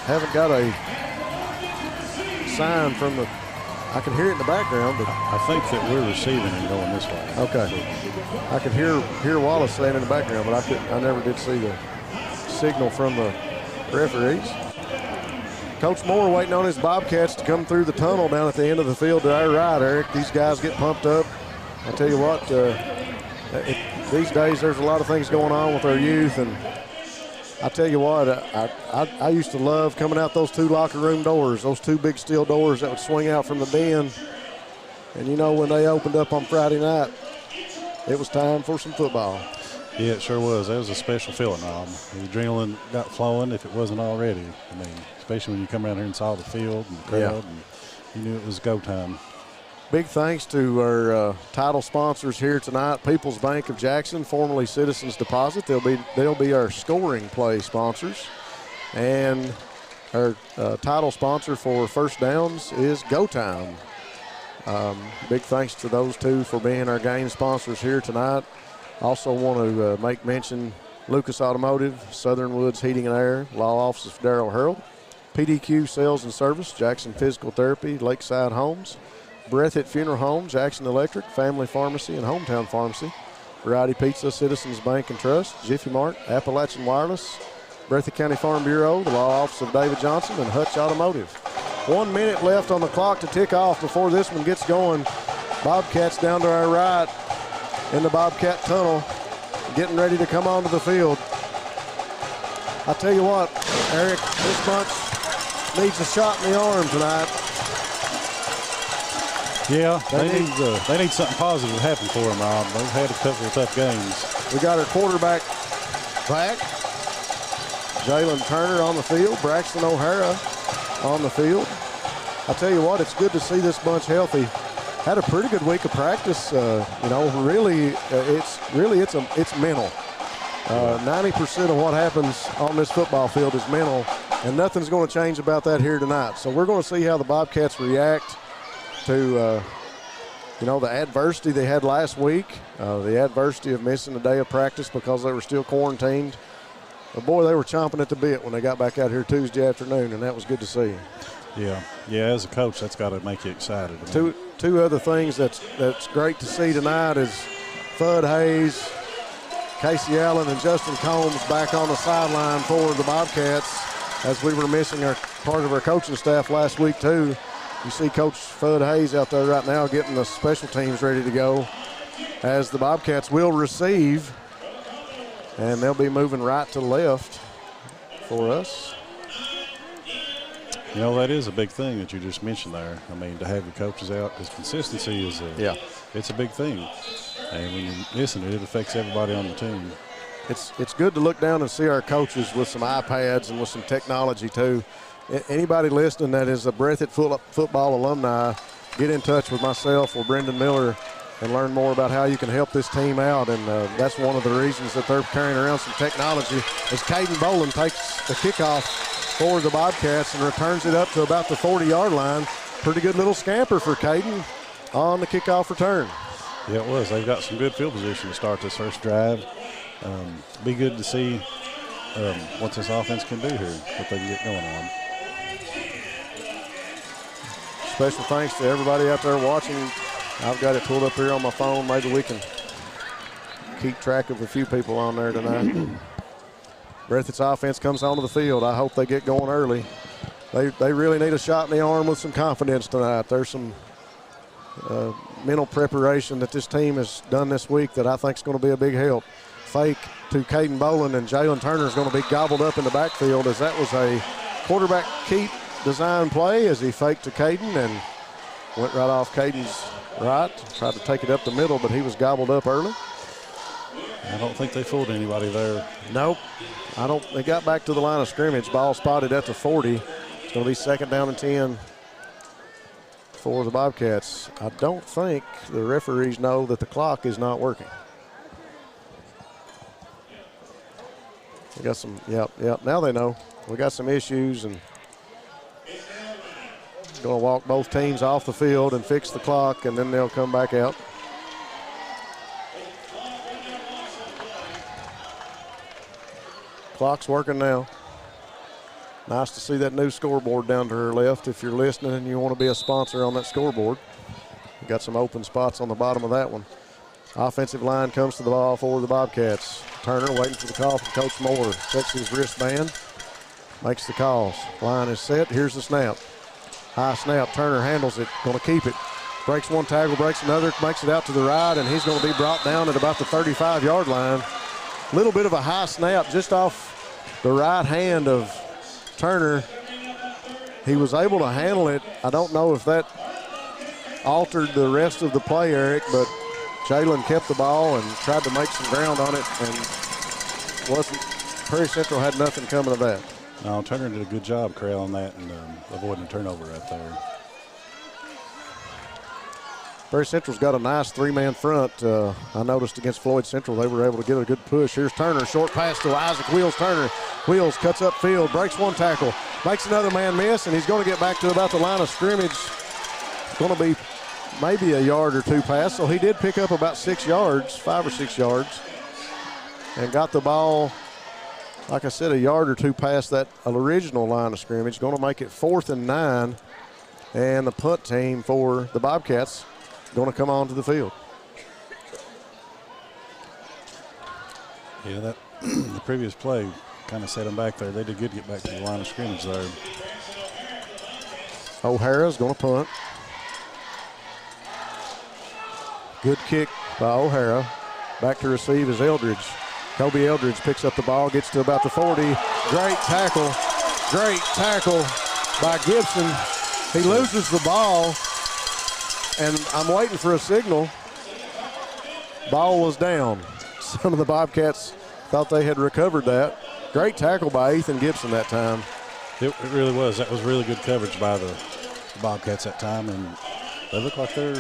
haven't got a sign from the. I can hear it in the background, but I think that we're receiving and going this way. Okay. I could hear Wallace saying in the background, but I never did see the signal from the referees. Coach Moore waiting on his Bobcats to come through the tunnel down at the end of the field to our right, Eric. These guys get pumped up. I tell you what, these days there's a lot of things going on with our youth, and I tell you what, I used to love coming out those 2 locker room doors, those 2 big steel doors that would swing out from the den. And you know, when they opened up on Friday night, it was time for some football. Yeah, it sure was. That was a special feeling. The adrenaline got flowing if it wasn't already. I mean, especially when you come around here and saw the field and the crowd, and you knew it was go time. Big thanks to our title sponsors here tonight, People's Bank of Jackson, formerly Citizens Deposit. They'll be our scoring play sponsors. And our title sponsor for first downs is Go Time. Big thanks to those two for being our game sponsors here tonight. Also want to make mention Lucas Automotive, Southern Woods Heating and Air, Law Office of Darrell Hurl, PDQ Sales and Service, Jackson Physical Therapy, Lakeside Homes, Breathitt Funeral Home, Jackson Electric, Family Pharmacy, and Hometown Pharmacy, Variety Pizza, Citizens Bank and Trust, Jiffy Mart, Appalachian Wireless, Breathitt County Farm Bureau, the Law Office of David Johnson, and Hutch Automotive. 1 minute left on the clock to tick off before this one gets going. Bobcats down to our right in the Bobcat tunnel, getting ready to come onto the field. I tell you what, Eric, this bunch needs a shot in the arm tonight. Yeah, they need something positive to happen for them, Rob. They've had a couple of tough games. We got our quarterback back. Jalen Turner on the field. Braxton O'Hara on the field. I tell you what, it's good to see this bunch healthy. Had a pretty good week of practice. It's mental. 90% of what happens on this football field is mental, and nothing's going to change about that here tonight. So we're going to see how the Bobcats react to the adversity they had last week, the adversity of missing a day of practice because they were still quarantined. But boy, they were chomping at the bit when they got back out here Tuesday afternoon, and that was good to see. Yeah. As a coach, that's got to make you excited. Two other things that's great to see tonight is Fudd Hayes, Casey Allen, and Justin Combs back on the sideline for the Bobcats, as we were missing part of our coaching staff last week too. You see Coach Fudd Hayes out there right now getting the special teams ready to go, as the Bobcats will receive, and they'll be moving right to left for us. You know, that is a big thing that you just mentioned there. I mean, to have your coaches out, because consistency is it's a big thing. And when you listen, it affects everybody on the team. It's good to look down and see our coaches with some iPads and with some technology too. Anybody listening that is a Breathitt football alumni, get in touch with myself or Brendan Miller and learn more about how you can help this team out. And that's one of the reasons that they're carrying around some technology, as Caden Boland takes the kickoff for the Bobcats and returns it up to about the 40-yard line. Pretty good little scamper for Caden on the kickoff return. Yeah, it was. They've got some good field position to start this first drive. Be good to see what this offense can do here, what they can get going on. Special thanks to everybody out there watching. I've got it pulled up here on my phone. Maybe we can keep track of a few people on there tonight. Breathitt's offense comes onto the field. I hope they get going early. They really need a shot in the arm with some confidence tonight. There's some mental preparation that this team has done this week that I think is going to be a big help. Fake to Caden Boland, and Jalen Turner is going to be gobbled up in the backfield, as that was a quarterback keep design play as he faked to Caden and went right off Caden's right. Tried to take it up the middle, but he was gobbled up early. I don't think they fooled anybody there. Nope. They got back to the line of scrimmage. Ball spotted at the 40. It's going to be 2nd down and 10 for the Bobcats. I don't think the referees know that the clock is not working. We got some, yep, now they know. We got some issues, and going to walk both teams off the field and fix the clock, and then they'll come back out. Clock's working now. Nice to see that new scoreboard down to her left. If you're listening and you want to be a sponsor on that scoreboard, we got some open spots on the bottom of that one. Offensive line comes to the ball for the Bobcats. Turner waiting for the call from Coach Moore. Checks his wristband, makes the calls. Line is set. Here's the snap. High snap. Turner handles it. Going to keep it. Breaks one tackle, breaks another, makes it out to the right, and he's going to be brought down at about the 35-yard line. A little bit of a high snap just off the right hand of Turner. He was able to handle it. I don't know if that altered the rest of the play, Eric, but Jalen kept the ball and tried to make some ground on it, and Prairie Central had nothing coming of that. No, Turner did a good job corralling that and avoiding a turnover right there. Prairie Central's got a nice three-man front. I noticed against Floyd Central they were able to get a good push. Here's Turner, short pass to Isaac Wheels. Turner, Wheels cuts up field, breaks one tackle, makes another man miss, and he's going to get back to about the line of scrimmage. It's going to be maybe a yard or two pass, so he did pick up about 6 yards, 5 or 6 yards, and got the ball, like I said, a yard or two past that original line of scrimmage. Going to make it 4th and 9, and the punt team for the Bobcats going to come onto the field. Yeah, that the previous play kind of set them back there. They did good to get back to the line of scrimmage there. O'Hara's going to punt. Good kick by O'Hara. Back to receive is Eldridge. Kobe Eldridge picks up the ball, gets to about the 40. Great tackle by Gibson. He loses the ball, and I'm waiting for a signal. Ball was down. Some of the Bobcats thought they had recovered that. Great tackle by Ethan Gibson that time. It really was. That was really good coverage by the Bobcats that time, and they look like they're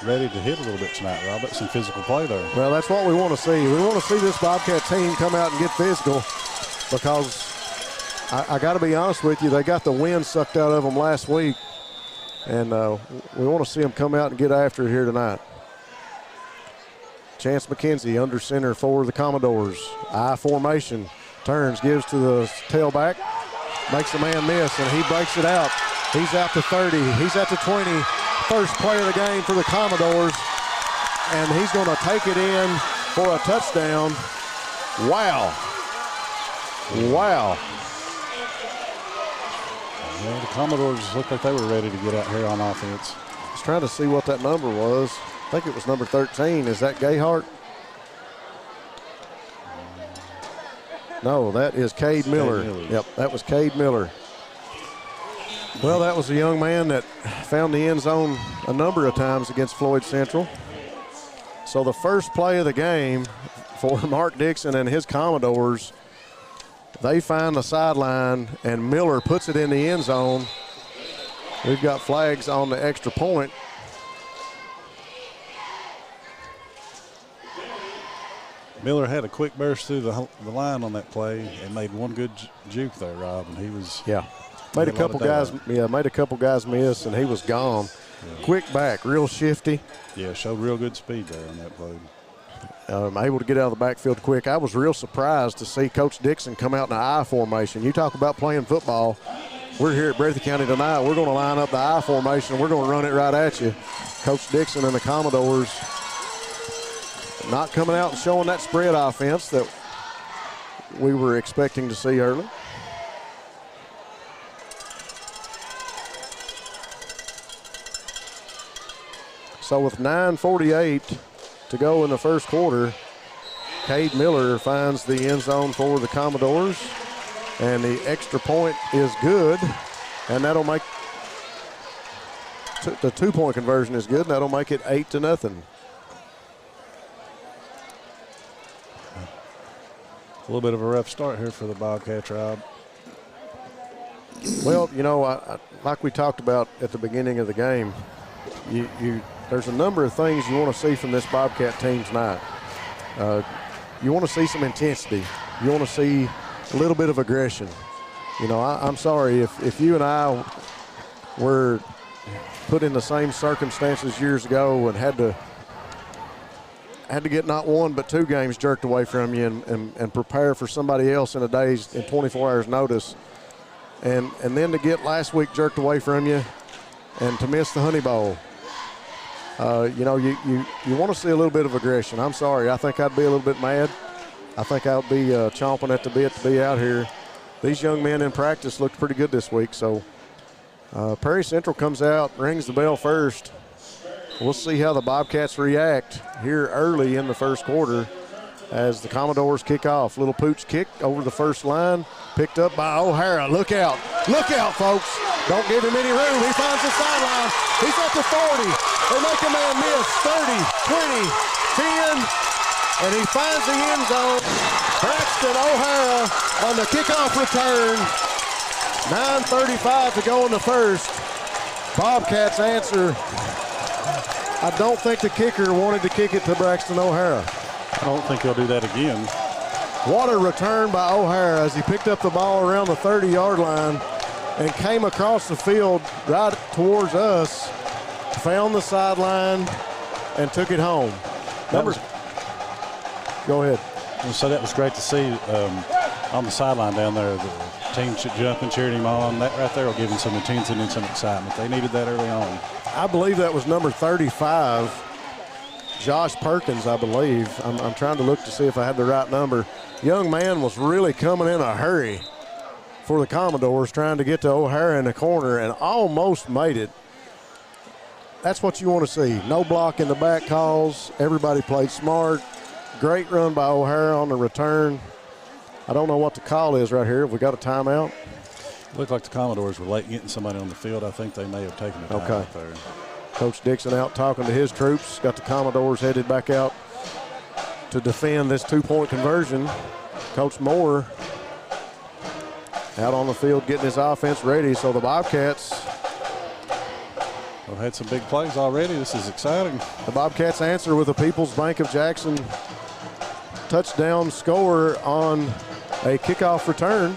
ready to hit a little bit tonight, Rob. That's some physical play there. Well, that's what we want to see. We want to see this Bobcat team come out and get physical, because I got to be honest with you, they got the wind sucked out of them last week, and we want to see them come out and get after it here tonight. Chance McKenzie under center for the Commodores. I formation. Turns, gives to the tailback. Makes a man miss, and he breaks it out. He's out to 30. He's out to 20. First play of the game for the Commodores, and he's going to take it in for a touchdown. Wow. Wow. Well, the Commodores looked like they were ready to get out here on offense. I was trying to see what that number was. I think it was number 13. Is that Gayhart? No, that is Cade Miller. Yep, that was Cade Miller. Well, that was a young man that found the end zone a number of times against Floyd Central. So the first play of the game for Mark Dixon and his Commodores, they find the sideline, and Miller puts it in the end zone. We've got flags on the extra point. Miller had a quick burst through the line on that play and made one good juke there, Rob, and he was made a couple guys miss, and he was gone. Yeah. Quick back, real shifty. Yeah, showed real good speed there on that play. Able to get out of the backfield quick. I was real surprised to see Coach Dixon come out in the I formation. You talk about playing football. We're here at Breathitt County tonight. We're going to line up the I formation. We're going to run it right at you. Coach Dixon and the Commodores not coming out and showing that spread offense that we were expecting to see early. So with 9:48 to go in the first quarter, Cade Miller finds the end zone for the Commodores, and the extra point is good, and that'll make the 2-point conversion is good, and that'll make it 8-0. A little bit of a rough start here for the Bobcats, Rob. Well, you know, I, like we talked about at the beginning of the game, there's a number of things you want to see from this Bobcat team tonight. You want to see some intensity. You want to see a little bit of aggression. You know, I'm sorry, if you and I were put in the same circumstances years ago and had to get not one but 2 games jerked away from you and prepare for somebody else in 24 hours notice, and then to get last week jerked away from you and to miss the Honey Bowl. You know, you want to see a little bit of aggression. I'm sorry. I think I'd be a little bit mad. I think I would be chomping at the bit to be out here. These young men in practice looked pretty good this week. So Prairie Central comes out, rings the bell first. We'll see how the Bobcats react here early in the first quarter as the Commodores kick off. Little pooch kick over the first line, picked up by O'Hara. Look out, folks. Don't give him any room. He finds the sideline. He's at the 40. They make a man miss. 30, 20, 10, and he finds the end zone. Braxton O'Hara on the kickoff return. 9:35 to go in the first. Bobcats answer. I don't think the kicker wanted to kick it to Braxton O'Hara. I don't think he'll do that again. What a return by O'Hara as he picked up the ball around the 30-yard line and came across the field right towards us, found the sideline, and took it home. Go ahead. So that was great to see on the sideline down there. The team jumping, cheering him on. That right there will give him some intensity and some excitement. They needed that early on. I believe that was number 35, Josh Perkins, I believe. I'm trying to look to see if I had the right number. Young man was really coming in a hurry for the Commodores, trying to get to O'Hara in the corner and almost made it. That's what you want to see. No block in the back calls. Everybody played smart. Great run by O'Hara on the return. I don't know what the call is right here. Have we got a timeout? Looked like the Commodores were late getting somebody on the field. I think they may have taken a timeout Okay. there. Coach Dixon out talking to his troops. Got the Commodores headed back out to defend this two-point conversion. Coach Moore out on the field getting his offense ready. So the Bobcats. We've had some big plays already. This is exciting. The Bobcats answer with a People's Bank of Jackson touchdown score on a kickoff return.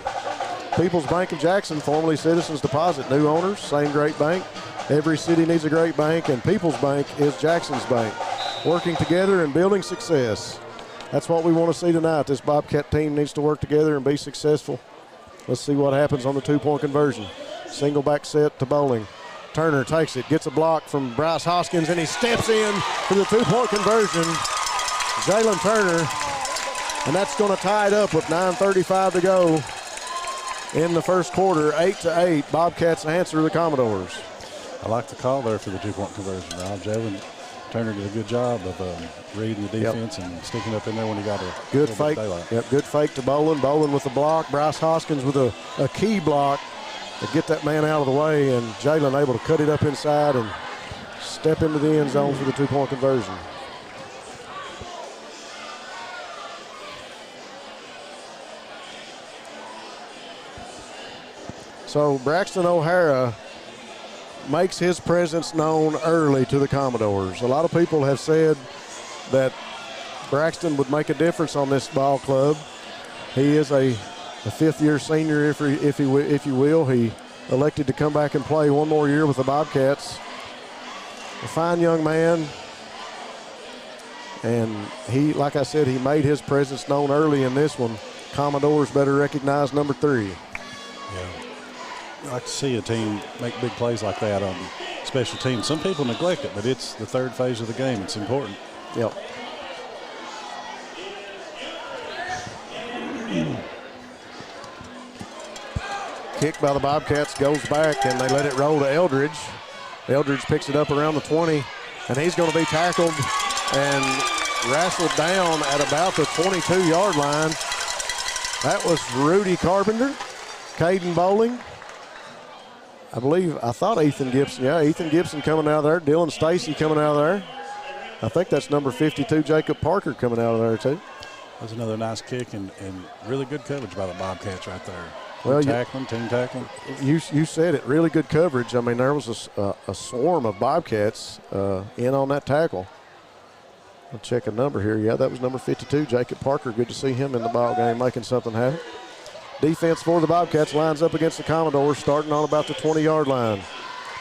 People's Bank of Jackson, formerly Citizens Deposit, new owners, same great bank. Every city needs a great bank, and People's Bank is Jackson's bank. Working together and building success. That's what we want to see tonight. This Bobcat team needs to work together and be successful. Let's see what happens on the two-point conversion. Single back set to Bowling. Turner takes it, gets a block from Bryce Hoskins, and he steps in for the two-point conversion. Jalen Turner, and that's going to tie it up with 9:35 to go in the first quarter. 8-8, Bobcats answer the Commodores. I like the call there for the two-point conversion, Rob. Jalen Turner did a good job of reading the defense and sticking up in there when he got a good fake. Daylight. Yep, good fake to Bowling. Bowling with the block. Bryce Hoskins with a key block to get that man out of the way, and Jalen able to cut it up inside and step into the end zone for the two-point conversion. So Braxton O'Hara makes his presence known early to the Commodores. A lot of people have said that Braxton would make a difference on this ball club. He is a fifth-year senior, if you will. He elected to come back and play one more year with the Bobcats. A fine young man, and he, like I said, he made his presence known early in this one. Commodores better recognize number 3. Yeah. I like to see a team make big plays like that on special teams. Some people neglect it, but it's the third phase of the game. It's important. Yep. Kick by the Bobcats goes back, and they let it roll to Eldridge. Eldridge picks it up around the 20, and he's going to be tackled and wrestled down at about the 22-yard line. That was Rudy Carpenter, Caden Bowling. I thought Ethan Gibson. Yeah, Ethan Gibson coming out of there. Dylan Stacy coming out of there. I think that's number 52, Jacob Parker, coming out of there, too. That's another nice kick and really good coverage by the Bobcats right there. Well, team tackling. You said it, really good coverage. I mean, there was a swarm of Bobcats in on that tackle. I'll check a number here. Yeah, that was number 52, Jacob Parker. Good to see him in the ball game making something happen. Defense for the Bobcats lines up against the Commodores, starting on about the 20-yard line.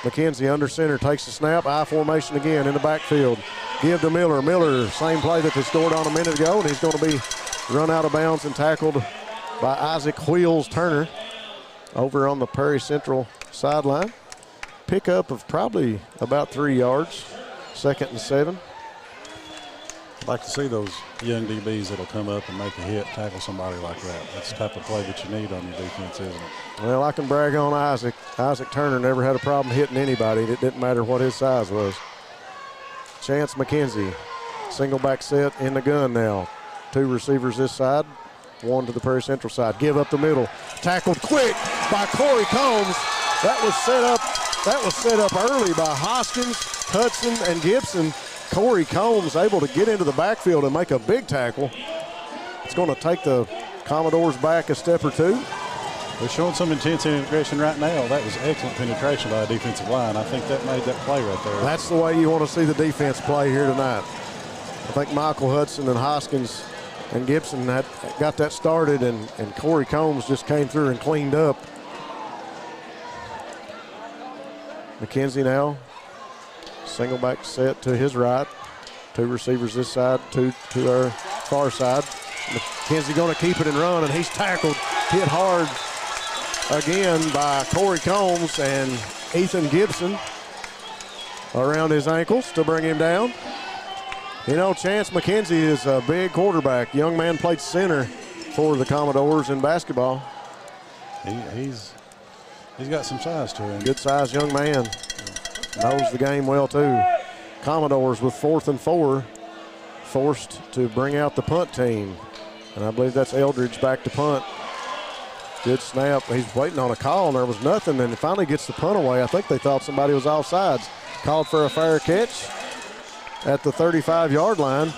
McKenzie under center takes the snap. I formation again in the backfield. Give to Miller. Miller, same play that they scored on a minute ago, and he's going to be run out of bounds and tackled by Isaac Wheels Turner. over on the Perry Central sideline. Pickup of probably about 3 yards, 2nd and 7. I'd like to see those young DBs that'll come up and make a hit, tackle somebody like that. That's the type of play that you need on your defense, isn't it? Well, I can brag on Isaac. Isaac Turner never had a problem hitting anybody. It didn't matter what his size was. Chance McKenzie, single back set in the gun now. 2 receivers this side, 1 to the Perry Central side. Give up the middle. Tackled quick by Corey Combs. That was set up early by Hoskins, Hudson, and Gibson. Corey Combs able to get into the backfield and make a big tackle. It's going to take the Commodores back a step or 2. They're showing some intense integration right now. That was excellent penetration by a defensive line. I think that made that play right there. That's the way you want to see the defense play here tonight. I think Michael Hudson and Hoskins and Gibson had got that started, and Corey Combs just came through and cleaned up. McKenzie now, single back set to his right. 2 receivers this side, 2 to our far side. McKenzie going to keep it and run, and he's tackled, hit hard again by Corey Combs, and Ethan Gibson around his ankles to bring him down. You know, Chance McKenzie is a big quarterback. Young man played center for the Commodores in basketball. He's got some size to him. Good size young man. Knows the game well too. Commodores with 4th and 4, forced to bring out the punt team. And I believe that's Eldridge back to punt. Good snap. He's waiting on a call, and there was nothing, and he finally gets the punt away. I think they thought somebody was offsides. Called for a fair catch at the 35-yard line.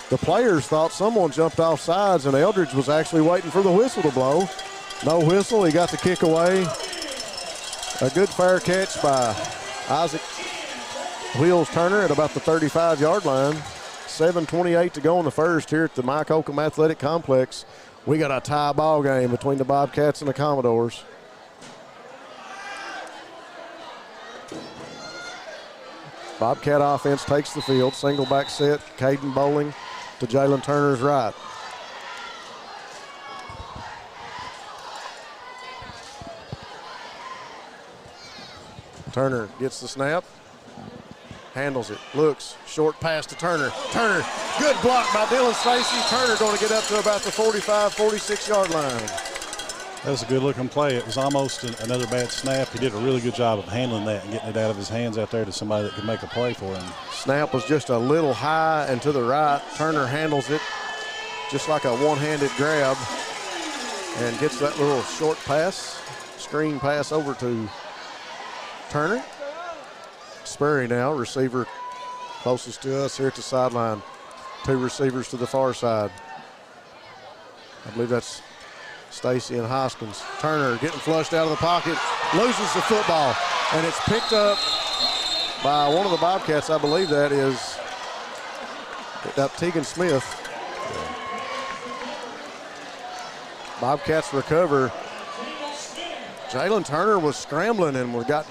The players thought someone jumped off sides, and Eldridge was actually waiting for the whistle to blow. No whistle. He got the kick away. A good fair catch by Isaac Wheels Turner at about the 35-yard line. 7:28 to go in the first here at the Mike Holcomb Athletic Complex. We got a tie ball game between the Bobcats and the Commodores. Bobcat offense takes the field. Single back set. Caden Bowling to Jalen Turner's right. Turner gets the snap, handles it, looks, short pass to Turner. Turner, good block by Dylan Stacy. Turner going to get up to about the 45, 46-yard line. That was a good-looking play. It was almost another bad snap. He did a really good job of handling that and getting it out of his hands out there to somebody that could make a play for him. Snap was just a little high and to the right. Turner handles it just like a one-handed grab and gets that little short pass, screen pass over to Turner. Sperry now, receiver closest to us here at the sideline. 2 receivers to the far side. I believe that's Stacy and Hoskins. Turner getting flushed out of the pocket, loses the football, and it's picked up by one of the Bobcats. I believe that is Tegan Smith. Bobcats recover. Jalen Turner was scrambling and got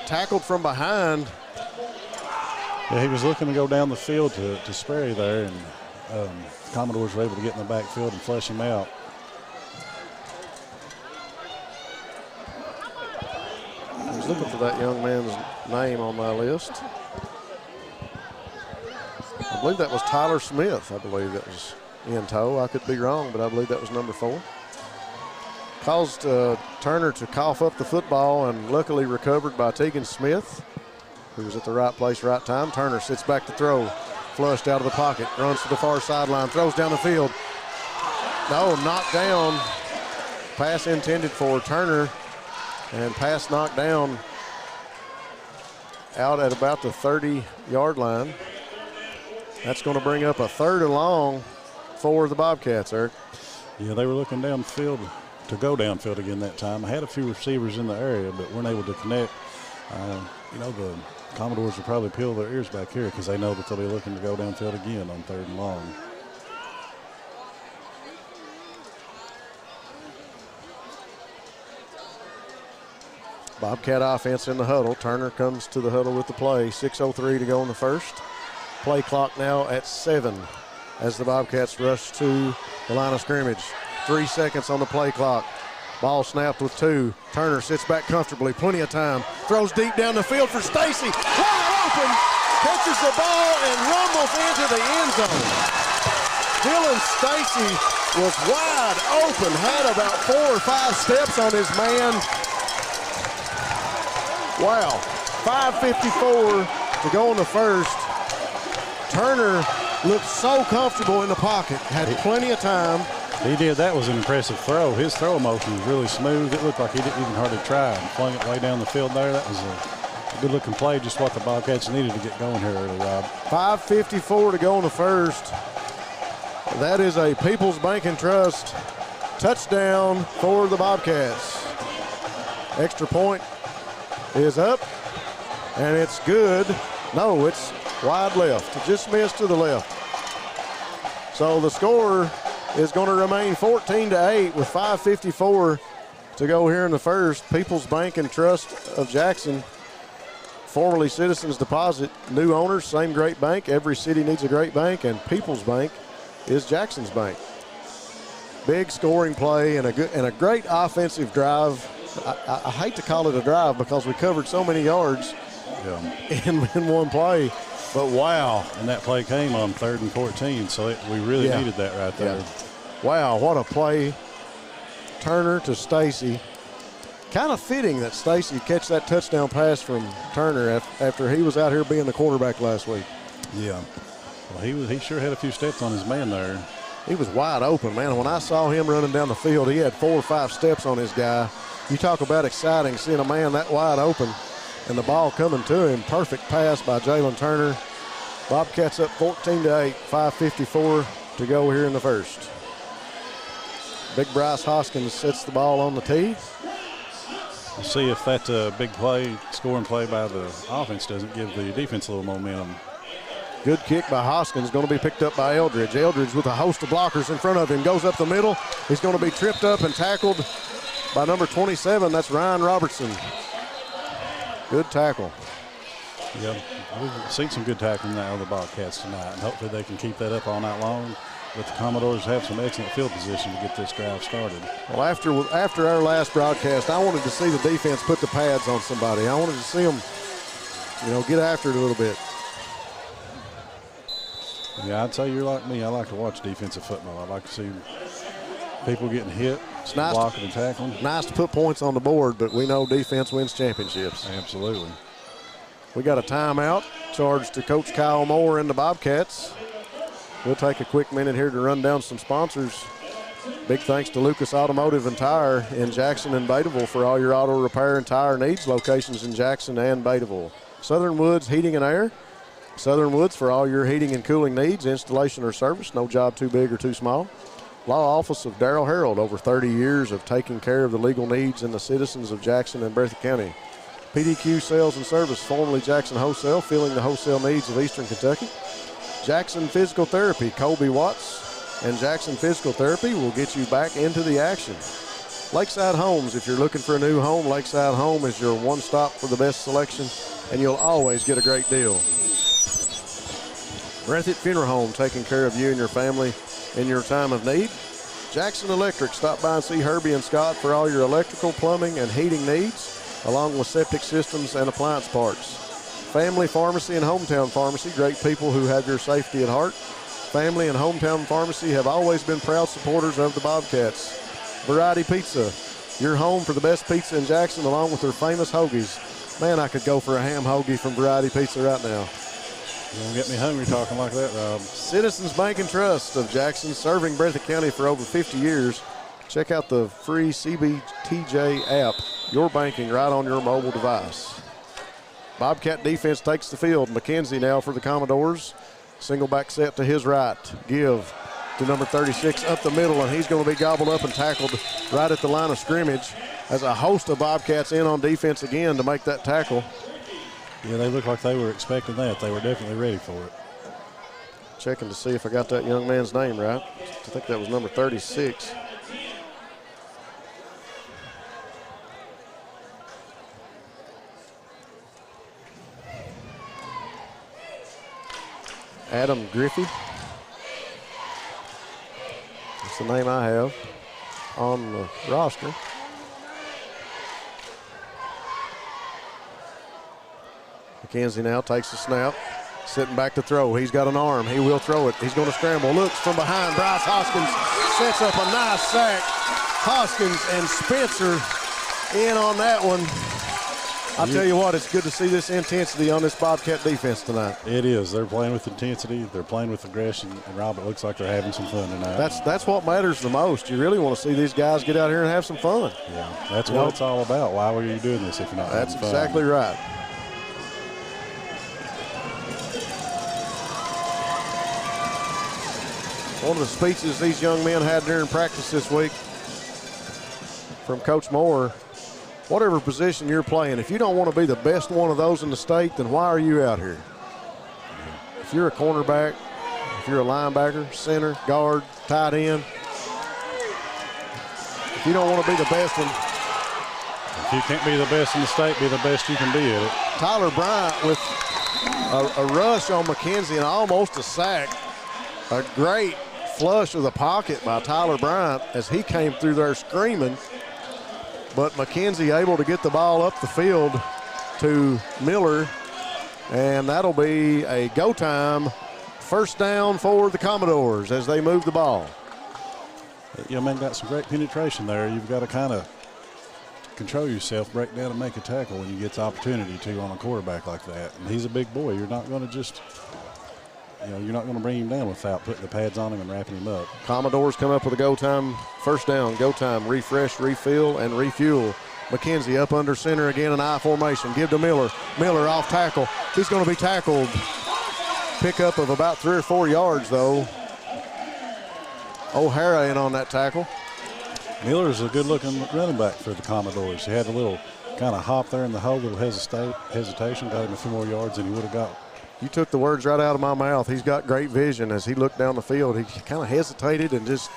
tackled from behind. Yeah, he was looking to go down the field to Sperry there, and Commodores were able to get in the backfield and flush him out. I was looking for that young man's name on my list. I believe that was Tyler Smith. I believe that was in tow. I could be wrong, but I believe that was number 4. Caused Turner to cough up the football and luckily recovered by Tegan Smith, who was at the right place, right time. Turner sits back to throw, flushed out of the pocket, runs to the far sideline, throws down the field. No, knocked down. Pass intended for Turner, and pass knocked down out at about the 30-yard line. That's going to bring up a 3rd and long for the Bobcats, Eric. Yeah, they were looking downfield to go downfield again that time. I had a few receivers in the area, but weren't able to connect. The Commodores will probably peel their ears back here because they know that they'll be looking to go downfield again on 3rd and long. Bobcat offense in the huddle. Turner comes to the huddle with the play. 6:03 to go in the first. Play clock now at 7 as the Bobcats rush to the line of scrimmage. 3 seconds on the play clock. Ball snapped with 2. Turner sits back comfortably, plenty of time. Throws deep down the field for Stacy. Wide open, catches the ball and rumbles into the end zone. Dylan Stacy was wide open, had about 4 or 5 steps on his man. Wow, 5:54 to go in the first. Turner looked so comfortable in the pocket, had plenty of time. He did. That was an impressive throw. His throw motion was really smooth. It looked like he didn't even hardly try and flung it way down the field there. That was a good-looking play, just what the Bobcats needed to get going here early, Rob. 5:54 to go in the first. That is a People's Bank and Trust touchdown for the Bobcats. Extra point is up, and it's good. No, it's wide left. It just missed to the left. So the score is going to remain 14-8 with 5:54 to go here in the first. People's Bank and Trust of Jackson, formerly Citizens Deposit, new owners, same great bank. Every city needs a great bank, and People's Bank is Jackson's bank. Big scoring play and a great offensive drive. I hate to call it a drive because we covered so many yards in one play. But wow. And that play came on 3rd and 14, so we really needed that right there. Yeah. Wow, what a play. Turner to Stacy. Kind of fitting that Stacy catch that touchdown pass from Turner after he was out here being the quarterback last week. Yeah. Well, he sure had a few steps on his man there. He was wide open, man. When I saw him running down the field, he had 4 or 5 steps on his guy. You talk about exciting, seeing a man that wide open and the ball coming to him. Perfect pass by Jalen Turner. Bobcats up 14-8, 5:54 to go here in the first. Big Bryce Hoskins sets the ball on the tee. We'll see if that big play, scoring play by the offense doesn't give the defense a little momentum. Good kick by Hoskins, going to be picked up by Eldridge. Eldridge with a host of blockers in front of him, goes up the middle. He's going to be tripped up and tackled by number 27. That's Ryan Robertson. Good tackle. Yeah, we've seen some good tackling out of the Bobcats tonight, and hopefully they can keep that up all night long. But the Commodores have some excellent field position to get this drive started. Well, after our last broadcast, I wanted to see the defense put the pads on somebody. I wanted to see them, get after it a little bit. Yeah, I'd say you're like me. I like to watch defensive football. I like to see people getting hit, it's nice blocking and tackling. Nice to put points on the board, but we know defense wins championships. Absolutely. We got a timeout charged to Coach Kyle Moore and the Bobcats. We'll take a quick minute here to run down some sponsors. Big thanks to Lucas Automotive and Tire in Jackson and Betaville for all your auto repair and tire needs. Locations in Jackson and Betaville. Southern Woods Heating and Air. Southern Woods for all your heating and cooling needs, installation or service. No job too big or too small. Law Office of Darrell Harold. Over 30 years of taking care of the legal needs and the citizens of Jackson and Breathitt County. PDQ Sales and Service, formerly Jackson Wholesale, filling the wholesale needs of Eastern Kentucky. Jackson Physical Therapy, Colby Watts and Jackson Physical Therapy will get you back into the action. Lakeside Homes, if you're looking for a new home, Lakeside Home is your one stop for the best selection, and you'll always get a great deal. Breathitt Funeral Home, taking care of you and your family in your time of need. Jackson Electric, stop by and see Herbie and Scott for all your electrical, plumbing, and heating needs, along with septic systems and appliance parts. Family Pharmacy and Hometown Pharmacy, great people who have your safety at heart. Family and Hometown Pharmacy have always been proud supporters of the Bobcats. Variety Pizza, your home for the best pizza in Jackson, along with their famous hoagies. Man, I could go for a ham hoagie from Variety Pizza right now. You don't get me hungry talking like that, Rob. Citizens Bank and Trust of Jackson, serving Breathitt County for over 50 years. Check out the free CBTJ app, your banking right on your mobile device. Bobcat defense takes the field. McKenzie now for the Commodores. Single back set to his right. Give to number 36 up the middle, and he's going to be gobbled up and tackled right at the line of scrimmage as a host of Bobcats in on defense again to make that tackle. Yeah, they look like they were expecting that. They were definitely ready for it. Checking to see if I got that young man's name right. I think that was number 36. Adam Griffey. That's the name I have on the roster. McKenzie now takes the snap, sitting back to throw. He's got an arm. He will throw it. He's going to scramble. Looks from behind. Bryce Hoskins sets up a nice sack. Hoskins and Spencer in on that one. I'll tell you what, it's good to see this intensity on this Bobcat defense tonight. It is. They're playing with intensity. They're playing with aggression. And, Rob, it looks like they're having some fun tonight. That's what matters the most. You really want to see these guys get out here and have some fun. Yeah, that's what it's all about. Why were you doing this if you're not having fun? That's exactly right. One of the speeches these young men had during practice this week from Coach Moore, whatever position you're playing, if you don't want to be the best one of those in the state, then why are you out here? If you're a cornerback, if you're a linebacker, center, guard, tight end, if you don't want to be the best one. If you can't be the best in the state, be the best you can be at it. Tyler Bryant with a rush on McKenzie and almost a sack. A great flush of the pocket by Tyler Bryant as he came through there screaming. But McKenzie able to get the ball up the field to Miller, and that'll be a go time first down for the Commodores as they move the ball. Yeah, man, got some great penetration there. You've got to kind of control yourself, break down and make a tackle when you get the opportunity to on a quarterback like that. And he's a big boy. You're not going to just, you're not going to bring him down without putting the pads on him and wrapping him up. Commodores come up with a go time, first down, go time, refresh, refill, and refuel. McKenzie up under center again, an I formation. Give to Miller. Miller off tackle. He's going to be tackled. Pickup of about 3 or 4 yards, though. O'Hara in on that tackle. Miller's a good-looking running back for the Commodores. He had a little kind of hop there in the hole, little hesitation, got him a few more yards than he would have got. You took the words right out of my mouth. He's got great vision as he looked down the field. He kind of hesitated and just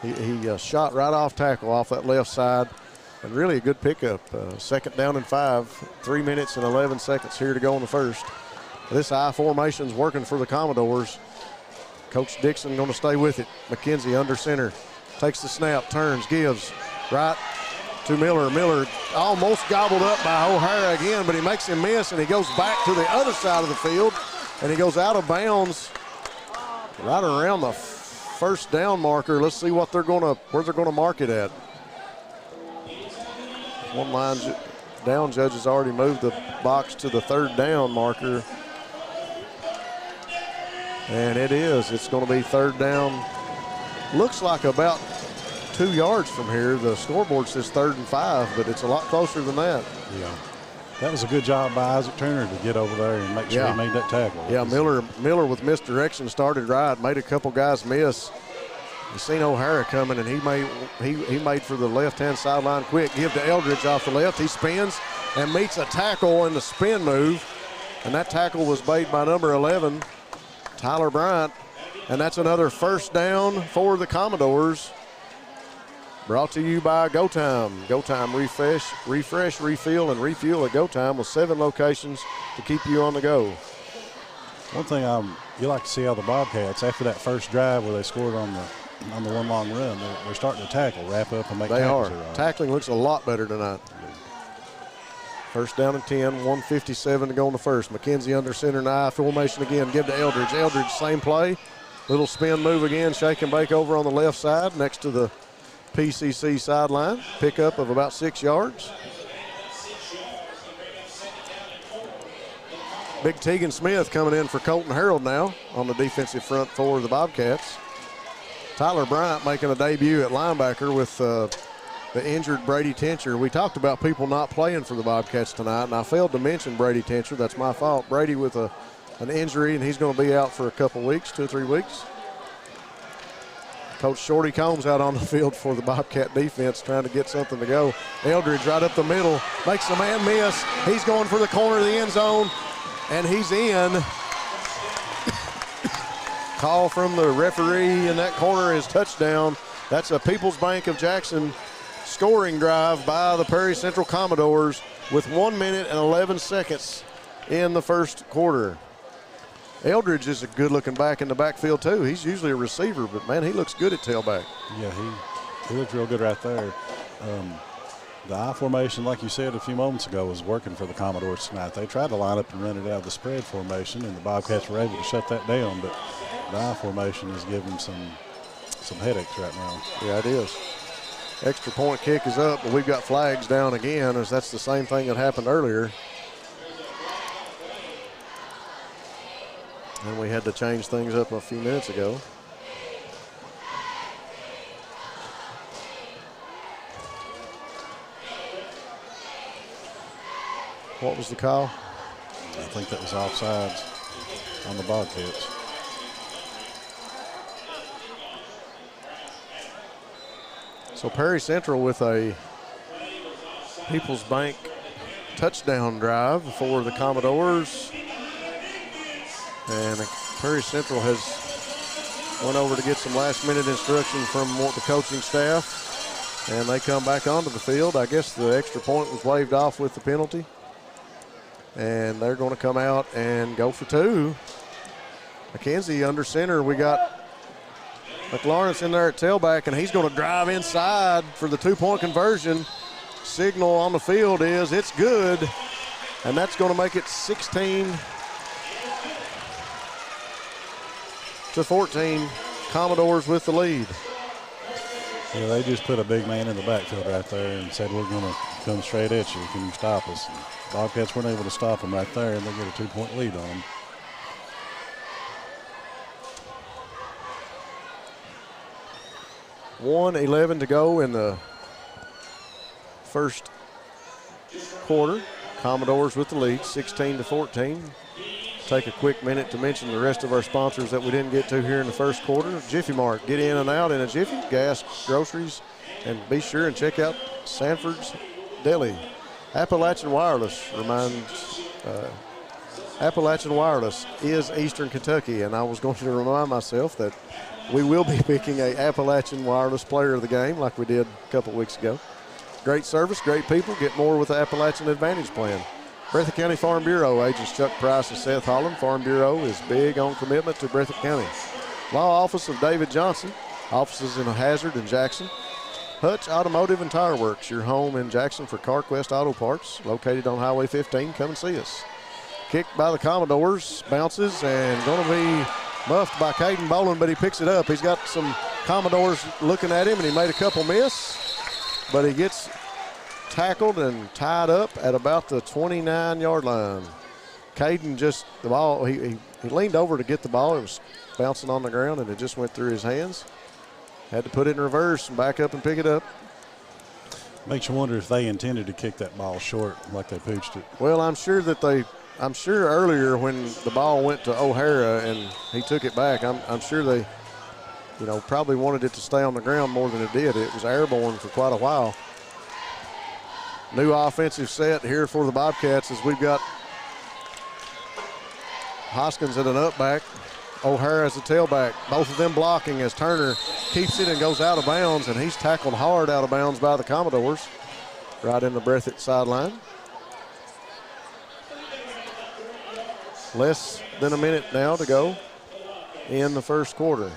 he shot right off tackle off that left side. And really a good pickup. Second down and 5, 3 minutes and 11 seconds here to go in the first. This I formation's working for the Commodores. Coach Dixon going to stay with it. McKenzie under center. Takes the snap, turns, gives right to Miller. Miller almost gobbled up by O'Hara again, but he makes him miss, and he goes back to the other side of the field, and he goes out of bounds right around the first down marker. Let's see what where they're gonna mark it at. One line down judge has already moved the box to the third down marker. And it's going to be third down. Looks like about 2 yards from here. The scoreboard says 3rd and 5, but it's a lot closer than that. Yeah. That was a good job by Isaac Turner to get over there and make sure he made that tackle. Yeah, Miller with misdirection started right, made a couple guys miss. You seen O'Hara coming, and he made for the left-hand sideline quick. Give to Eldridge off the left. He spins and meets a tackle in the spin move, and that tackle was made by number 11, Tyler Bryant, and that's another first down for the Commodores. Brought to you by Go Time. Go Time, refresh, refill, and refuel at Go Time with 7 locations to keep you on the go. One thing you like to see how the Bobcats, after that first drive where they scored on the one long run, they're starting to tackle, wrap up, and make tackles. They are. Tackling looks a lot better tonight. First down and 10, 1:57 to go in the first. McKenzie under center and I formation again. Give to Eldridge. Eldridge, same play. Little spin move again. Shake and bake over on the left side next to the PCC sideline. Pickup of about 6 yards. Big Tegan Smith coming in for Colton Harold now on the defensive front for the Bobcats. Tyler Bryant making a debut at linebacker with the injured Brady Tincher. We talked about people not playing for the Bobcats tonight, and I failed to mention Brady Tincher. That's my fault. Brady with an injury, and he's going to be out for a couple weeks, 2 or 3 weeks. Coach Shorty Combs out on the field for the Bobcat defense trying to get something to go. Eldridge right up the middle, makes the man miss. He's going for the corner of the end zone, and he's in. Call from the referee in that corner is touchdown. That's a People's Bank of Jackson scoring drive by the Perry Central Commodores with 1 minute and 11 seconds in the first quarter. Eldridge is a good-looking back in the backfield, too. He's usually a receiver, but, man, he looks good at tailback. Yeah, he looks real good right there. The I formation, like you said a few moments ago, was working for the Commodores tonight. They tried to line up and run it out of the spread formation, and the Bobcats were able to shut that down. But the I formation is giving them some headaches right now. Yeah, it is. Extra point kick is up, but we've got flags down again, as that's the same thing that happened earlier. And we had to change things up a few minutes ago. What was the call? I think that was offsides on the Bobcats. So Perry Central with a People's Bank touchdown drive for the Commodores. And Perry Central has went over to get some last-minute instruction from the coaching staff. And they come back onto the field. I guess the extra point was waved off with the penalty. And they're going to come out and go for two. McKenzie under center. We got McLawrence in there at tailback, and he's going to drive inside for the two-point conversion. Signal on the field is it's good, and that's going to make it 16-14. Commodores with the lead. Yeah, they just put a big man in the backfield right there and said, we're going to come straight at you. Can you stop us? And Bobcats weren't able to stop them right there, and they get a two-point lead on them. .11 to go in the first quarter. Commodores with the lead, 16-14. Take a quick minute to mention the rest of our sponsors that we didn't get to here in the first quarter. Jiffy Mart, get in and out in a jiffy. Gas, groceries, and be sure and check out Sanford's Deli. Appalachian Wireless Appalachian Wireless is Eastern Kentucky, and I was going to remind myself that we will be picking a Appalachian Wireless player of the game like we did a couple weeks ago. Great service, great people. Get more with the Appalachian Advantage plan. Breathitt County Farm Bureau, agents Chuck Price and Seth Holland. Farm Bureau is big on commitment to Breathitt County. Law Office of David Johnson. Offices in Hazard and Jackson. Hutch Automotive and Tire Works, your home in Jackson for CarQuest Auto Parts, located on Highway 15. Come and see us. Kicked by the Commodores, bounces, and going to be muffed by Caden Boland, but he picks it up. He's got some Commodores looking at him, and he made a couple miss, but he gets tackled and tied up at about the 29-yard line. Caden just, the ball, he leaned over to get the ball. It was bouncing on the ground, and it just went through his hands. Had to put it in reverse and back up and pick it up. Makes you wonder if they intended to kick that ball short like they pooched it. Well, I'm sure earlier when the ball went to O'Hara and he took it back, I'm sure they, probably wanted it to stay on the ground more than it did. It was airborne for quite a while. New offensive set here for the Bobcats as we've got Hoskins at an up back, O'Hara as a tailback. Both of them blocking as Turner keeps it and goes out of bounds, and he's tackled hard out of bounds by the Commodores right in the Breathitt sideline. Less than a minute now to go in the first quarter.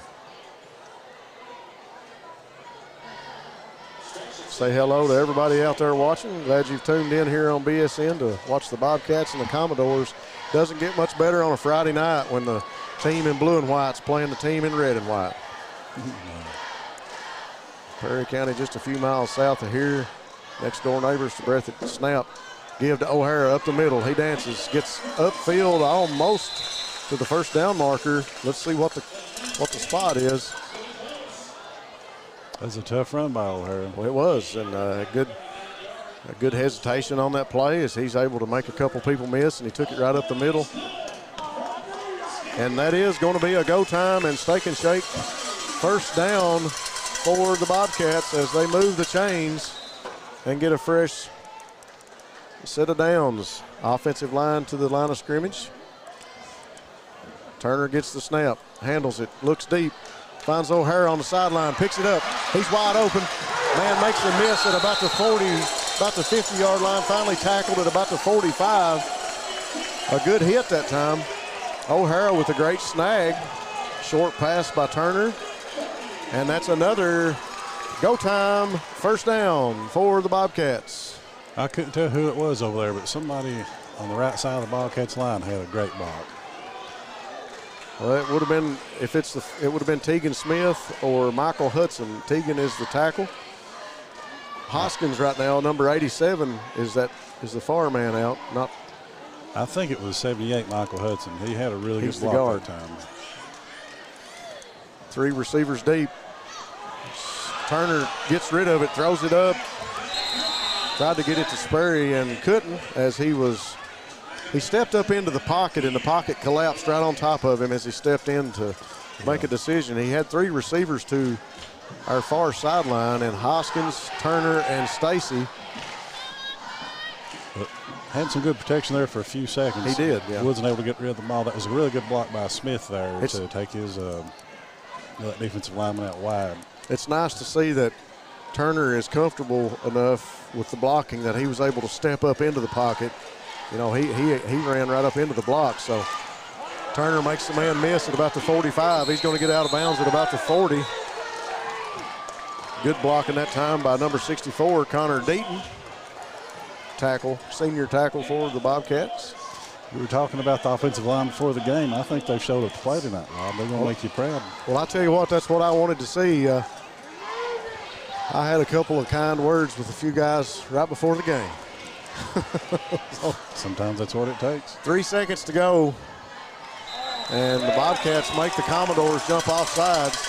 Say hello to everybody out there watching. Glad you've tuned in here on BSN to watch the Bobcats and the Commodores. Doesn't get much better on a Friday night when the team in blue and white's playing the team in red and white. Perry County just a few miles south of here. Next door neighbors to Breathitt. Snap. Give to O'Hara up the middle. He dances, gets upfield almost to the first down marker. Let's see what the spot is. That was a tough run by O'Hara. Well, it was, and a good hesitation on that play as he's able to make a couple people miss, and he took it right up the middle. And that is going to be a go time and Steak and Shake first down for the Bobcats as they move the chains and get a fresh set of downs. Offensive line to the line of scrimmage. Turner gets the snap, handles it, looks deep, finds O'Hara on the sideline, picks it up. He's wide open. Man makes a miss at about the 50-yard line, finally tackled at about the 45. A good hit that time. O'Hara with a great snag. Short pass by Turner. And that's another go time first down for the Bobcats. I couldn't tell who it was over there, but somebody on the right side of the Bobcats line had a great block. Well, it would have been, it would have been Tegan Smith or Michael Hudson. Tegan is the tackle. Hoskins right now, number 87, is the far man out. Not. I think it was 78 Michael Hudson. He had a really good the block guard. that time. 3 receivers deep. Turner gets rid of it, throws it up. Tried to get it to Sperry and couldn't, as he stepped up into the pocket, and the pocket collapsed right on top of him as he stepped in to make a decision. He had 3 receivers to our far sideline, and Hoskins, Turner, and Stacy. Had some good protection there for a few seconds. He did, yeah. Wasn't able to get rid of the ball. That was a really good block by Smith there to take his that defensive lineman out wide. It's nice to see that Turner is comfortable enough with the blocking that he was able to step up into the pocket. You know, he ran right up into the block. So Turner makes the man miss at about the 45. He's going to get out of bounds at about the 40. Good blocking that time by number 64, Connor Deaton. Tackle, senior tackle for the Bobcats. We were talking about the offensive line before the game. I think they showed up to play tonight, Rob. They're going to make you proud. Well, I tell you what, that's what I wanted to see. I had a couple of kind words with a few guys right before the game. Sometimes that's what it takes. 3 seconds to go, and the Bobcats make the Commodores jump off sides.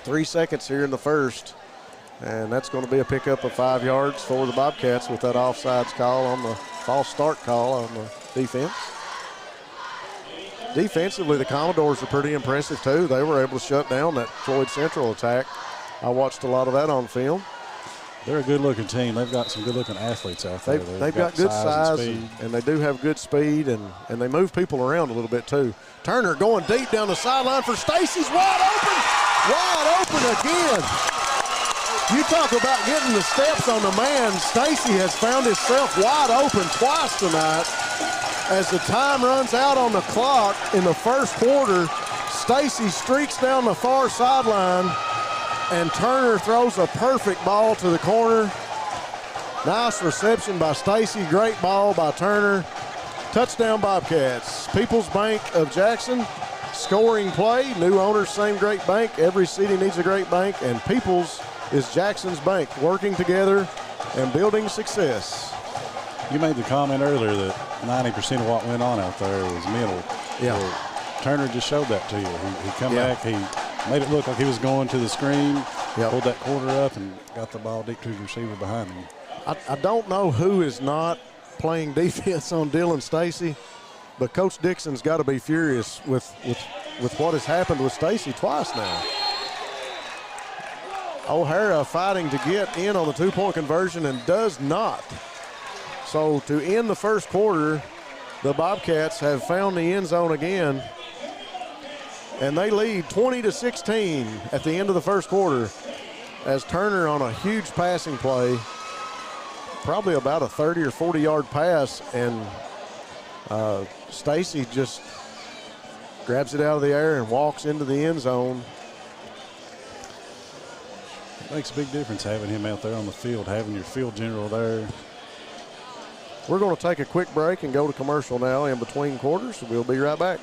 3 seconds here in the first, and that's going to be a pickup of 5 yards for the Bobcats with that offsides call on the false start call on the defense. Defensively, the Commodores are pretty impressive too. They were able to shut down that Floyd Central attack. I watched a lot of that on film. They're a good-looking team. They've got some good-looking athletes out there. They've got good size and they do have good speed, and they move people around a little bit too. Turner going deep down the sideline for Stacy's wide open again. You talk about getting the steps on the man. Stacy has found himself wide open twice tonight. As the time runs out on the clock in the first quarter, Stacy streaks down the far sideline, and Turner throws a perfect ball to the corner. Nice reception by Stacy. Great ball by Turner. Touchdown Bobcats. People's Bank of Jackson scoring play. New owners, same great bank. Every city needs a great bank, and People's is Jackson's bank, working together and building success. You made the comment earlier that 90% of what went on out there was mental. Yeah. Well, Turner just showed that to you. He come back, he made it look like he was going to the screen, pulled that corner up, and got the ball deep to his receiver behind him. I don't know who is not playing defense on Dylan Stacy, but Coach Dixon's got to be furious with what has happened with Stacy twice now. O'Hara fighting to get in on the two-point conversion and does not. So to end the first quarter, the Bobcats have found the end zone again, and they lead 20-16 at the end of the first quarter as Turner on a huge passing play, probably about a 30 or 40-yard pass, and Stacy just grabs it out of the air and walks into the end zone. It makes a big difference having him out there on the field, having your field general there. We're going to take a quick break and go to commercial now in between quarters. We'll be right back.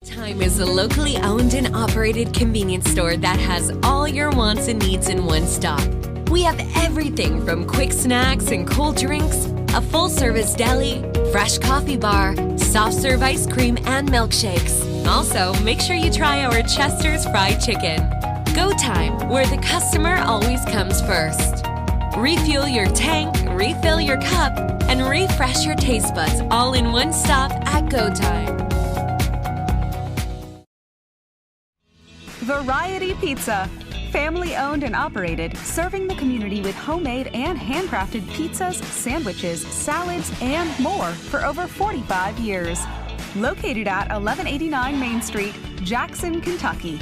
Time is a locally owned and operated convenience store that has all your wants and needs in one stop. We have everything from quick snacks and cool drinks, a full-service deli, fresh coffee bar, soft-serve ice cream, and milkshakes. Also, make sure you try our Chester's Fried Chicken. Go Time, where the customer always comes first. Refuel your tank, refill your cup, and refresh your taste buds all in one stop at Go Time. Variety Pizza. Family owned and operated, serving the community with homemade and handcrafted pizzas, sandwiches, salads, and more for over 45 years. Located at 1189 Main Street, Jackson, Kentucky.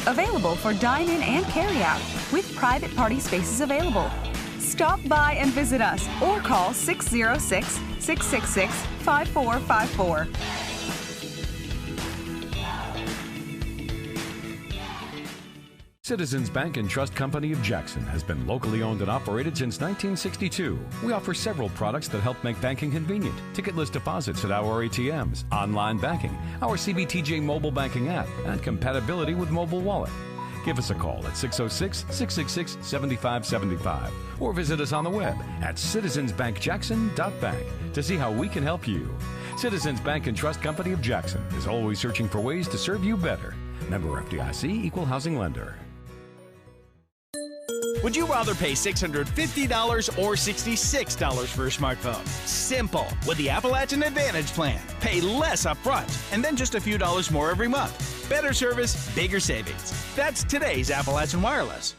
Available for dine-in and carry-out, with private party spaces available. Stop by and visit us or call 606-666-5454. Citizens Bank and Trust Company of Jackson has been locally owned and operated since 1962. We offer several products that help make banking convenient. Ticketless deposits at our ATMs, online banking, our CBTJ mobile banking app, and compatibility with mobile wallet. Give us a call at 606-666-7575 or visit us on the web at citizensbankjackson.bank to see how we can help you. Citizens Bank and Trust Company of Jackson is always searching for ways to serve you better. Member FDIC, Equal Housing Lender. Would you rather pay $650 or $66 for a smartphone? Simple. With the Appalachian Advantage plan. Pay less up front and then just a few dollars more every month. Better service, bigger savings. That's today's Appalachian Wireless.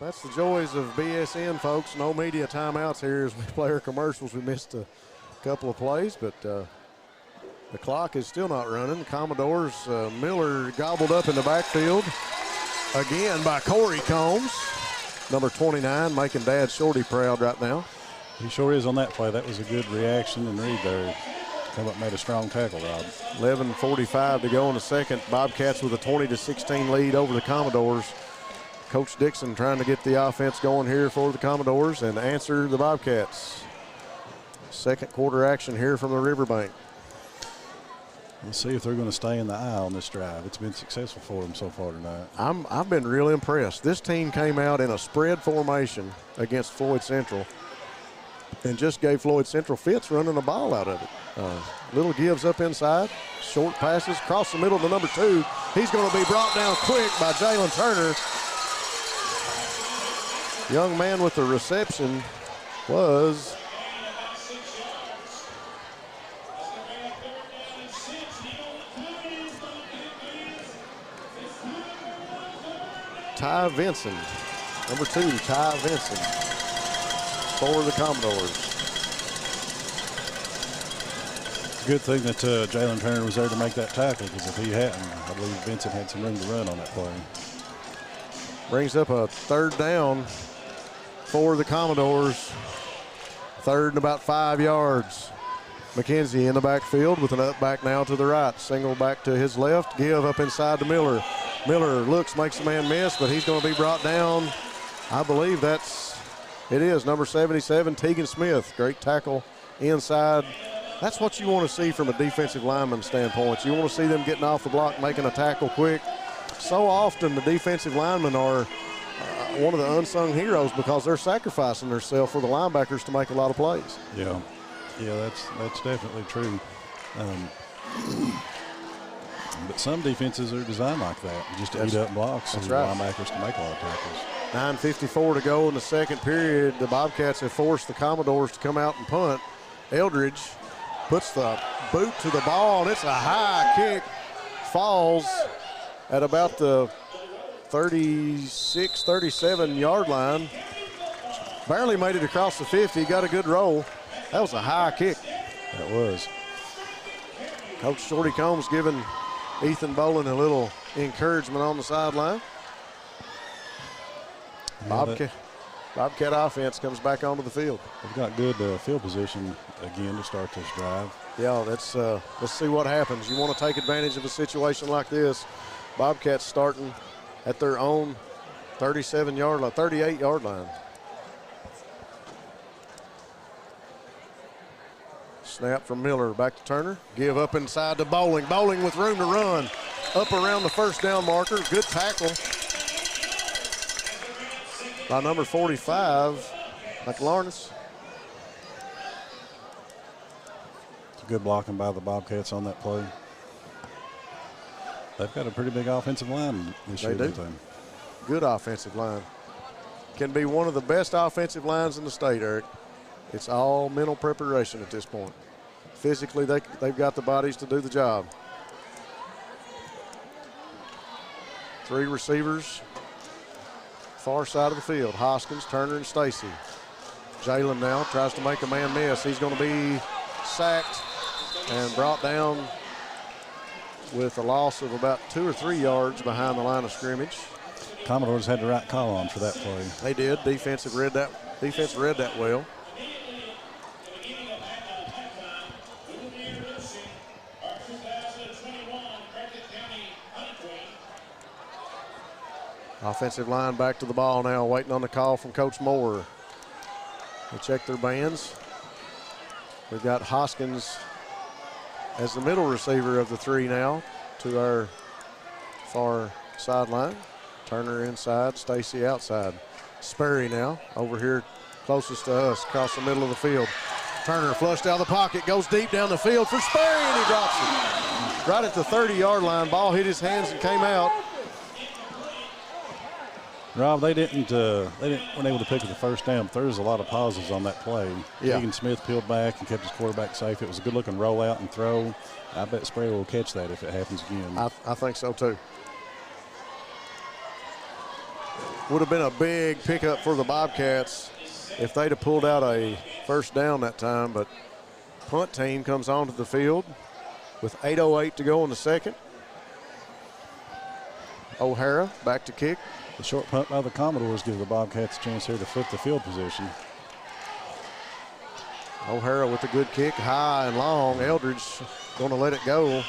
That's the joys of BSN, folks. No media timeouts here as we play our commercials. We missed a couple of plays, but the clock is still not running. Commodores, Miller gobbled up in the backfield. Again by Corey Combs, number 29, making Dad Shorty proud right now. He sure is on that play. That was a good reaction and read there. Come up, made a strong tackle, Rob. 11:45 to go in the second. Bobcats with a 20-16 lead over the Commodores. Coach Dixon trying to get the offense going here for the Commodores and answer the Bobcats. Second quarter action here from the Riverbank. Let's see if they're going to stay in the eye on this drive. It's been successful for them so far tonight. I've been real impressed. This team came out in a spread formation against Floyd Central and just gave Floyd Central fits running the ball out of it. Little gives up inside, short passes, across the middle to number 2. He's going to be brought down quick by Jalen Turner. Young man with the reception was Ty Vinson, number 2, Ty Vinson for the Commodores. Good thing that Jalen Turner was there to make that tackle, because if he hadn't, I believe Vincent had some room to run on that play. Brings up a third down for the Commodores. Third and about 5 yards. McKenzie in the backfield with an up back now to the right. Single back to his left. Give up inside to Miller. Miller looks, makes the man miss, but he's going to be brought down. I believe it is number 77, Tegan Smith. Great tackle inside. That's what you want to see from a defensive lineman standpoint. You want to see them getting off the block, making a tackle quick. So often the defensive linemen are one of the unsung heroes because they're sacrificing themselves for the linebackers to make a lot of plays. Yeah, that's definitely true. But some defenses are designed like that, just to eat up blocks and linebackers to make a lot of tackles. 9:54 to go in the second period. The Bobcats have forced the Commodores to come out and punt. Eldridge puts the boot to the ball, and it's a high kick. Falls at about the 36, 37-yard line. Barely made it across the 50. Got a good roll. That was a high kick. That was. Coach Shorty Combs giving Ethan Bolin a little encouragement on the sideline. Bobcat offense comes back onto the field. They've got good field position again to start this drive. Yeah, let's see what happens. You want to take advantage of a situation like this. Bobcats starting at their own 37-yard line, 38-yard line. Snap from Miller, back to Turner. Give up inside to Bowling. Bowling with room to run. Up around the first down marker. Good tackle by number 45, McLarness. It's good blocking by the Bobcats on that play. They've got a pretty big offensive line this year. They do. Good offensive line. Can be one of the best offensive lines in the state, Eric. It's all mental preparation at this point. Physically, they've got the bodies to do the job. 3 receivers, far side of the field. Hoskins, Turner, and Stacy. Jalen now tries to make a man miss. He's going to be sacked and brought down with a loss of about 2 or 3 yards behind the line of scrimmage. Commodores had the right call on for that play. They did. Defense read that well. Offensive line back to the ball now, waiting on the call from Coach Moore. They check their bands. We've got Hoskins as the middle receiver of the three now to our far sideline. Turner inside, Stacy outside. Sperry now over here closest to us, across the middle of the field. Turner flushed out of the pocket, goes deep down the field for Sperry, and he drops it. Right at the 30-yard line, ball hit his hands and came out. Rob, they weren't able to pick up the first down, but there's a lot of pauses on that play. Yeah. Keegan Smith peeled back and kept his quarterback safe. It was a good-looking rollout and throw. I bet Sperry will catch that if it happens again. I think so, too. Would have been a big pickup for the Bobcats if they'd have pulled out a first down that time, but punt team comes onto the field with 8:08 to go in the second. O'Hara back to kick. The short punt by the Commodores gives the Bobcats a chance here to flip the field position. O'Hara with a good kick, high and long. Eldridge going to let it go,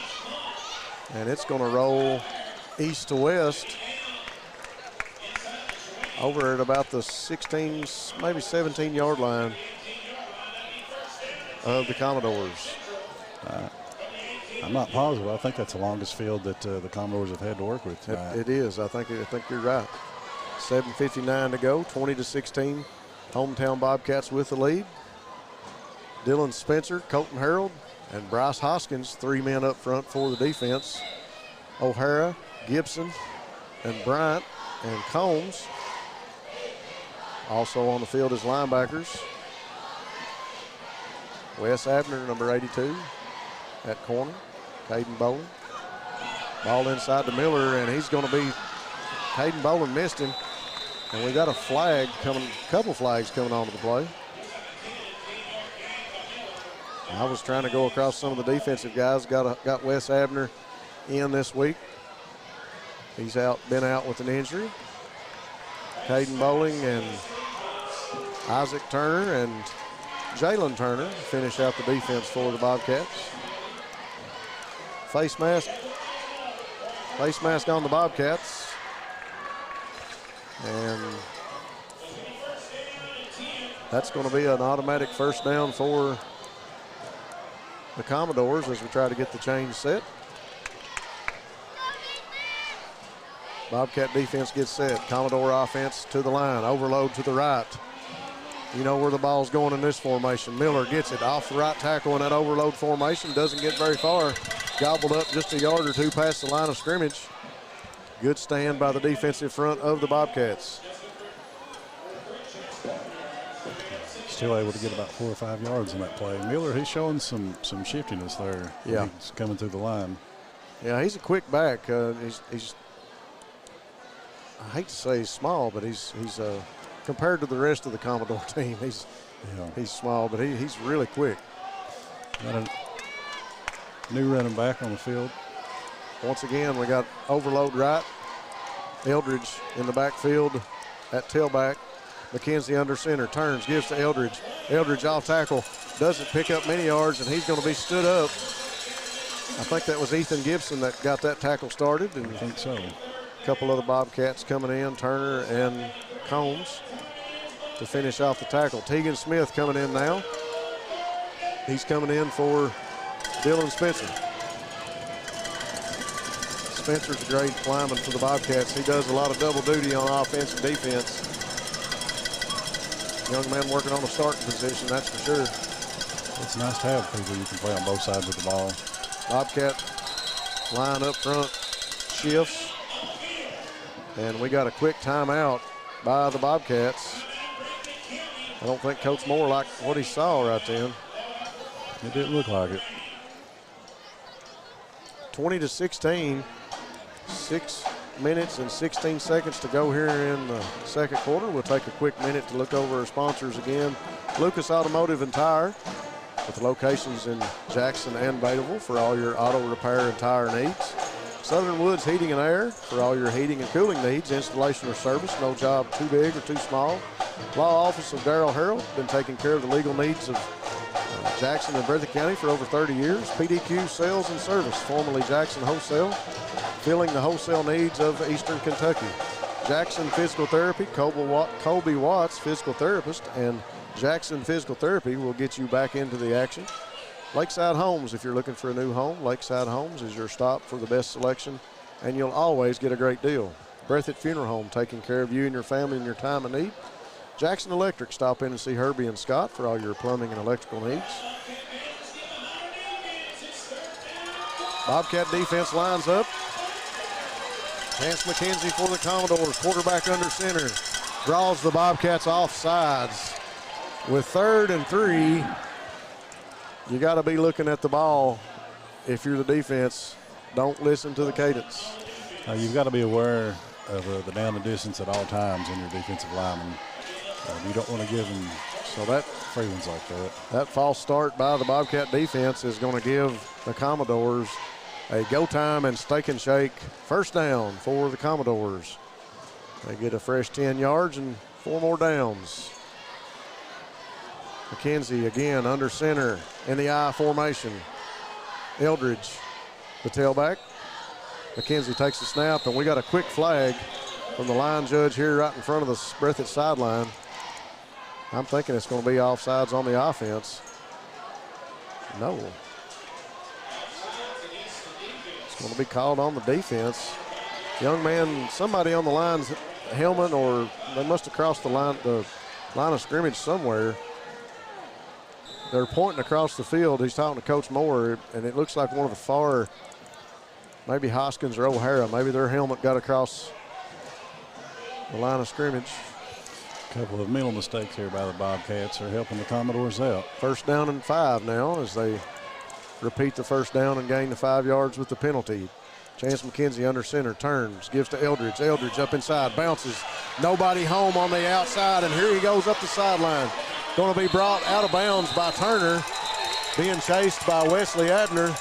and it's going to roll east to west over at about the 16, maybe 17-yard line of the Commodores. I'm not positive. I think that's the longest field that the Commodores have had to work with tonight. It is. I think you're right. 7:59 to go, 20-16. Hometown Bobcats with the lead. Dylan Spencer, Colton Harold, and Bryce Hoskins, three men up front for the defense. O'Hara, Gibson, and Bryant, and Combs. Also on the field as linebackers. Wes Abner, number 82, at corner. Caden Boland. Ball inside to Miller, and he's going to be, Caden Boland missed him. And we got a flag coming, a couple flags coming onto the play. I was trying to go across some of the defensive guys. Got Wes Abner in this week. He's been out with an injury. Caden Bowling and Isaac Turner and Jalen Turner finish out the defense for the Bobcats. Face mask on the Bobcats. And that's going to be an automatic first down for the Commodores as we try to get the change set. Bobcat defense gets set. Commodore offense to the line. Overload to the right. You know where the ball's going in this formation. Miller gets it off the right tackle in that overload formation. Doesn't get very far. Gobbled up just a yard or two past the line of scrimmage. Good stand by the defensive front of the Bobcats. Still able to get about 4 or 5 yards in that play. Miller, he's showing some shiftiness there. Yeah. He's coming through the line. Yeah, he's a quick back. He's I hate to say he's small, but he's compared to the rest of the Commodore team, he's small, but he's really quick. Got a new running back on the field. Once again, we got overload right. Eldridge in the backfield at tailback. McKenzie under center, turns, gives to Eldridge. Eldridge off tackle, doesn't pick up many yards, and he's going to be stood up. I think that was Ethan Gibson that got that tackle started. And I think so. A couple of the Bobcats coming in, Turner and Combs to finish off the tackle. Tegan Smith coming in now. He's coming in for Dylan Spencer. Spencer's a great lineman for the Bobcats. He does a lot of double duty on offense and defense. Young man working on a starting position, that's for sure. It's nice to have people you can play on both sides of the ball. Bobcat line up front shifts. And we got a quick timeout by the Bobcats. I don't think Coach Moore liked what he saw right then. It didn't look like it. 20-16. 6 minutes and 16 seconds to go here in the second quarter. We'll take a quick minute to look over our sponsors again. Lucas Automotive and Tire, with locations in Jackson and Bataville for all your auto repair and tire needs. Southern Woods Heating and Air for all your heating and cooling needs, installation or service, no job too big or too small. Law Office of Darrell Harrell, been taking care of the legal needs of Jackson and Breathitt County for over 30 years. PDQ Sales and Service, formerly Jackson Wholesale, filling the wholesale needs of Eastern Kentucky. Jackson Physical Therapy, Colby Watts, physical therapist, and Jackson Physical Therapy will get you back into the action. Lakeside Homes, if you're looking for a new home, Lakeside Homes is your stop for the best selection, and you'll always get a great deal. Breathitt Funeral Home, taking care of you and your family in your time of need. Jackson Electric, stop in and see Herbie and Scott for all your plumbing and electrical needs. Bobcat defense lines up. Chance McKenzie for the Commodores, quarterback under center. Draws the Bobcats off sides. With 3rd and 3, you got to be looking at the ball. If you're the defense, don't listen to the cadence. You've got to be aware of the down and distance at all times in your defensive lineman. You don't want to give them free ones like that. That false start by the Bobcat defense is going to give the Commodores a go time and steak and shake first down for the Commodores. They get a fresh 10 yards and 4 more downs. McKenzie again under center in the I formation. Eldridge, the tailback. McKenzie takes the snap, and we got a quick flag from the line judge here right in front of the Breathitt sideline. I'm thinking it's going to be offsides on the offense. No. It's going to be called on the defense. Young man, somebody on the line's helmet, or they must have crossed the line of scrimmage somewhere. They're pointing across the field. He's talking to Coach Moore, and it looks like one of the far, maybe Hoskins or O'Hara, maybe their helmet got across the line of scrimmage. A couple of mental mistakes here by the Bobcats are helping the Commodores out. 1st down and 5 now as they repeat the 1st down and gain the 5 yards with the penalty. Chance McKenzie under center, turns, gives to Eldridge. Eldridge up inside, bounces. Nobody home on the outside, and here he goes up the sideline. Going to be brought out of bounds by Turner, being chased by Wesley Abner.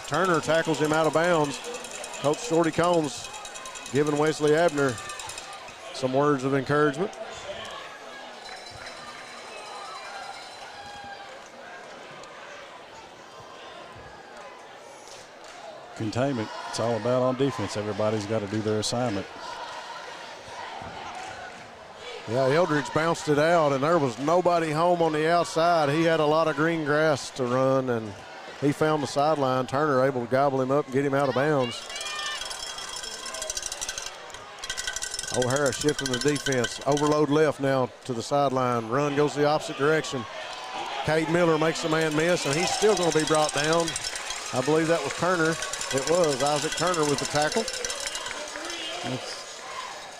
Turner tackles him out of bounds. Coach Shorty Combs giving Wesley Abner some words of encouragement. Containment, it's all about on defense. Everybody's got to do their assignment. Yeah, Eldridge bounced it out, and there was nobody home on the outside. He had a lot of green grass to run, and he found the sideline. Turner able to gobble him up and get him out of bounds. O'Hara shifting the defense. Overload left now to the sideline. Run goes the opposite direction. Cade Miller makes the man miss, and he's still going to be brought down. I believe that was Turner. It was Isaac Turner with the tackle.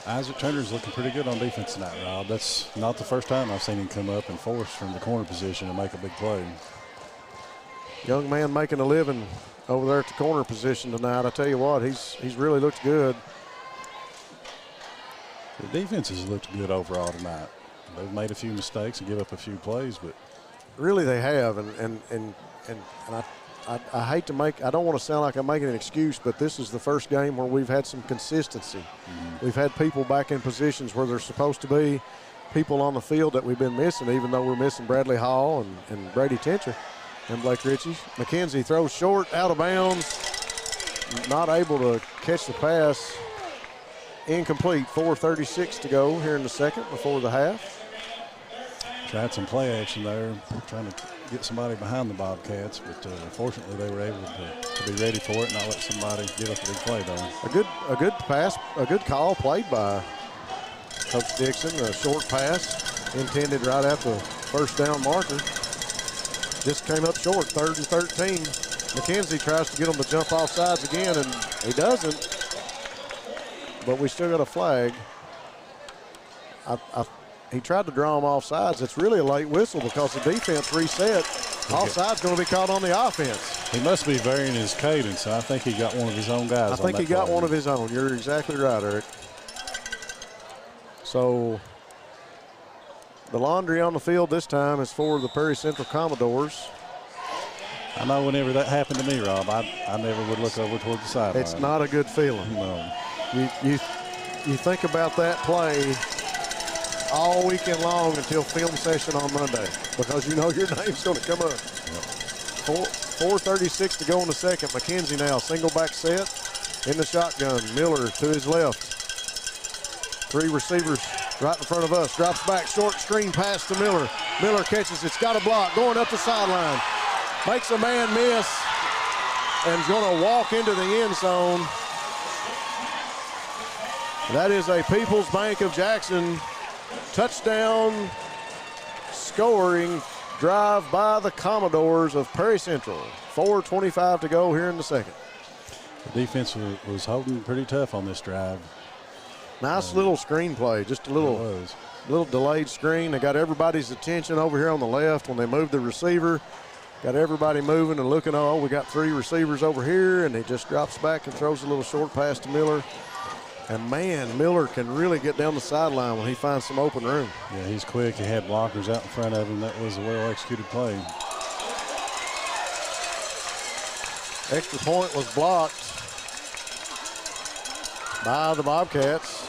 Isaac Turner's looking pretty good on defense tonight, Rob. That's not the first time I've seen him come up and force from the corner position and make a big play. Young man making a living over there at the corner position tonight. I tell you what, he's really looked good. The defense has looked good overall tonight. They've made a few mistakes and give up a few plays, but really they have. And I hate to I don't want to sound like I'm making an excuse, but this is the first game where we've had some consistency. Mm-hmm. We've had people back in positions where they're supposed to be, people on the field that we've been missing, even though we're missing Bradley Hall and Brady Tincher and Blake Ritchie. McKenzie throws short, out of bounds, not able to catch the pass. Incomplete, 4:36 to go here in the second before the half. Tried some play action there, trying to get somebody behind the Bobcats, but fortunately they were able to be ready for it and not let somebody give up a big play though. A good pass, a good call played by Coach Dixon. A short pass intended right at the 1st down marker. Just came up short, 3rd and 13. McKenzie tries to get him to jump off sides again, and he doesn't. But we still got a flag. He tried to draw him off sides. It's really a late whistle because the defense reset. Offside's going to be called on the offense. He must be varying his cadence. I think he got one of his own guys. I think he got one of his own. You're exactly right, Eric. So the laundry on the field this time is for the Perry Central Commodores. I know whenever that happened to me, Rob, I never would look over toward the sideline. It's not a good feeling. No. You think about that play all weekend long until film session on Monday because you know your name's going to come up. Yep. 4:36 to go in the second. McKenzie now, single back set in the shotgun. Miller to his left. 3 receivers right in front of us. Drops back, short screen pass to Miller. Miller catches, it's got a block, going up the sideline. Makes a man miss and is going to walk into the end zone. That is a People's Bank of Jackson touchdown scoring drive by the Commodores of Perry Central. 4:25 to go here in the second. The defense was holding pretty tough on this drive. Nice little screen play, just a little delayed screen. They got everybody's attention over here on the left when they moved the receiver. Got everybody moving and looking, oh, we got 3 receivers over here, and he just drops back and throws a little short pass to Miller. And, man, Miller can really get down the sideline when he finds some open room. Yeah, he's quick. He had blockers out in front of him. That was a well-executed play. Extra point was blocked by the Bobcats.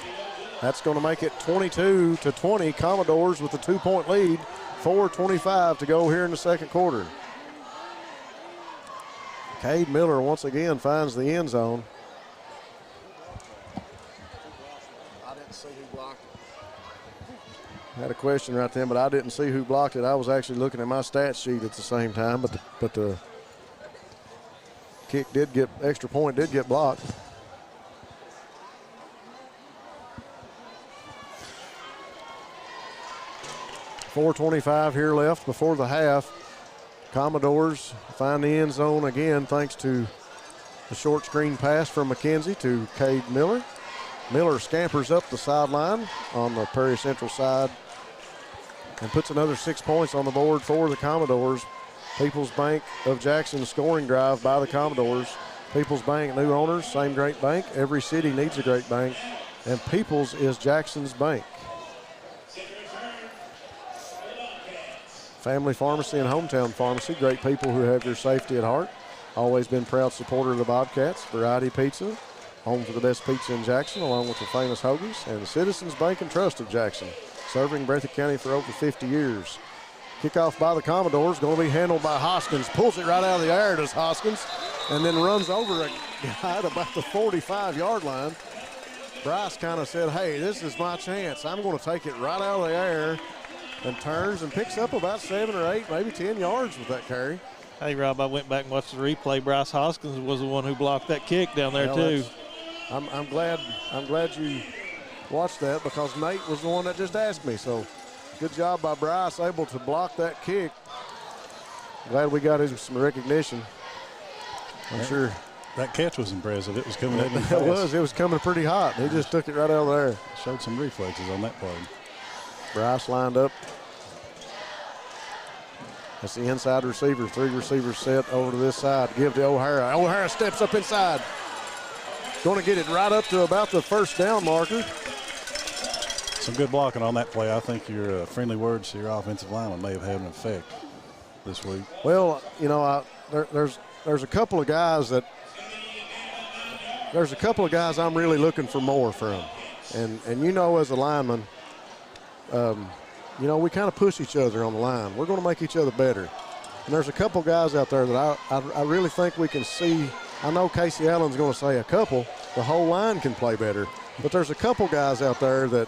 That's going to make it 22-20. Commodores with a 2-point lead. 4:25 to go here in the second quarter. Cade Miller once again finds the end zone. I didn't see who blocked it. Had a question right then, but I didn't see who blocked it. I was actually looking at my stat sheet at the same time, but the kick did get, extra point did get blocked. .425 here left before the half. Commodores find the end zone again thanks to the short screen pass from McKenzie to Cade Miller. Miller scampers up the sideline on the Perry Central side and puts another 6 points on the board for the Commodores. People's Bank of Jackson scoring drive by the Commodores. People's Bank, new owners, same great bank. Every city needs a great bank, and People's is Jackson's bank. Family Pharmacy and Hometown Pharmacy, great people who have your safety at heart. Always been proud supporter of the Bobcats. Variety Pizza, home for the best pizza in Jackson, along with the famous Hoagies. And the Citizens Bank and Trust of Jackson, serving Breathitt County for over 50 years. Kickoff by the Commodores, going to be handled by Hoskins. Pulls it right out of the air, does Hoskins, and then runs over a guy at about the 45-yard line. Bryce kind of said, hey, this is my chance. I'm going to take it right out of the air, and turns and picks up about 7 or 8, maybe 10 yards with that carry. Hey, Rob, I went back and watched the replay. Bryce Hoskins was the one who blocked that kick down there, too. I'm glad you watched that because Nate was the one that just asked me. So good job by Bryce, able to block that kick. Glad we got him some recognition. I'm sure. That catch was impressive. It was coming at him fast. It was coming pretty hot. He just took it right out of there. Showed some reflexes on that play. Bryce lined up. That's the inside receiver. 3 receivers set over to this side. Give to O'Hara. O'Hara steps up inside. Going to get it right up to about the first down marker. Some good blocking on that play. I think your friendly words to your offensive lineman may have had an effect this week. Well, you know, there's a couple of guys I'm really looking for more from. And you know, as a lineman, you know, we kind of push each other on the line. We're going to make each other better. And there's a couple guys out there that I really think we can see. I know Casey Allen's going to say a couple. The whole line can play better. But there's a couple guys out there that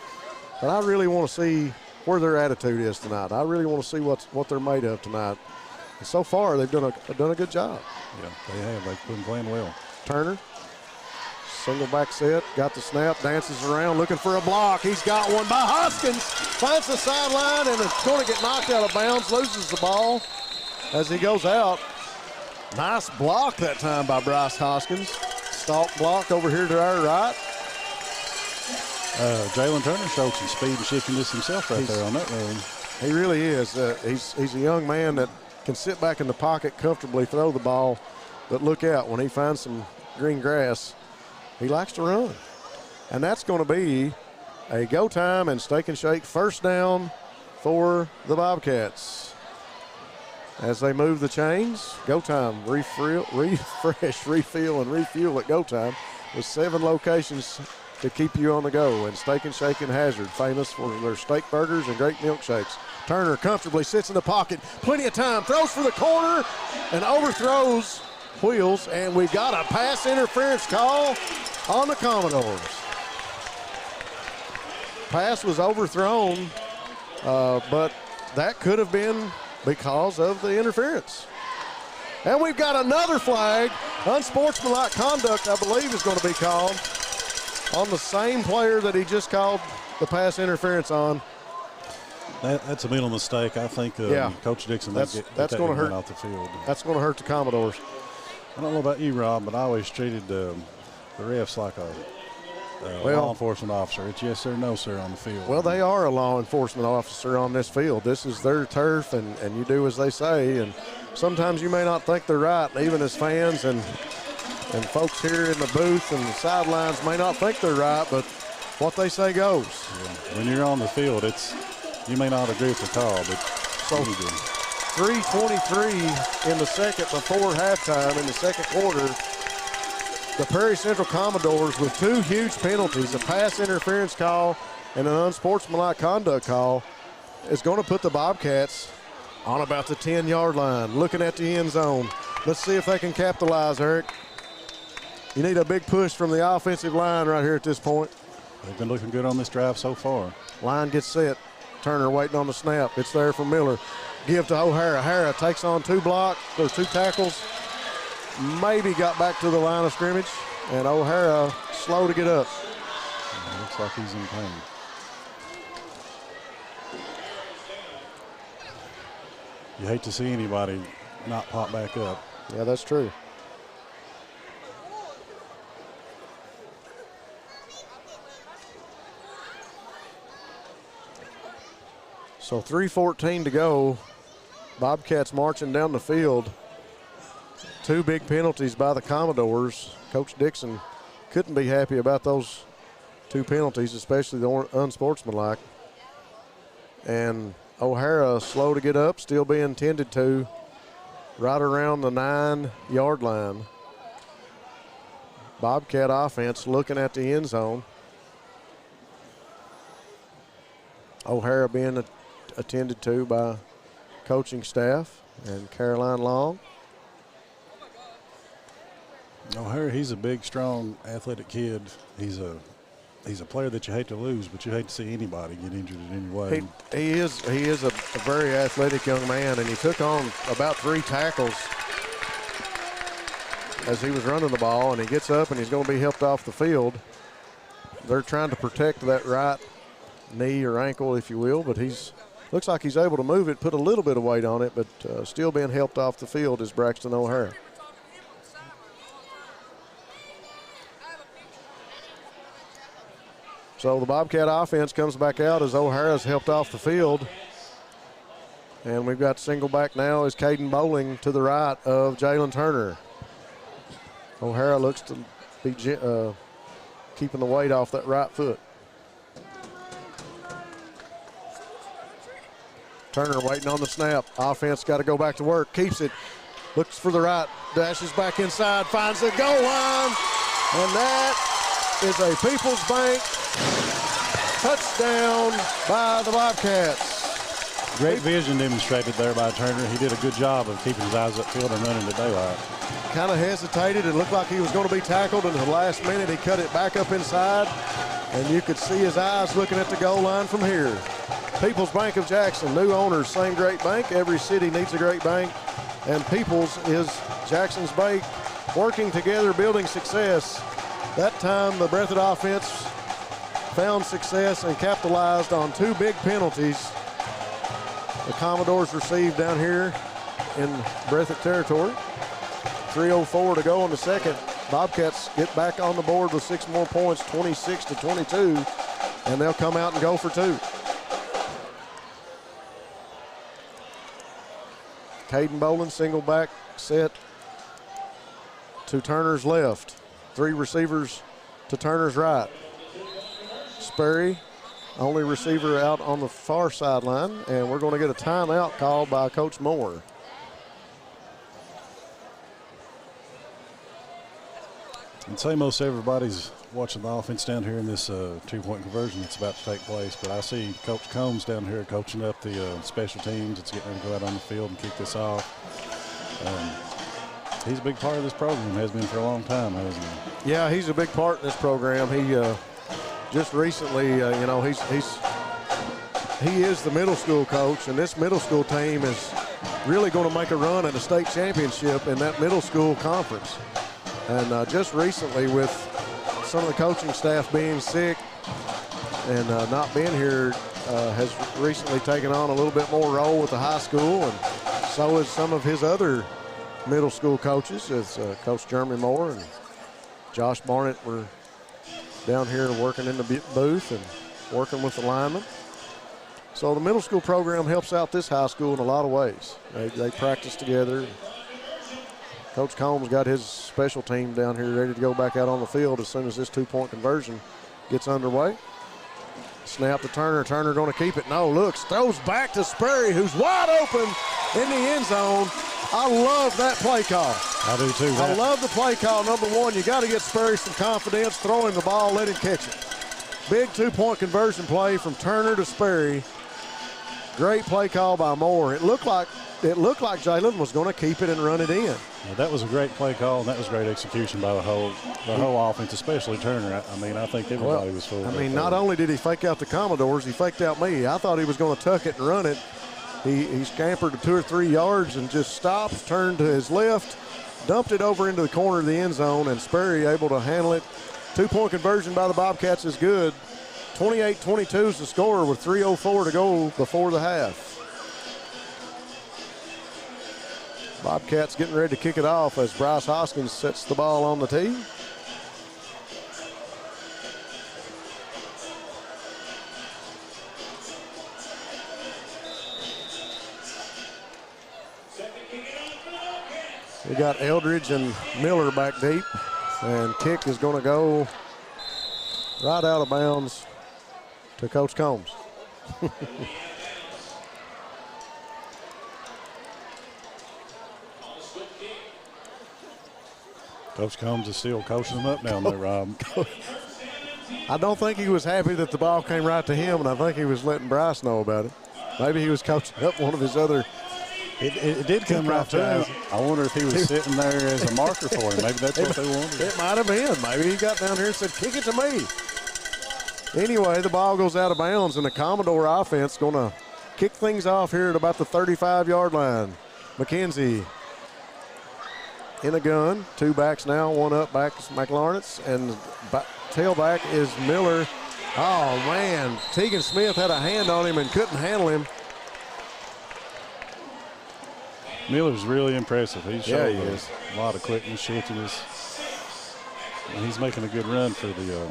I really want to see where their attitude is tonight. I really want to see what they're made of tonight. And so far, they've done a good job. Yeah, they have. They've been playing well. Turner. Single back set, got the snap, dances around, looking for a block. He's got one by Hoskins. Finds the sideline, and it's going to get knocked out of bounds, loses the ball as he goes out. Nice block that time by Bryce Hoskins. Stalk block over here to our right. Jalen Turner showed some speed and shiftiness himself right there on that run. He really is. He's a young man that can sit back in the pocket comfortably, throw the ball, but look out when he finds some green grass. He likes to run. And that's going to be a go time and Steak and Shake first down for the Bobcats. As they move the chains, go time, refresh, refill, and refuel at go time with 7 locations to keep you on the go. And Steak and Shake and Hazard, famous for their steak burgers and great milkshakes. Turner comfortably sits in the pocket, plenty of time, throws for the corner, and overthrows Wheels. And we got a pass interference call on the Commodores. Pass was overthrown, but that could have been because of the interference. And we've got another flag. Unsportsmanlike conduct, I believe, is going to be called on the same player that he just called the pass interference on. That's a mental mistake. I think Coach Dixon, that's going to hurt off the field. That's going to hurt the Commodores. I don't know about you, Rob, but I always treated the refs like a law enforcement officer. It's yes sir, no sir on the field. Well, they are a law enforcement officer on this field. This is their turf, and you do as they say. And sometimes you may not think they're right, even as fans and folks here in the booth and the sidelines may not think they're right, but what they say goes. Yeah. When you're on the field, you may not agree with the call, but so 3:23 in the second before halftime in the second quarter. The Prairie Central Commodores with two huge penalties, a pass interference call and an unsportsmanlike conduct call, is going to put the Bobcats on about the 10-yard line, looking at the end zone. Let's see if they can capitalize, Eric. You need a big push from the offensive line right here at this point. They've been looking good on this drive so far. Line gets set. Turner waiting on the snap. It's there for Miller. Give to O'Hara. O'Hara takes on two tackles. Maybe got back to the line of scrimmage, and O'Hara slow to get up. Looks like he's in pain. You hate to see anybody not pop back up. Yeah, that's true. So 3:14 to go. Bobcats marching down the field. Two big penalties by the Commodores. Coach Dixon couldn't be happy about those two penalties, especially the unsportsmanlike. And O'Hara slow to get up, still being tended to right around the 9-yard line. Bobcat offense looking at the end zone. O'Hara being attended to by coaching staff and Caroline Long. O'Hara, he's a big, strong, athletic kid. He's a player that you hate to lose, but you hate to see anybody get injured in any way. He is a very athletic young man, and he took on about 3 tackles as he was running the ball, and he gets up and he's going to be helped off the field. They're trying to protect that right knee or ankle, if you will, but looks like he's able to move it, put a little bit of weight on it, but still being helped off the field is Braxton O'Hara. So the Bobcat offense comes back out as O'Hara's helped off the field. And we've got single back now is Caden Bowling to the right of Jalen Turner. O'Hara looks to be keeping the weight off that right foot. Turner waiting on the snap. Offense got to go back to work. Keeps it. Looks for the right. Dashes back inside. Finds the goal line. And that is a People's Bank touchdown by the Bobcats. Great vision demonstrated there by Turner. He did a good job of keeping his eyes upfield and running to daylight. Kind of hesitated. It looked like he was going to be tackled, and at the last minute he cut it back up inside, and you could see his eyes looking at the goal line from here. People's Bank of Jackson, new owners, same great bank. Every city needs a great bank, and People's is Jackson's bank, working together, building success. That time the Breathitt offense found success and capitalized on 2 big penalties the Commodores received down here in Breathitt territory. 3:04 to go in the second. Bobcats get back on the board with 6 more points, 26-22, and they'll come out and go for 2. Caden Boland, single back set to Turner's left. 3 receivers to Turner's right. Sperry, only receiver out on the far sideline, and we're going to get a timeout called by Coach Moore. And say most everybody's watching the offense down here in this two-point conversion that's about to take place, but I see Coach Combs down here coaching up the special teams. It's getting ready to go out on the field and kick this off. He's a big part of this program, has been for a long time, hasn't he? Yeah, he's a big part in this program. He just recently, he is the middle school coach, and this middle school team is really going to make a run at a state championship in that middle school conference. And just recently, with some of the coaching staff being sick and not being here, has recently taken on a little bit more role with the high school, and so is some of his other middle school coaches, as Coach Jeremy Moore and Josh Barnett were down here working in the booth and working with the linemen. So the middle school program helps out this high school in a lot of ways. They practice together. Coach Combs got his special team down here ready to go back out on the field as soon as this two-point conversion gets underway. Snap to Turner. Turner going to keep it. No, looks, throws back to Sperry, who's wide open in the end zone. I love that play call. I do too. I love the play call. Number one, you got to get Sperry some confidence. Throw him the ball, let him catch it. Big two-point conversion play from Turner to Sperry. Great play call by Moore. It looked like Jalen was going to keep it and run it in. Yeah, that was a great play call, and that was great execution by the whole offense, especially Turner. I mean, I think everybody was full. I mean, not only did he fake out the Commodores, he faked out me. I thought he was going to tuck it and run it. He scampered to 2 or 3 yards and just stopped, turned to his left, dumped it over into the corner of the end zone, and Sperry able to handle it. Two-point conversion by the Bobcats is good. 28-22 is the score with 3:04 to go before the half. Bobcats getting ready to kick it off as Bryce Hoskins sets the ball on the tee. We got Eldridge and Miller back deep, and kick is going to go right out of bounds to Coach Combs. Coach Combs is still coaching them up down there, Rob. I don't think he was happy that the ball came right to him, and I think he was letting Bryce know about it. Maybe he was coaching up one of his other. It did come right to him. I wonder if he was sitting there as a marker for him. Maybe that's what they wanted. It might have been. Maybe he got down here and said, kick it to me. Anyway, the ball goes out of bounds, and the Commodore offense going to kick things off here at about the 35-yard line. McKenzie in a gun. 2 backs now, 1 up back is McLarnitz, and tailback is Miller. Oh, man. Tegan Smith had a hand on him and couldn't handle him. Miller's really impressive. He's showing he is. A lot of quickness, shiftiness. And he's making a good run for the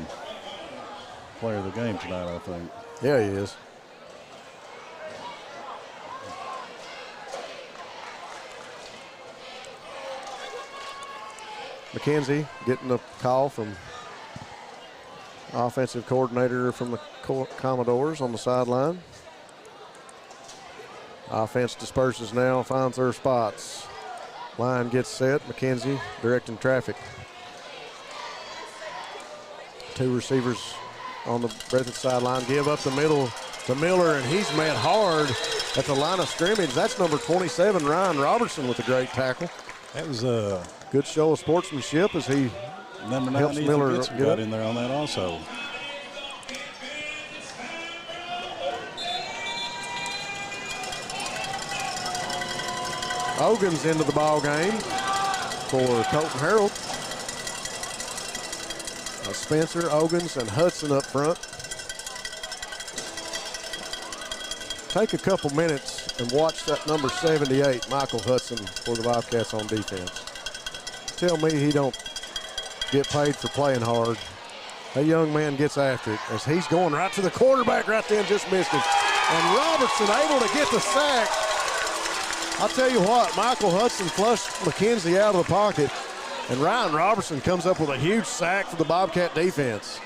player of the game tonight, I think. Yeah, he is. McKenzie getting a call from offensive coordinator from the Commodores on the sideline. Offense disperses now, finds their spots. Line gets set. McKenzie directing traffic. 2 receivers on the Breathitt sideline. Give up the middle to Miller, and he's met hard at the line of scrimmage. That's number 27, Ryan Robertson, with a great tackle. That was a good show of sportsmanship as he number 9 helps Miller got in there on that also. Ogun's into the ball game for Colton Harold. Spencer, Ogans, and Hudson up front. Take a couple minutes and watch that number 78, Michael Hudson, for the Bobcats on defense. Tell me he don't get paid for playing hard. That young man gets after it as he's going right to the quarterback right then, just missed him. And Robertson able to get the sack. I'll tell you what, Michael Hudson flushed McKenzie out of the pocket, and Ryan Robertson comes up with a huge sack for the Bobcat defense.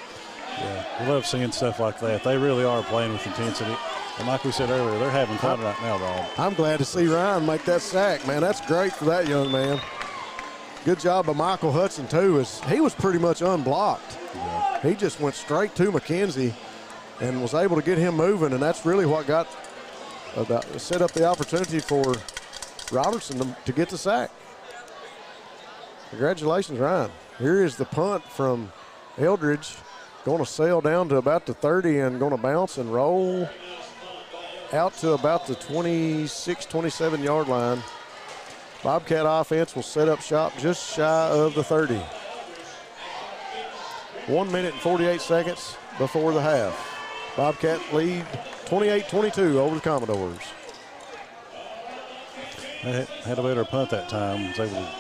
Yeah, we love seeing stuff like that. They really are playing with intensity. And like we said earlier, they're having fun right now, Rob. I'm glad to see Ryan make that sack, man. That's great for that young man. good job by Michael Hudson, too, as he was pretty much unblocked. Yeah. He just went straight to McKenzie and was able to get him moving, and that's really what got set up the opportunity for Robertson to get the sack. Congratulations, Ryan. Here is the punt from Eldridge, going to sail down to about the 30 and going to bounce and roll out to about the 26, 27-yard line. Bobcat offense will set up shop just shy of the 30. 1 minute and 48 seconds before the half. Bobcat lead 28-22 over the Commodores. They had a better punt that time. Was able to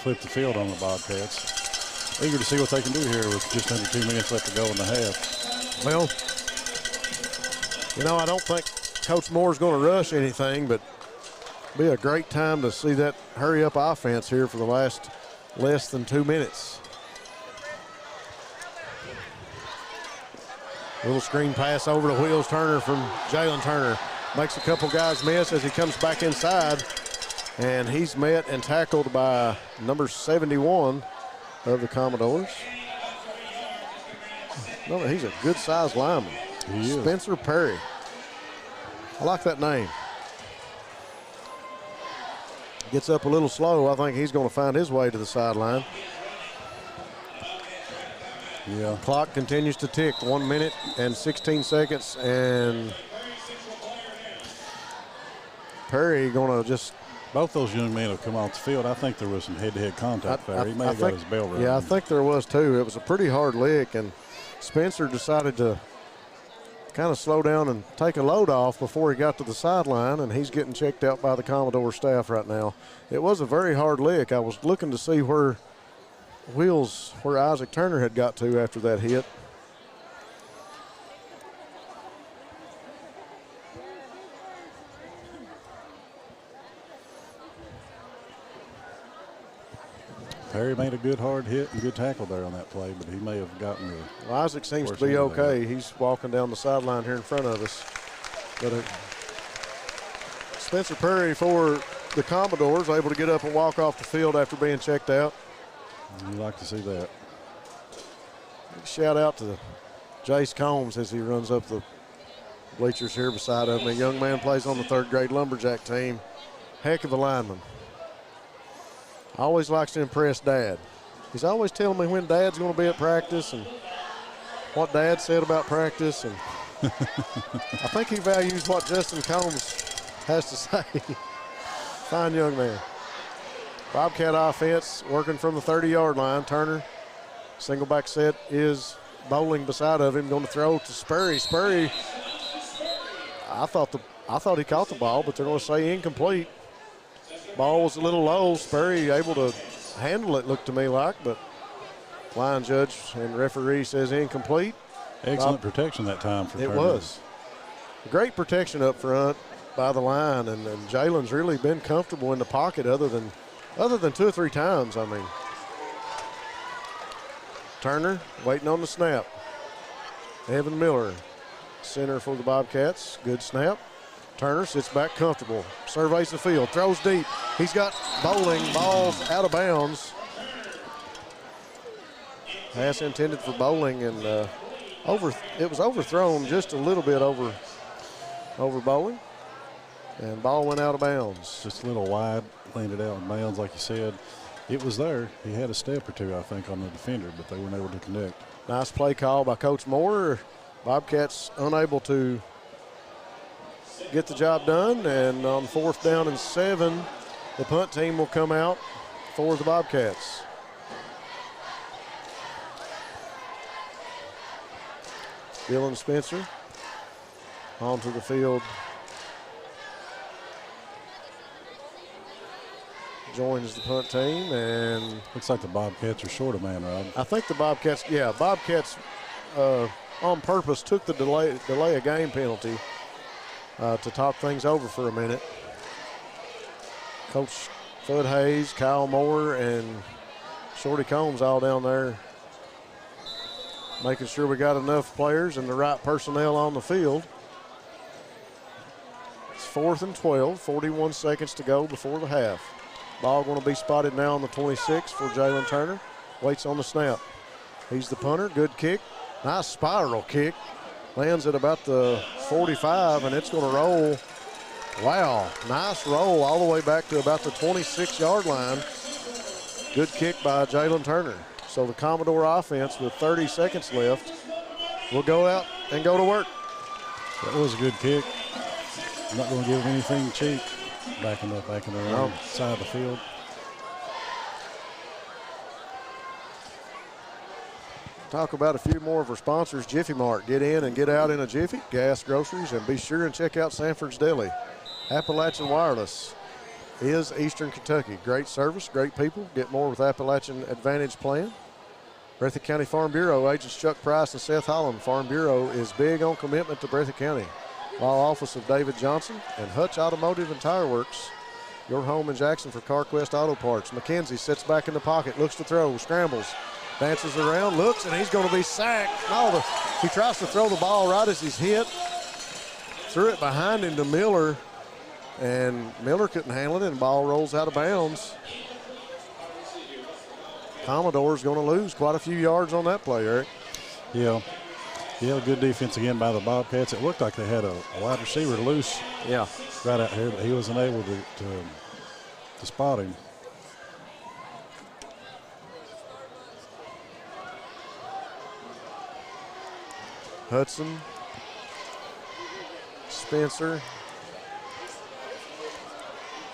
flip the field on the Bobcats. Eager to see what they can do here with just under 2 minutes left to go in the half. Well, I don't think Coach Moore's going to rush anything, but be a great time to see that hurry-up offense here for the last less than 2 minutes. Little screen pass over to Wheels Turner from Jalen Turner. Makes a couple guys miss as he comes back inside, and he's met and tackled by number 71 of the Commodores. No, he's a good-sized lineman. He is. Spencer Perry. I like that name. Gets up a little slow. I think he's going to find his way to the sideline. Yeah. Clock continues to tick. 1 minute and 16 seconds, and Perry going to just. Both those young men have come off the field. I think there was some head-to-head contact there. He may have got his bell rung. Yeah, I think there was too. It was a pretty hard lick, and Spencer decided to kind of slow down and take a load off before he got to the sideline, and he's getting checked out by the Commodore staff right now. It was a very hard lick. I was looking to see where Isaac Turner had got to after that hit. Perry made a good hard hit and good tackle there on that play, but he may have gotten the. Well, Isaac seems to be okay. He's walking down the sideline here in front of us. But Spencer Perry for the Commodores able to get up and walk off the field after being checked out. You like to see that. Shout out to Jace Combs as he runs up the bleachers here beside him. A young man plays on the third grade Lumberjack team. Heck of a lineman. Always likes to impress Dad. He's always telling me when Dad's going to be at practice and what Dad said about practice. And I think he values what Justin Combs has to say. Fine young man. Bobcat offense working from the 30-yard line. Turner, single back set is bowling beside of him. Going to throw to Sperry. Sperry, I thought he caught the ball, but they're going to say incomplete. Ball was a little low. Sperry able to handle it, looked to me like, but line judge and referee says incomplete. Excellent protection that time for Turner. It was. Great protection up front by the line, and Jalen's really been comfortable in the pocket other than 2 or 3 times, I mean. Turner waiting on the snap. Evan Miller, center for the Bobcats. Good snap. Turner sits back comfortable, surveys the field, throws deep. He's got bowling, balls out of bounds. Pass intended for bowling, and it was overthrown just a little bit over bowling, and ball went out of bounds. Just a little wide, landed out of bounds, like you said. It was there. He had a step or two, I think, on the defender, but they weren't able to connect. Nice play call by Coach Moore. Bobcats unable to get the job done, and on 4th down and 7, the punt team will come out for the Bobcats. Dylan Spencer onto the field. Joins the punt team, and looks like the Bobcats are short a man, Rob. I think the Bobcats on purpose took the delay a game penalty to talk things over for a minute. Coach Fudd Hayes, Kyle Moore, and Shorty Combs all down there making sure we got enough players and the right personnel on the field. It's 4th and 12, 41 seconds to go before the half. Ball going to be spotted now on the 26 for Jalen Turner. Waits on the snap. He's the punter. Good kick. Nice spiral kick. Lands at about the 45, and it's going to roll. Wow, nice roll all the way back to about the 26-yard line. Good kick by Jalen Turner. So the Commodore offense with 30 seconds left will go out and go to work. That was a good kick. I'm not going to give him anything cheap. Backing up, backing around side of the field. Talk about a few more of our sponsors. Jiffy Mart, get in and get out in a jiffy. Gas, groceries, and be sure and check out Sanford's Deli. Appalachian Wireless is Eastern Kentucky. Great service, great people. Get more with Appalachian Advantage Plan. Breathitt County Farm Bureau, agents Chuck Price and Seth Holland. Farm Bureau is big on commitment to Breathitt County. Law Office of David Johnson and Hutch Automotive and Tire Works. Your home in Jackson for CarQuest Auto Parts. McKenzie sits back in the pocket, looks to throw, scrambles, dances around, looks, and he's going to be sacked. No, he tries to throw the ball right as he's hit. Threw it behind him to Miller, and Miller couldn't handle it, and the ball rolls out of bounds. Commodore's going to lose quite a few yards on that play, Eric. Yeah, good defense again by the Bobcats. It looked like they had a wide receiver loose right out here, but he wasn't able to spot him. Hudson, Spencer,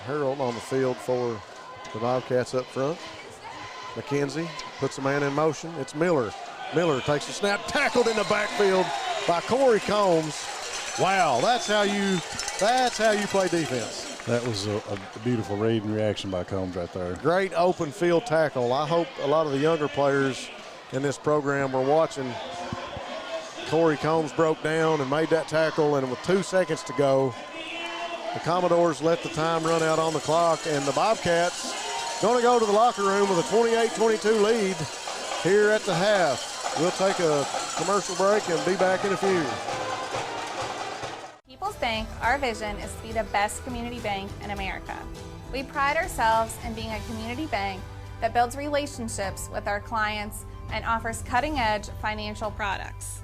Harold on the field for the Bobcats up front. McKenzie puts a man in motion. It's Miller. Miller takes the snap, tackled in the backfield by Corey Combs. Wow, that's how you play defense. That was a beautiful read and reaction by Combs right there. Great open field tackle. I hope a lot of the younger players in this program were watching. Corey Combs broke down and made that tackle, and with 2 seconds to go, the Commodores let the time run out on the clock, and the Bobcats going to go to the locker room with a 28-22 lead here at the half. We'll take a commercial break and be back in a few. People's Bank, our vision is to be the best community bank in America. We pride ourselves in being a community bank that builds relationships with our clients and offers cutting-edge financial products.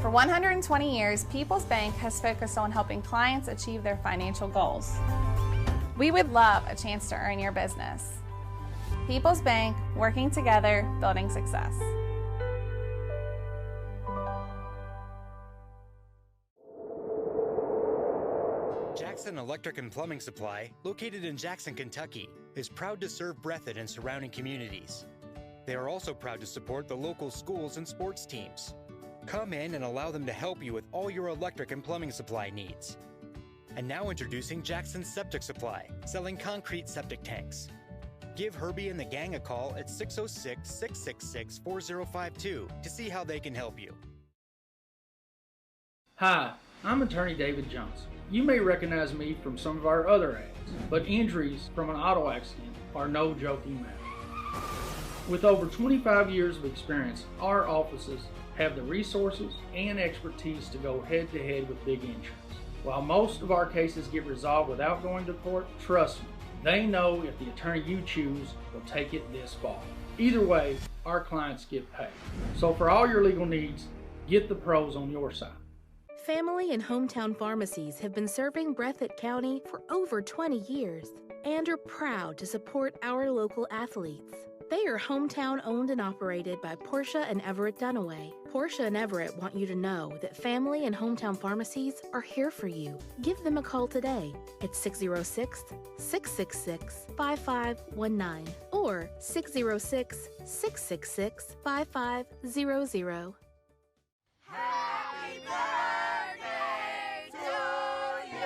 For 120 years, People's Bank has focused on helping clients achieve their financial goals. We would love a chance to earn your business. People's Bank, working together, building success. Jackson Electric and Plumbing Supply, located in Jackson, Kentucky, is proud to serve Breathitt and surrounding communities. They are also proud to support the local schools and sports teams. Come in and allow them to help you with all your electric and plumbing supply needs. And now introducing Jackson Septic Supply, selling concrete septic tanks. Give Herbie and the gang a call at 606-666-4052 to see how they can help you. Hi, I'm attorney David Johnson. You may recognize me from some of our other ads, but injuries from an auto accident are no joking matter. With over 25 years of experience, our offices have the resources and expertise to go head-to-head with big insurance. While most of our cases get resolved without going to court, trust me, they know if the attorney you choose will take it this far. Either way, our clients get paid. So for all your legal needs, get the pros on your side. Family and hometown pharmacies have been serving Breathitt County for over 20 years and are proud to support our local athletes. They are hometown owned and operated by Portia and Everett Dunaway. Portia and Everett want you to know that family and hometown pharmacies are here for you. Give them a call today at 606-666-5519 or 606-666-5500. Happy birthday to you!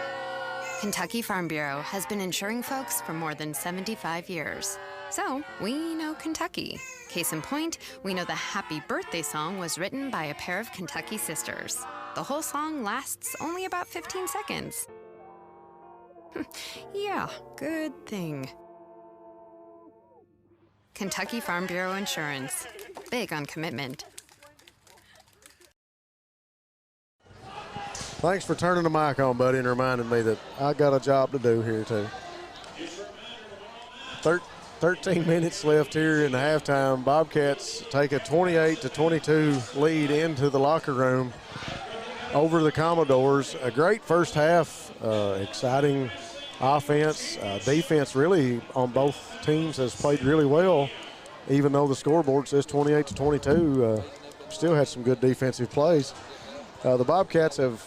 Kentucky Farm Bureau has been insuring folks for more than 75 years. So, we know Kentucky. Case in point, we know the Happy Birthday song was written by a pair of Kentucky sisters. The whole song lasts only about 15 seconds. Yeah, good thing. Kentucky Farm Bureau Insurance. Big on commitment. Thanks for turning the mic on, buddy, and reminding me that I got a job to do here, too. 13 minutes left here in the halftime. Bobcats take a 28-22 lead into the locker room over the Commodores. A great first half, exciting offense. Defense really on both teams has played really well, even though the scoreboard says 28-22. Still had some good defensive plays. The Bobcats have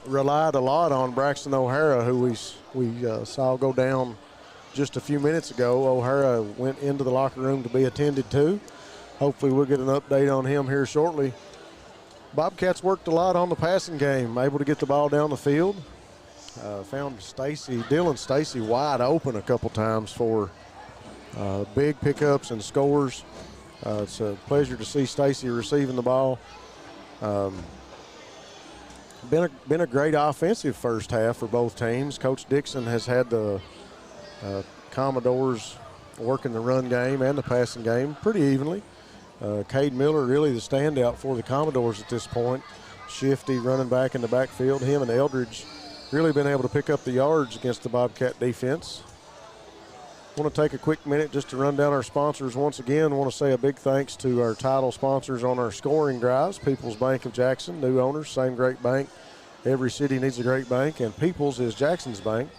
relied a lot on Braxton O'Hara, who we saw go down just a few minutes ago. O'Hara went into the locker room to be attended to. Hopefully we'll get an update on him here shortly. Bobcats worked a lot on the passing game, able to get the ball down the field. Found Dylan Stacy wide open a couple times for big pickups and scores. It's a pleasure to see Stacy receiving the ball. Been a great offensive first half for both teams. Coach Dixon has had the Commodores working the run game and the passing game pretty evenly. Cade Miller really the standout for the Commodores at this point. Shifty running back in the backfield. Him and Eldridge really been able to pick up the yards against the Bobcat defense. Want to take a quick minute just to run down our sponsors once again. Want to say a big thanks to our title sponsors on our scoring drives. People's Bank of Jackson, new owners, same great bank. Every city needs a great bank, and People's is Jackson's bank.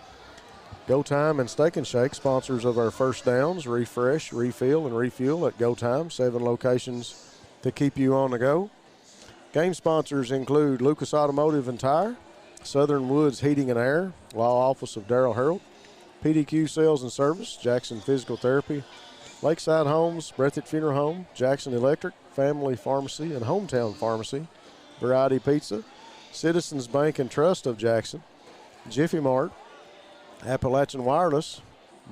Go Time and Steak and Shake, sponsors of our first downs, refresh, refill, and refuel at Go Time. 7 locations to keep you on the go. Game sponsors include Lucas Automotive and Tire, Southern Woods Heating and Air, Law Office of Darrell Harold, PDQ Sales and Service, Jackson Physical Therapy, Lakeside Homes, Breathitt Funeral Home, Jackson Electric, Family Pharmacy and Hometown Pharmacy, Variety Pizza, Citizens Bank and Trust of Jackson, Jiffy Mart, Appalachian Wireless,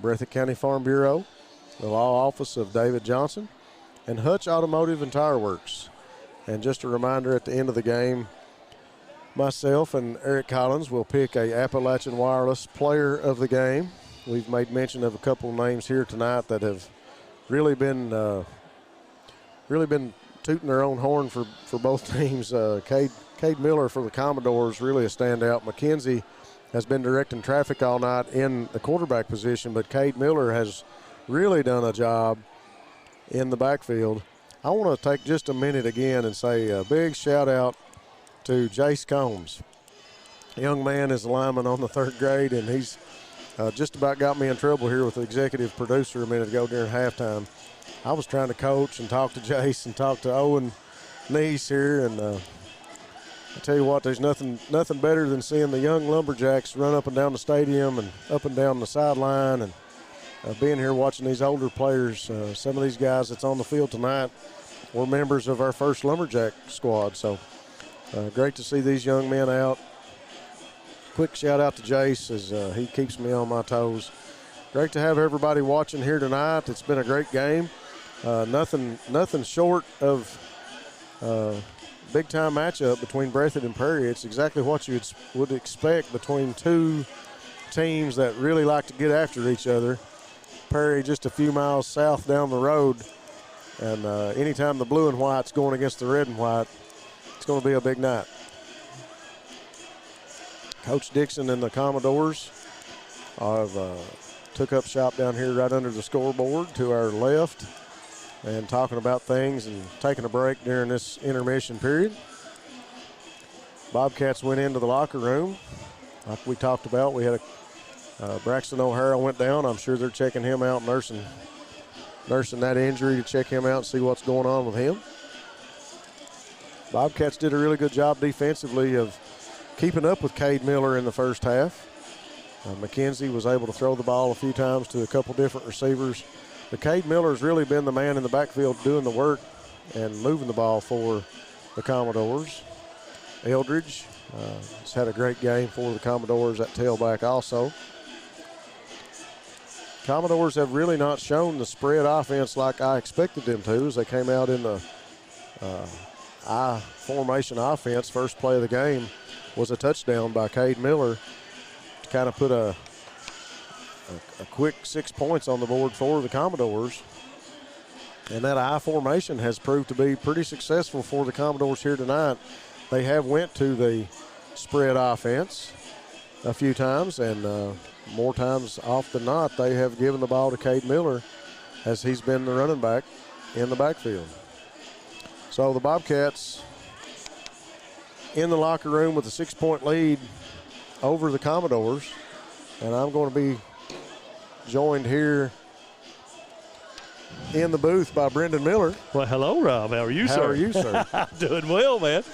Breathitt County Farm Bureau, the Law Office of David Johnson, and Hutch Automotive and Tire Works. And just a reminder at the end of the game, myself and Eric Collins will pick a Appalachian Wireless Player of the Game. We've made mention of a couple of names here tonight that have really been tooting their own horn for both teams. Cade Miller for the Commodores, really a standout. McKenzie has been directing traffic all night in the quarterback position, but Cade Miller has really done a job in the backfield. I want to take just a minute again and say a big shout out to Jace Combs. The young man is a lineman on the 3rd grade, and he's just about got me in trouble here with the executive producer a minute ago during halftime. I was trying to coach and talk to Jace and talk to Owen Neese here, and I tell you what, there's nothing better than seeing the young Lumberjacks run up and down the stadium and up and down the sideline, and being here watching these older players. Some of these guys that's on the field tonight were members of our first Lumberjack squad, so great to see these young men out. Quick shout out to Jace as he keeps me on my toes. Great to have everybody watching here tonight. It's been a great game. Nothing short of big-time matchup between Breathitt and Prairie. It's exactly what you would expect between two teams that really like to get after each other. Prairie just a few miles south down the road, and anytime the blue and white's going against the red and white, it's going to be a big night. Coach Dixon and the Commodores have took up shop down here right under the scoreboard to our left and talking about things and taking a break during this intermission period. Bobcats went into the locker room. Like we talked about, we had Braxton O'Hara went down. I'm sure they're checking him out, nursing that injury to check him out and see what's going on with him. Bobcats did a really good job defensively of keeping up with Cade Miller in the first half. McKenzie was able to throw the ball a few times to a couple different receivers. But Cade Miller's really been the man in the backfield doing the work and moving the ball for the Commodores. Eldridge has had a great game for the Commodores at tailback also. Commodores have really not shown the spread offense like I expected them to as they came out in the I formation offense. First play of the game was a touchdown by Cade Miller to kind of put a quick 6 points on the board for the Commodores. And that I formation has proved to be pretty successful for the Commodores here tonight. They have went to the spread offense. a few times, and more times off than not, they have given the ball to Cade Miller as he's been the running back in the backfield. So the Bobcats in the locker room with a 6-point lead over the Commodores, and I'm going to be joined here in the booth by Brendan Miller. Well, hello, Rob. How are you, sir? How are you, sir? Doing well, man.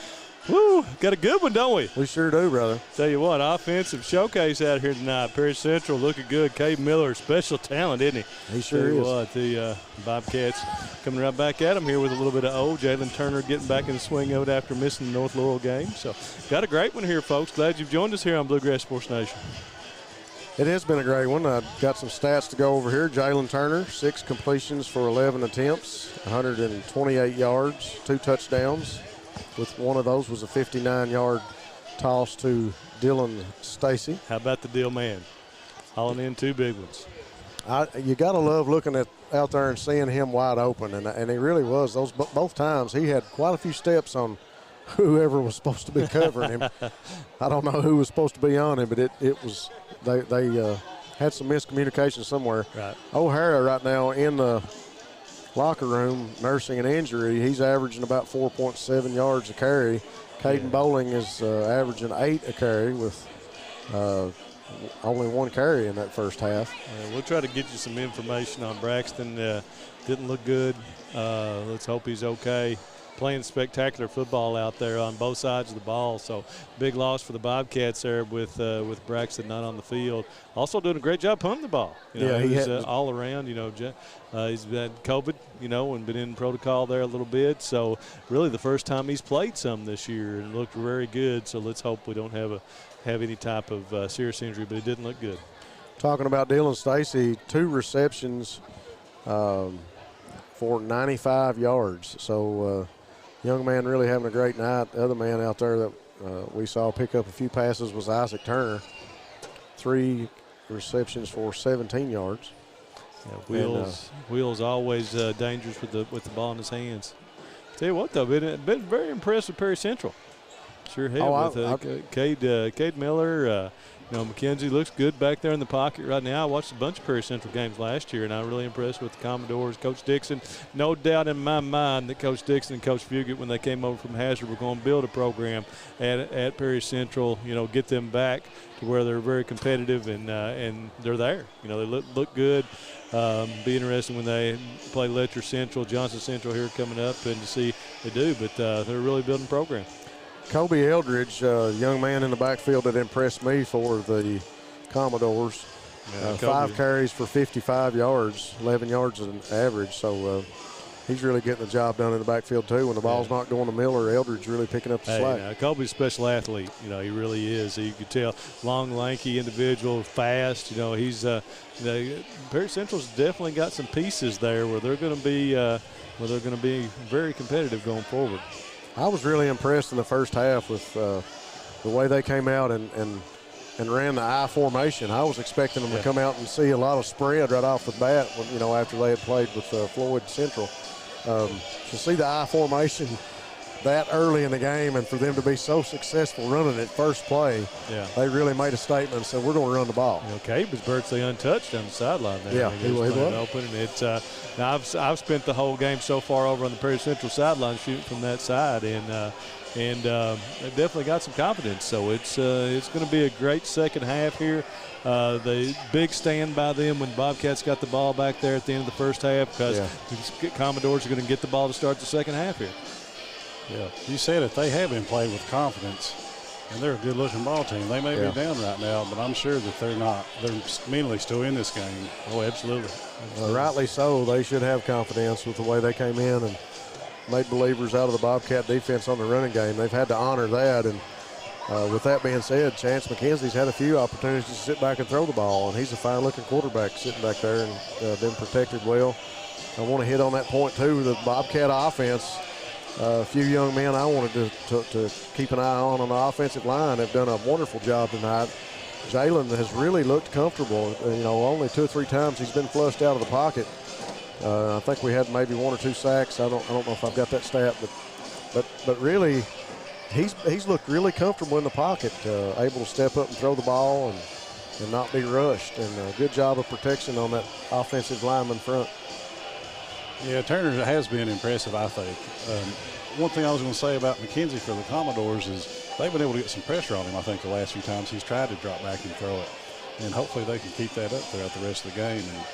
Woo, got a good one, don't we? We sure do, brother. Tell you what, offensive showcase out here tonight. Perry Central looking good. Cade Miller, special talent, isn't he? He sure is. What, the Bobcats coming right back at him here with a little bit of Jalen Turner getting back in the swing of it after missing the North Laurel game. So got a great one here, folks. Glad you've joined us here on Bluegrass Sports Nation. It has been a great one. I've got some stats to go over here. Jalen Turner, 6 completions for 11 attempts, 128 yards, 2 touchdowns. With one of those was a 59-yard toss to Dylan Stacy. How about the deal man? Hauling in 2 big ones. You got to love looking out there and seeing him wide open, and he really was. Both times he had quite a few steps on whoever was supposed to be covering him. I don't know who was supposed to be on him, but it was they had some miscommunication somewhere. Right. O'Hara right now in the locker room nursing an injury. He's averaging about 4.7 yards a carry. Caden Bowling is averaging 8 a carry with only 1 carry in that first half. We'll try to get you some information on Braxton. Didn't look good. Let's hope he's okay. Playing spectacular football out there on both sides of the ball. So big loss for the Bobcats there with Braxton not on the field. Also doing a great job punting the ball. He's all around. He's had COVID, and been in protocol there a little bit. So really the first time he's played some this year and looked very good. So let's hope we don't have any type of serious injury, but it didn't look good. Talking about Dylan Stacy, 2 receptions for 95 yards. So young man really having a great night. The other man out there that we saw pick up a few passes was Isaac Turner. 3 receptions for 17 yards. Wheels always dangerous with the ball in his hands. Tell you what, though, been very impressed with Perry Central. Sure have with Cade Miller. McKenzie looks good back there in the pocket right now. I watched a bunch of Perry Central games last year, and I'm really impressed with the Commodores. Coach Dixon, no doubt in my mind that Coach Dixon and Coach Fugit, when they came over from Hazard, were going to build a program at Perry Central, get them back to where they're very competitive, and they're there. They look good. Be interesting when they play Letcher Central, Johnson Central here coming up, and to see they do. But they're really building a program. Kobe Eldridge, young man in the backfield that impressed me for the Commodores. 5 carries for 55 yards, 11 yards an average. So he's really getting the job done in the backfield too. When the ball's not going to Miller, Eldridge really picking up the slack. Kobe's a special athlete. He really is. You could tell, long, lanky individual, fast. He's Perry Central's definitely got some pieces there where they're going to be very competitive going forward. I was really impressed in the first half with the way they came out and ran the I formation. I was expecting them to come out and see a lot of spread right off the bat, after they had played with Floyd Central. To see the I formation that early in the game and for them to be so successful running it first play, they really made a statement and said, we're going to run the ball. Cade was virtually untouched on the sideline there. Yeah, he was open, and it's now I've spent the whole game so far over on the Perry Central sideline shooting from that side, and they've definitely got some confidence. So it's going to be a great second half here. The big stand by them when Bobcats got the ball back there at the end of the first half, because the Commodores are going to get the ball to start the second half here. Yeah, you said it. They have been playing with confidence, and they're a good-looking ball team. They may be down right now, but I'm sure that they're not. They're mentally still in this game. Oh, absolutely. Rightly so. They should have confidence with the way they came in and made believers out of the Bobcat defense on the running game. They've had to honor that. And with that being said, Chance McKenzie's had a few opportunities to sit back and throw the ball, and he's a fine-looking quarterback sitting back there and been protected well. I want to hit on that point, too, the Bobcat offense. A few young men I wanted to keep an eye on the offensive line have done a wonderful job tonight. Jalen has really looked comfortable. Only 2 or 3 times he's been flushed out of the pocket. I think we had maybe 1 or 2 sacks. I don't know if I've got that stat, but really he's looked really comfortable in the pocket, able to step up and throw the ball and not be rushed. And a good job of protection on that offensive lineman front. Yeah, Turner has been impressive, I think. One thing I was going to say about McKenzie for the Commodores is they've been able to get some pressure on him, I think, the last few times he's tried to drop back and throw it. And hopefully they can keep that up throughout the rest of the game and,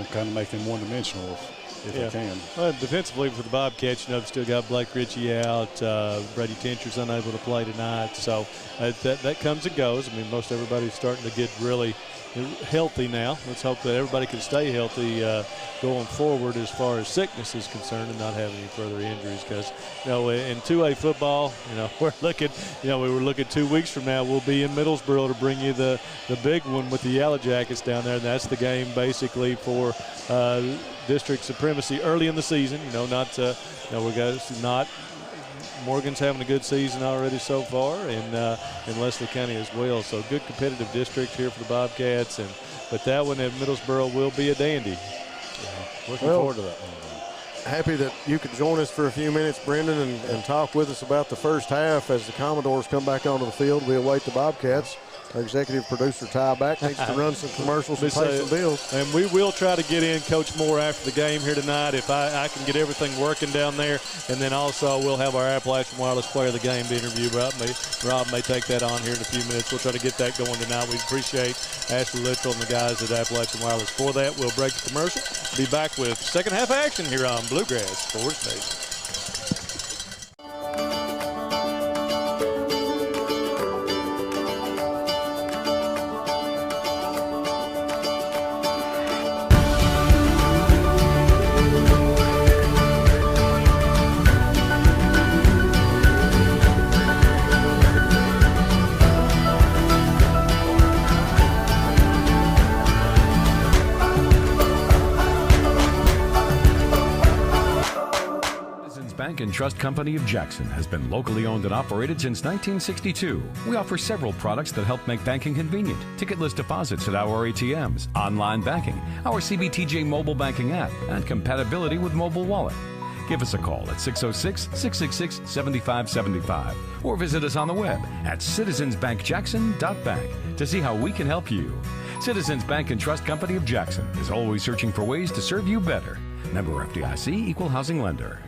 kind of make them one-dimensional if they can. Well, defensively for the Bobcats, they've still got Blake Ritchie out. Brady Tincher's unable to play tonight. So that comes and goes. I mean, most everybody's starting to get really healthy now. Let's hope that everybody can stay healthy going forward as far as sickness is concerned and not have any further injuries, because in 2A football, we're looking, we were looking 2 weeks from now we'll be in Middlesboro to bring you the big one with the Yellow Jackets down there, and that's the game basically for district supremacy early in the season. Morgan's having a good season already so far, and Leslie County as well. So good competitive district here for the Bobcats, but that one at Middlesboro will be a dandy. Looking forward to that one. Happy that you could join us for a few minutes, Brendan, and talk with us about the first half as the Commodores come back onto the field. We await the Bobcats. Our executive producer, Ty Back, needs to run some commercials and pay some bills. And we will try to get in Coach Moore after the game here tonight if I can get everything working down there. And then also we'll have our Appalachian Wireless Player of the Game to interview. Rob may take that on here in a few minutes. We'll try to get that going tonight. We appreciate Ashley Littrell and the guys at Appalachian Wireless for that. We'll break the commercial. Be back with second half action here on Bluegrass Sports Station. And Trust Company of Jackson has been locally owned and operated since 1962. We offer several products that help make banking convenient. Ticketless deposits at our ATMs, online banking, our CBTJ mobile banking app, and compatibility with mobile wallet. Give us a call at 606-666-7575 or visit us on the web at citizensbankjackson.bank to see how we can help you. Citizens Bank and Trust Company of Jackson is always searching for ways to serve you better. Member FDIC, Equal Housing Lender.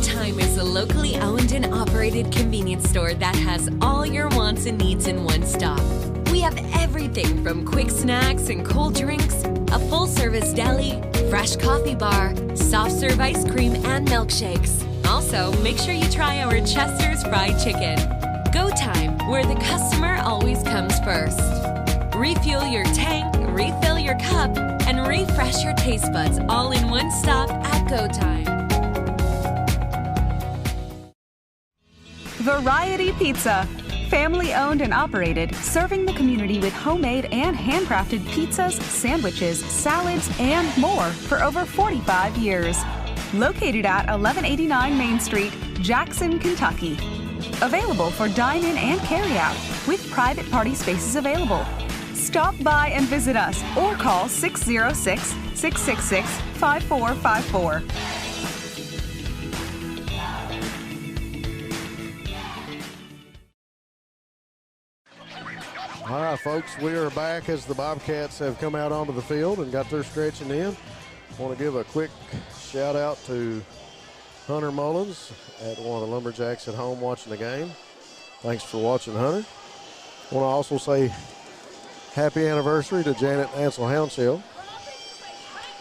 Time is a locally owned and operated convenience store that has all your wants and needs in one stop. We have everything from quick snacks and cold drinks, a full-service deli, fresh coffee bar, soft-serve ice cream, and milkshakes. Also, make sure you try our Chester's Fried Chicken. Go Time, where the customer always comes first. Refuel your tank, refill your cup, and refresh your taste buds all in one stop at Go Time. Variety Pizza. Family owned and operated, serving the community with homemade and handcrafted pizzas, sandwiches, salads, and more for over 45 years. Located at 1189 Main Street, Jackson, Kentucky. Available for dine-in and carry-out, with private party spaces available. Stop by and visit us or call 606-666-5454. All right, folks, we are back as the Bobcats have come out onto the field and got their stretching in. I want to give a quick shout out to Hunter Mullins at one of the Lumberjacks at home watching the game. Thanks for watching, Hunter. I want to also say happy anniversary to Janet and Ansel Hounshill.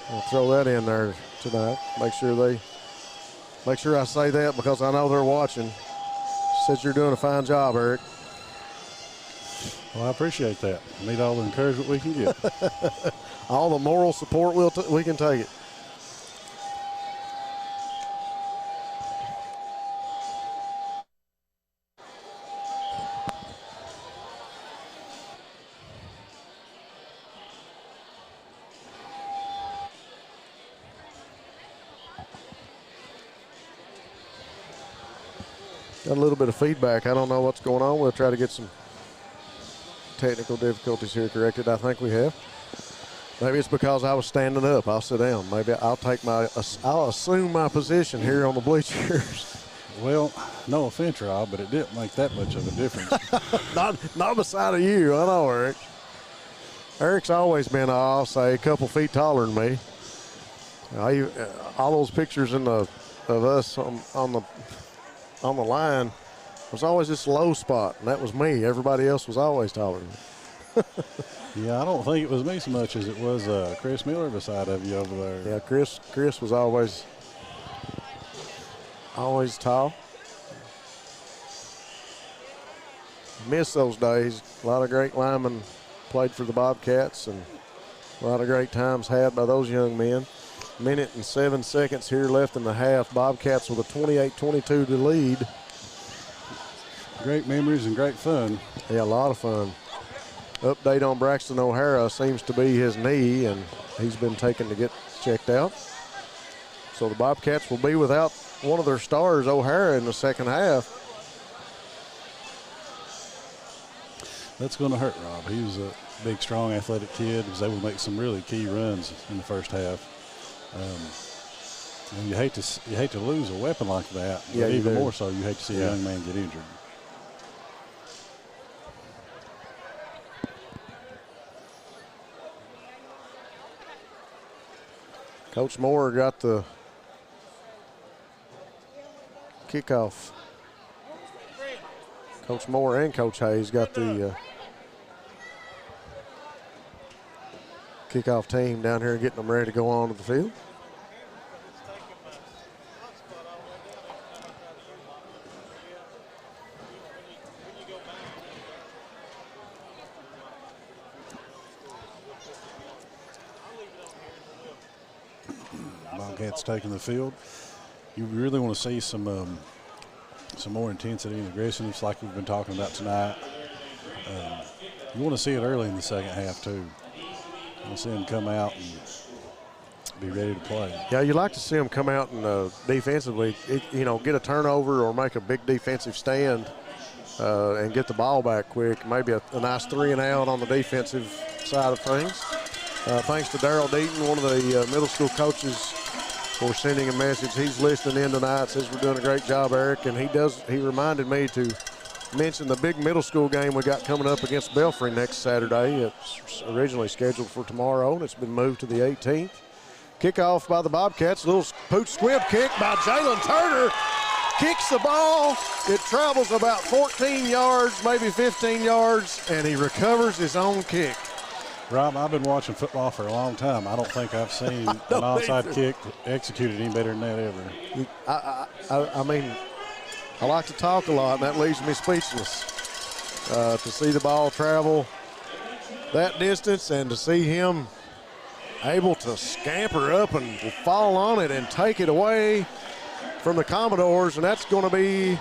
I'll throw that in there tonight. Make sure I say that because I know they're watching. Says you're doing a fine job, Eric. Well, I appreciate that. Need all the encouragement we can get. All the moral support we can take it. Got a little bit of feedback. I don't know what's going on. We'll try to get some technical difficulties here corrected. I think we have. Maybe it's because I was standing up. I'll sit down. Maybe I'll assume my position here on the bleachers. Well, no offense, Rob, but it didn't make that much of a difference. not beside of you, I know, Eric. Eric's always been, I'll say, a couple feet taller than me. All those pictures of us on the line was always this low spot, and that was me. Everybody else was always taller than me. Yeah, I don't think it was me so much as it was Chris Miller beside of you over there. Yeah, Chris was always tall. Miss those days. A lot of great linemen played for the Bobcats, and a lot of great times had by those young men. Minute and 7 seconds here left in the half. Bobcats with a 28-22 to lead. Great memories and great fun. Yeah, a lot of fun. Update on Braxton O'Hara, seems to be his knee, and he's been taken to get checked out. So the Bobcats will be without one of their stars, O'Hara, in the second half. That's going to hurt, Rob. He was a big, strong, athletic kid. He was able to make some really key runs in the first half. And you hate to lose a weapon like that. Yeah, but even do. more so, you hate to see a young man get injured. Coach Moore got the kickoff. Coach Moore and Coach Hayes got the kickoff team down here getting them ready to go onto the field. Bobcats taking the field. You really want to see some more intensity and aggression. It's like we've been talking about tonight. You want to see it early in the second half too. You want to see them come out and be ready to play. Yeah, you like to see them come out and defensively, get a turnover or make a big defensive stand and get the ball back quick. Maybe a nice 3 and out on the defensive side of things. Thanks to Daryl Deaton, one of the middle school coaches, for sending a message. He's listening in tonight, says we're doing a great job, Eric, and he reminded me to mention the big middle school game we got coming up against Belfry next Saturday. It's originally scheduled for tomorrow, and it's been moved to the 18th. Kickoff by the Bobcats, little pooch squib kick by Jalen Turner. Kicks the ball, it travels about 14 yards, maybe 15 yards, and he recovers his own kick. Rob, I've been watching football for a long time. I don't think I've seen an onside kick executed any better than that ever. I mean, I like to talk a lot, and that leaves me speechless. To see the ball travel that distance and to see him able to scamper up and fall on it and take it away from the Commodores, and that's going to be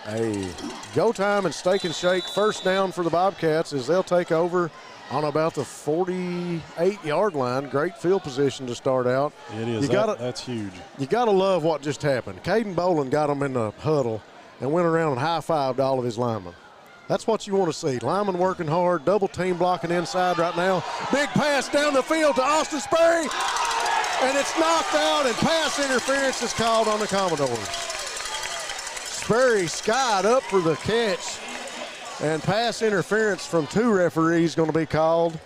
a go time and steak and shake first down for the Bobcats as they'll take over on about the 48-yard line. Great field position to start out. It is. That's huge. You got to love what just happened. Caden Boland got him in the huddle and went around and high-fived all of his linemen. That's what you want to see. Linemen working hard, double team blocking inside right now. Big pass down the field to Austin Sperry, and it's knocked out, and pass interference is called on the Commodores. Sperry skied up for the catch, and pass interference from 2 referees going to be called.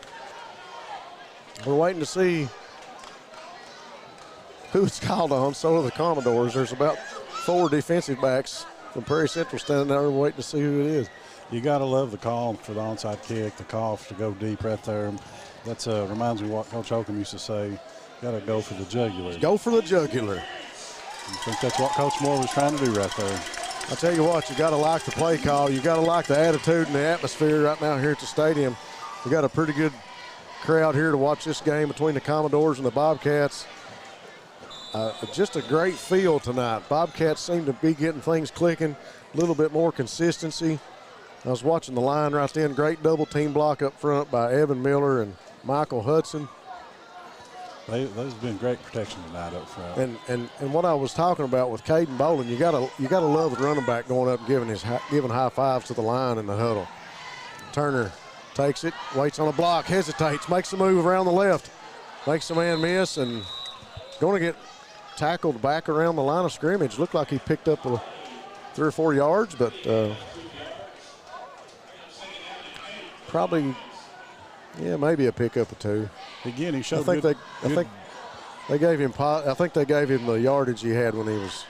We're waiting to see who it's called on. So are the Commodores. There's about 4 defensive backs from Prairie Central standing there waiting to see who it is. You got to love the call for the onside kick, the call to go deep right there. That reminds me of what Coach Holcomb used to say, got to go for the jugular. Go for the jugular. I think that's what Coach Moore was trying to do right there. I tell you what, you got to like the play call. You got to like the attitude and the atmosphere right now here at the stadium. We got a pretty good crowd here to watch this game between the Commodores and the Bobcats. Just a great feel tonight. Bobcats seem to be getting things clicking, a little bit more consistency. I was watching the line right then. Great double team block up front by Evan Miller and Michael Hudson. There's been great protection tonight up front. And what I was talking about with Caden Boland, you gotta love the running back going up and giving high fives to the line in the huddle. Turner takes it, waits on a block, hesitates, makes a move around the left, makes the man miss, and going to get tackled back around the line of scrimmage. Looked like he picked up 3 or 4 yards, but probably, maybe a pickup or 2. Again, he showed I think they gave him. I think they gave him the yardage he had when he was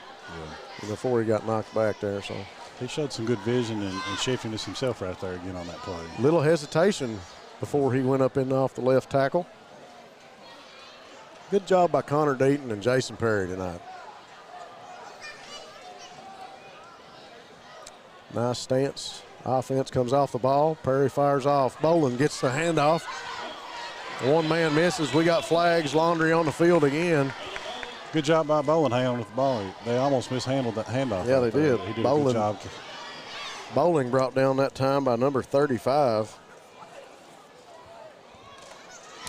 before he got knocked back there. So he showed some good vision and shiftiness himself right there again on that play. Little hesitation before he went up in off the left tackle. Good job by Connor Deaton and Jason Perry tonight. Nice stance. Offense comes off the ball. Perry fires off. Bolin gets the handoff. One man misses. We got flags. Laundry on the field again. Good job by Bolin hanging with the ball. They almost mishandled that handoff. Yeah, they did. He did a good job. Bowling brought down that time by number 35.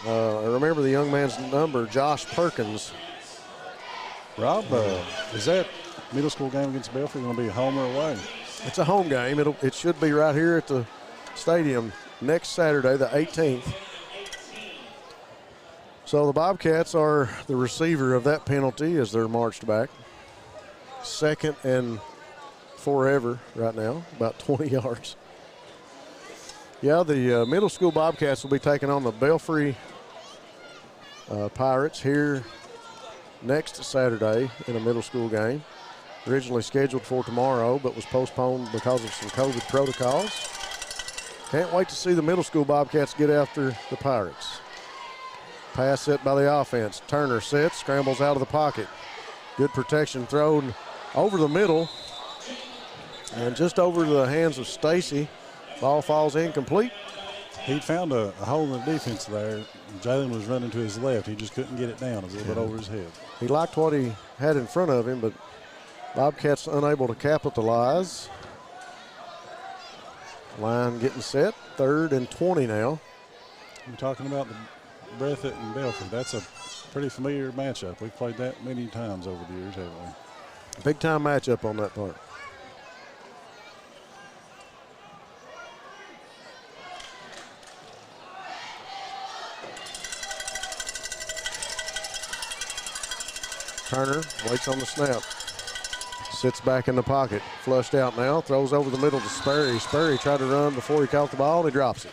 I remember the young man's number, Josh Perkins. Rob, is that middle school game against Belfry going to be a home or away? It's a home game. It should be right here at the stadium next Saturday, the 18th. So the Bobcats are the receiver of that penalty as they're marched back. 2nd and forever right now, about 20 yards. Yeah, the middle school Bobcats will be taking on the Belfry Pirates here next Saturday in a middle school game. Originally scheduled for tomorrow, but was postponed because of some COVID protocols. Can't wait to see the middle school Bobcats get after the Pirates. Pass set by the offense. Turner sits, scrambles out of the pocket. Good protection thrown over the middle and just over the hands of Stacy. Ball falls incomplete. He found a hole in the defense there. Jalen was running to his left. He just couldn't get it down. It was a little bit over his head. He liked what he had in front of him, but Bobcats unable to capitalize. Line getting set. 3rd and 20 now. We're talking about the Breathitt and Belfry. That's a pretty familiar matchup. We've played that many times over the years, haven't we? Big time matchup on that part. Turner waits on the snap. Sits back in the pocket. Flushed out now. Throws over the middle to Sperry. Sperry tried to run before he caught the ball and he drops it.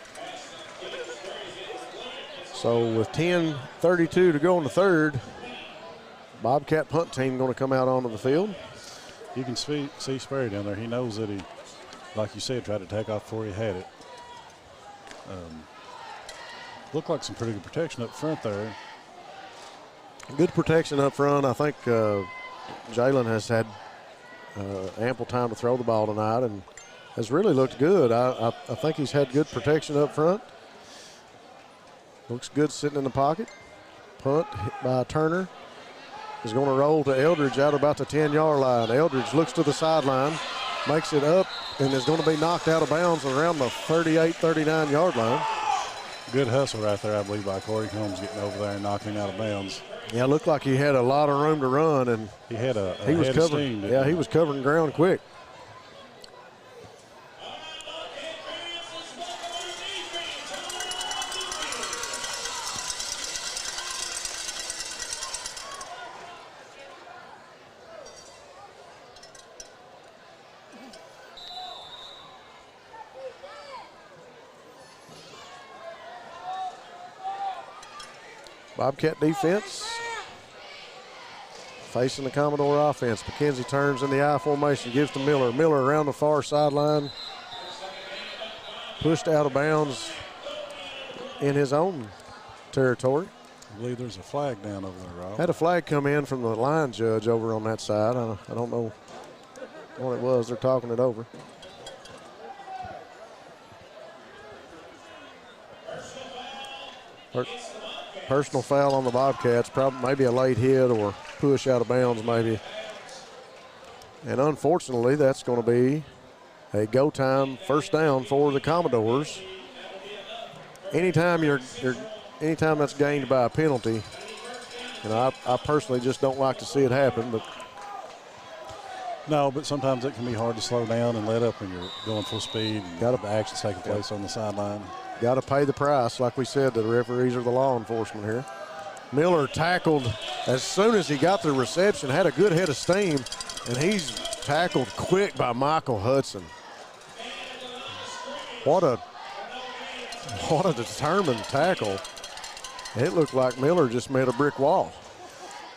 So with 10:32 to go in the 3rd, Bobcat punt team going to come out onto the field. You can see Sperry down there. He knows that he, like you said, tried to take off before he had it. Looked like some pretty good protection up front there. Good protection up front. I think Jalen has had ample time to throw the ball tonight and has really looked good. I think he's had good protection up front. Looks good sitting in the pocket. Punt by Turner is going to roll to Eldridge out about the 10-yard line. Eldridge looks to the sideline, makes it up, and is going to be knocked out of bounds around the 38, 39-yard line. Good hustle right there, I believe, by Corey Combs getting over there and knocking him out of bounds. Yeah, it looked like he had a lot of room to run, and he had he was covering. Yeah, he was covering ground quick. Bobcat defense facing the Commodore offense. McKenzie turns in the I formation, gives to Miller. Miller around the far sideline. Pushed out of bounds in his own territory. I believe there's a flag down over there, Rob. Had a flag come in from the line judge over on that side. I don't know what it was. They're talking it over. Personal foul on the Bobcats, probably maybe a late hit or push out of bounds maybe. And unfortunately, that's going to be a go time first down for the Commodores. Anytime anytime that's gained by a penalty, you know, I personally just don't like to see it happen, but no, but sometimes it can be hard to slow down and let up when you're going full speed and the action's taking place on the sideline. Got to pay the price. Like we said, the referees are the law enforcement here. Miller tackled as soon as he got the reception, had a good head of steam, and he's tackled quick by Michael Hudson. What a determined tackle. It looked like Miller just made a brick wall.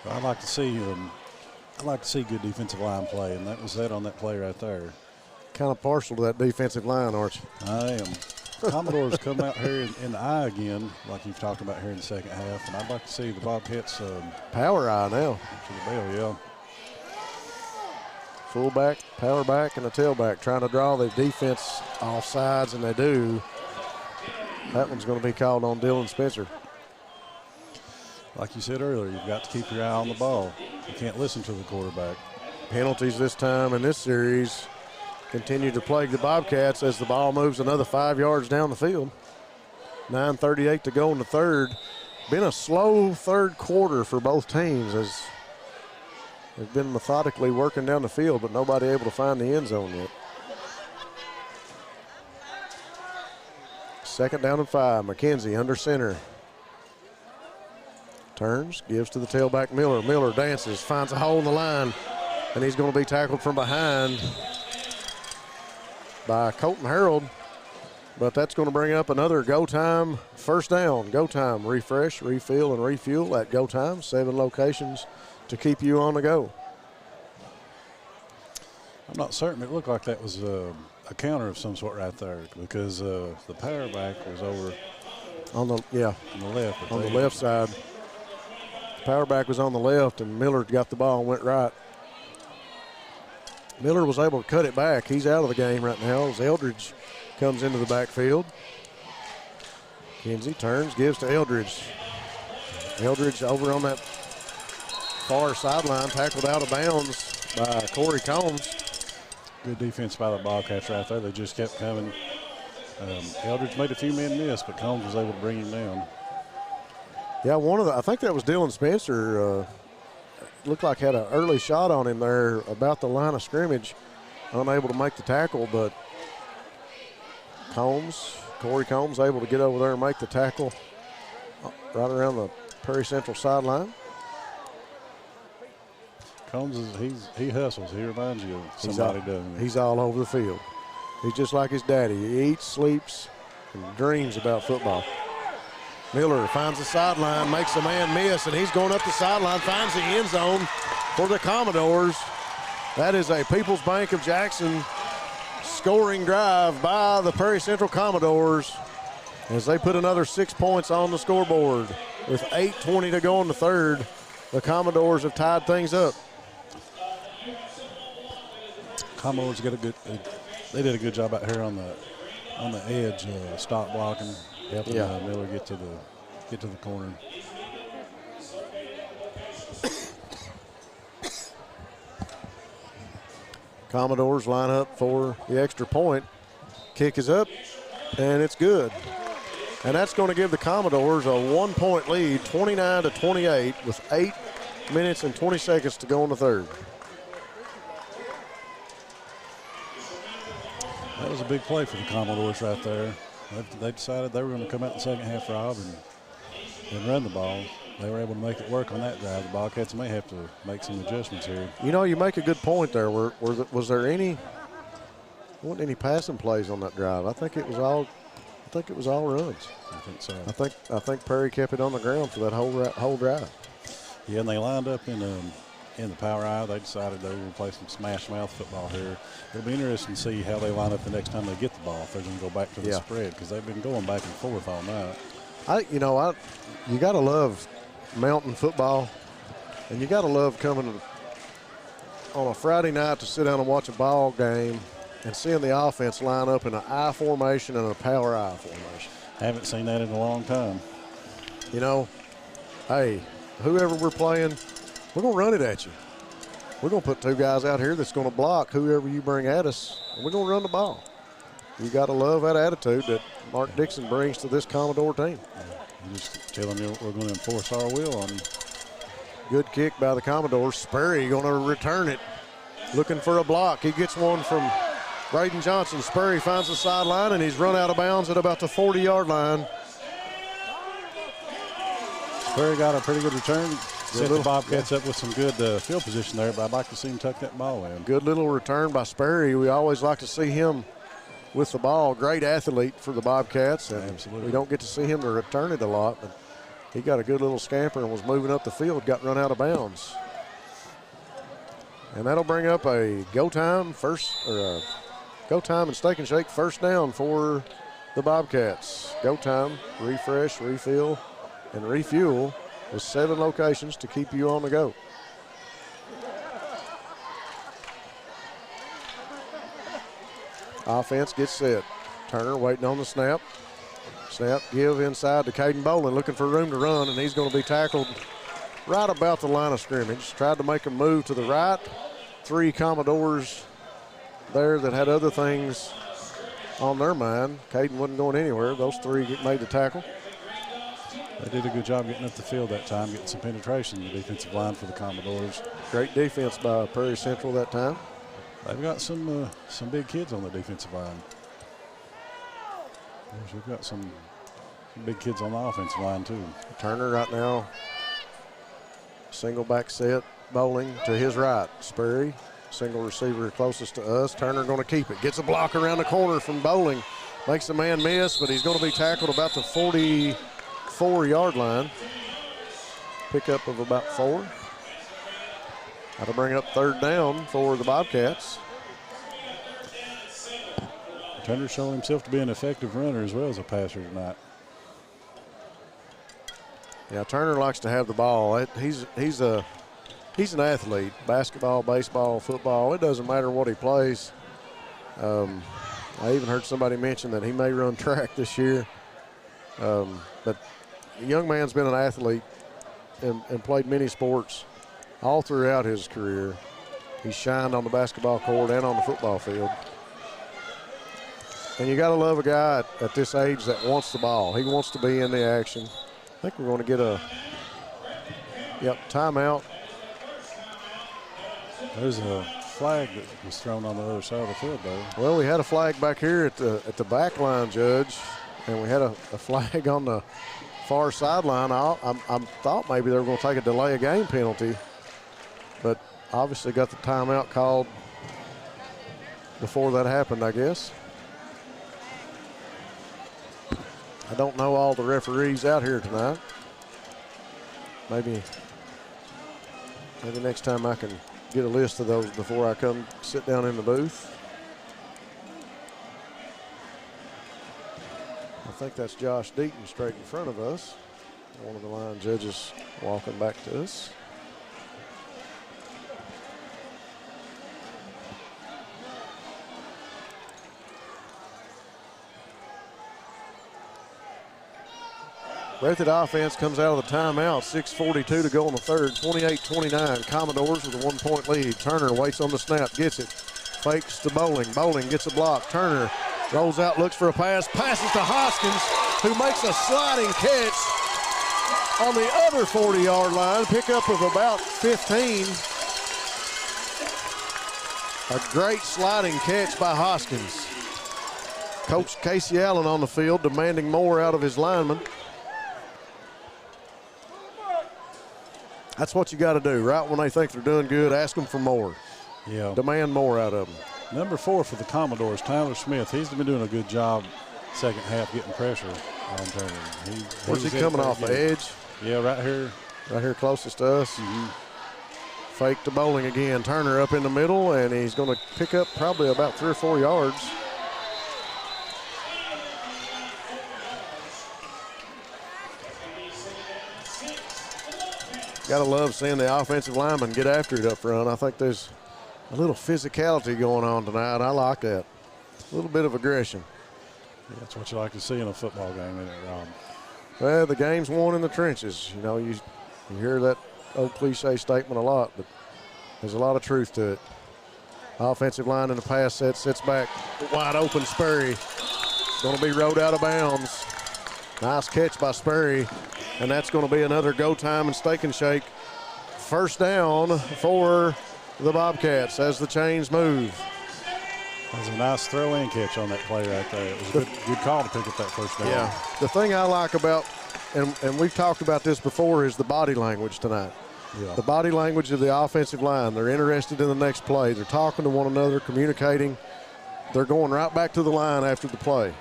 Well, I'd like to see good defensive line play, and that was that on that play right there. Kind of partial to that defensive line, aren't you? I am. Commodores come out here in the eye again, like you've talked about here in the second half, and I'd like to see the Bobcats power eye now to the bell, yeah. Fullback, power back, and a tailback trying to draw the defense off sides, and they do. That one's going to be called on Dylan Spencer. Like you said earlier, you've got to keep your eye on the ball. You can't listen to the quarterback. Penalties this time in this series continue to plague the Bobcats as the ball moves another 5 yards down the field. 9:38 to go in the third. Been a slow third quarter for both teams as they've been methodically working down the field, but nobody able to find the end zone yet. 2nd down and 5. McKenzie under center. Turns, gives to the tailback Miller. Miller dances, finds a hole in the line, and he's going to be tackled from behind by Colton Harold. But that's going to bring up another go time first down. Go time, refresh, refill, and refuel at go time. 7 locations to keep you on the go. I'm not certain. It looked like that was a counter of some sort right there because the power back was over on the left. On the left side. The power back was on the left, and Miller got the ball and went right. Miller was able to cut it back. He's out of the game right now as Eldridge comes into the backfield. Kinsey turns, gives to Eldridge. Eldridge over on that far sideline, tackled out of bounds by Corey Combs. Good defense by the Bobcats right there. They just kept coming. Eldridge made a few men miss, but Combs was able to bring him down. Yeah, I think that was Dylan Spencer. Looked like had an early shot on him there about the line of scrimmage. Unable to make the tackle, but Corey Combs able to get over there and make the tackle right around the Perry Central sideline. Combs, he hustles. He reminds you of somebody doing it. He's all over the field. He's just like his daddy. He eats, sleeps, and dreams about football. Miller finds the sideline, makes a man miss, and he's going up the sideline, finds the end zone for the Commodores. That is a People's Bank of Jackson scoring drive by the Perry Central Commodores as they put another 6 points on the scoreboard. With 8:20 to go in the third, the Commodores have tied things up. Commodores they did a good job out here on the edge, stop blocking. Helping Miller get to the corner. Commodores line up for the extra point. Kick is up, and it's good. And that's going to give the Commodores a 1-point lead, 29-28, with 8 minutes and 20 seconds to go in the third. That was a big play for the Commodores right there. They decided they were going to come out in the second half, Rob, and run the ball. They were able to make it work on that drive. The Bobcats may have to make some adjustments here. You know, you make a good point there. Was there any passing plays on that drive? I think it was all runs. I think so. I think Perry kept it on the ground for that whole drive. Yeah, and they lined up in the power eye. They decided they were going to play some smash mouth football here. It'll be interesting to see how they line up the next time they get the ball, if they're going to go back to the spread, because they've been going back and forth all night. You got to love mountain football, and you got to love coming on a Friday night to sit down and watch a ball game and seeing the offense line up in an I formation and a power I formation. Haven't seen that in a long time. You know, hey, whoever we're playing, we're going to run it at you. We're going to put 2 guys out here that's going to block whoever you bring at us, and we're going to run the ball. You got to love that attitude that Mark Dixon brings to this Commodore team. I'm just telling you we're going to enforce our will on him. Good kick by the Commodores. Sperry going to return it, looking for a block. He gets one from Braden Johnson. Sperry finds the sideline, and he's run out of bounds at about the 40-yard line. Sperry got a pretty good return. Set the Bobcats up with some good field position there, but I'd like to see him tuck that ball in. Good little return by Sperry. We always like to see him with the ball. Great athlete for the Bobcats. And absolutely. We don't get to see him to return it a lot, but he got a good little scamper and was moving up the field, got run out of bounds. And that'll bring up a go time and Steak and Shake first down for the Bobcats. Go time, refresh, refill, and refuel with 7 locations to keep you on the go. Offense gets set. Turner waiting on the snap. Snap, give inside to Caden Boland, looking for room to run, and he's going to be tackled right about the line of scrimmage. Tried to make a move to the right. 3 Commodores there that had other things on their mind. Caden wasn't going anywhere. Those 3 made the tackle. They did a good job getting up the field that time, getting some penetration in the defensive line for the Commodores. Great defense by Prairie Central that time. They've got some big kids on the defensive line. We've got some big kids on the offensive line too. Turner right now, single back set, Bowling to his right. Sperry, single receiver closest to us. Turner going to keep it. Gets a block around the corner from Bowling. Makes the man miss, but he's going to be tackled about the 44-yard line. Pickup of about 4. That'll bring up 3rd down for the Bobcats. Turner showing himself to be an effective runner as well as a passer tonight. Yeah, Turner likes to have the ball. He's an athlete. Basketball, baseball, football. It doesn't matter what he plays. I even heard somebody mention that he may run track this year. But the young man's been an athlete and played many sports all throughout his career. He shined on the basketball court and on the football field. And you got to love a guy at this age that wants the ball. He wants to be in the action. I think we're going to get a timeout. There's a flag that was thrown on the other side of the field, though. Well, we had a flag back here at the back line, Judge, and we had a flag on the far sideline. I thought maybe they were going to take a delay of game penalty, but obviously got the timeout called before that happened, I guess. I don't know all the referees out here tonight. Maybe next time I can get a list of those before I come sit down in the booth. I think that's Josh Deaton straight in front of us. One of the line judges walking back to us. Breathitt offense comes out of the timeout. 6:42 to go in the third. 28-29. Commodores with a 1-point lead. Turner waits on the snap, gets it. Fakes to Bowling. Bowling gets a block. Turner rolls out, looks for a pass. Passes to Hoskins, who makes a sliding catch on the other 40-yard line. Pickup of about 15. A great sliding catch by Hoskins. Coach Casey Allen on the field demanding more out of his linemen. That's what you got to do. Right when they think they're doing good, ask them for more. Yeah. Demand more out of them. Number 4 for the Commodores, Tyler Smith. He's been doing a good job second half getting pressure on Turner. Where's he coming off the edge? Yeah, right here. Right here closest to us. Fake to Bowling again. Turner up in the middle, and he's going to pick up probably about 3 or 4 yards. Gotta love seeing the offensive linemen get after it up front. I think there's a little physicality going on tonight. I like that. A little bit of aggression. Yeah, that's what you like to see in a football game, isn't it, Rob? Well, the game's won in the trenches. You know, you hear that old cliche statement a lot, but there's a lot of truth to it. Offensive line in the pass set, sits back, wide open Sperry. Going to be rode out of bounds. Nice catch by Sperry. And that's going to be another go time and Steak and Shake. First down for the Bobcats as the chains move. That was a nice throw-in catch on that play right there. It was a good call to pick up that first down. Yeah. The thing I like about and we've talked about this before, is the body language tonight. Yeah. The body language of the offensive line. They're interested in the next play. They're talking to one another, communicating. They're going right back to the line after the play.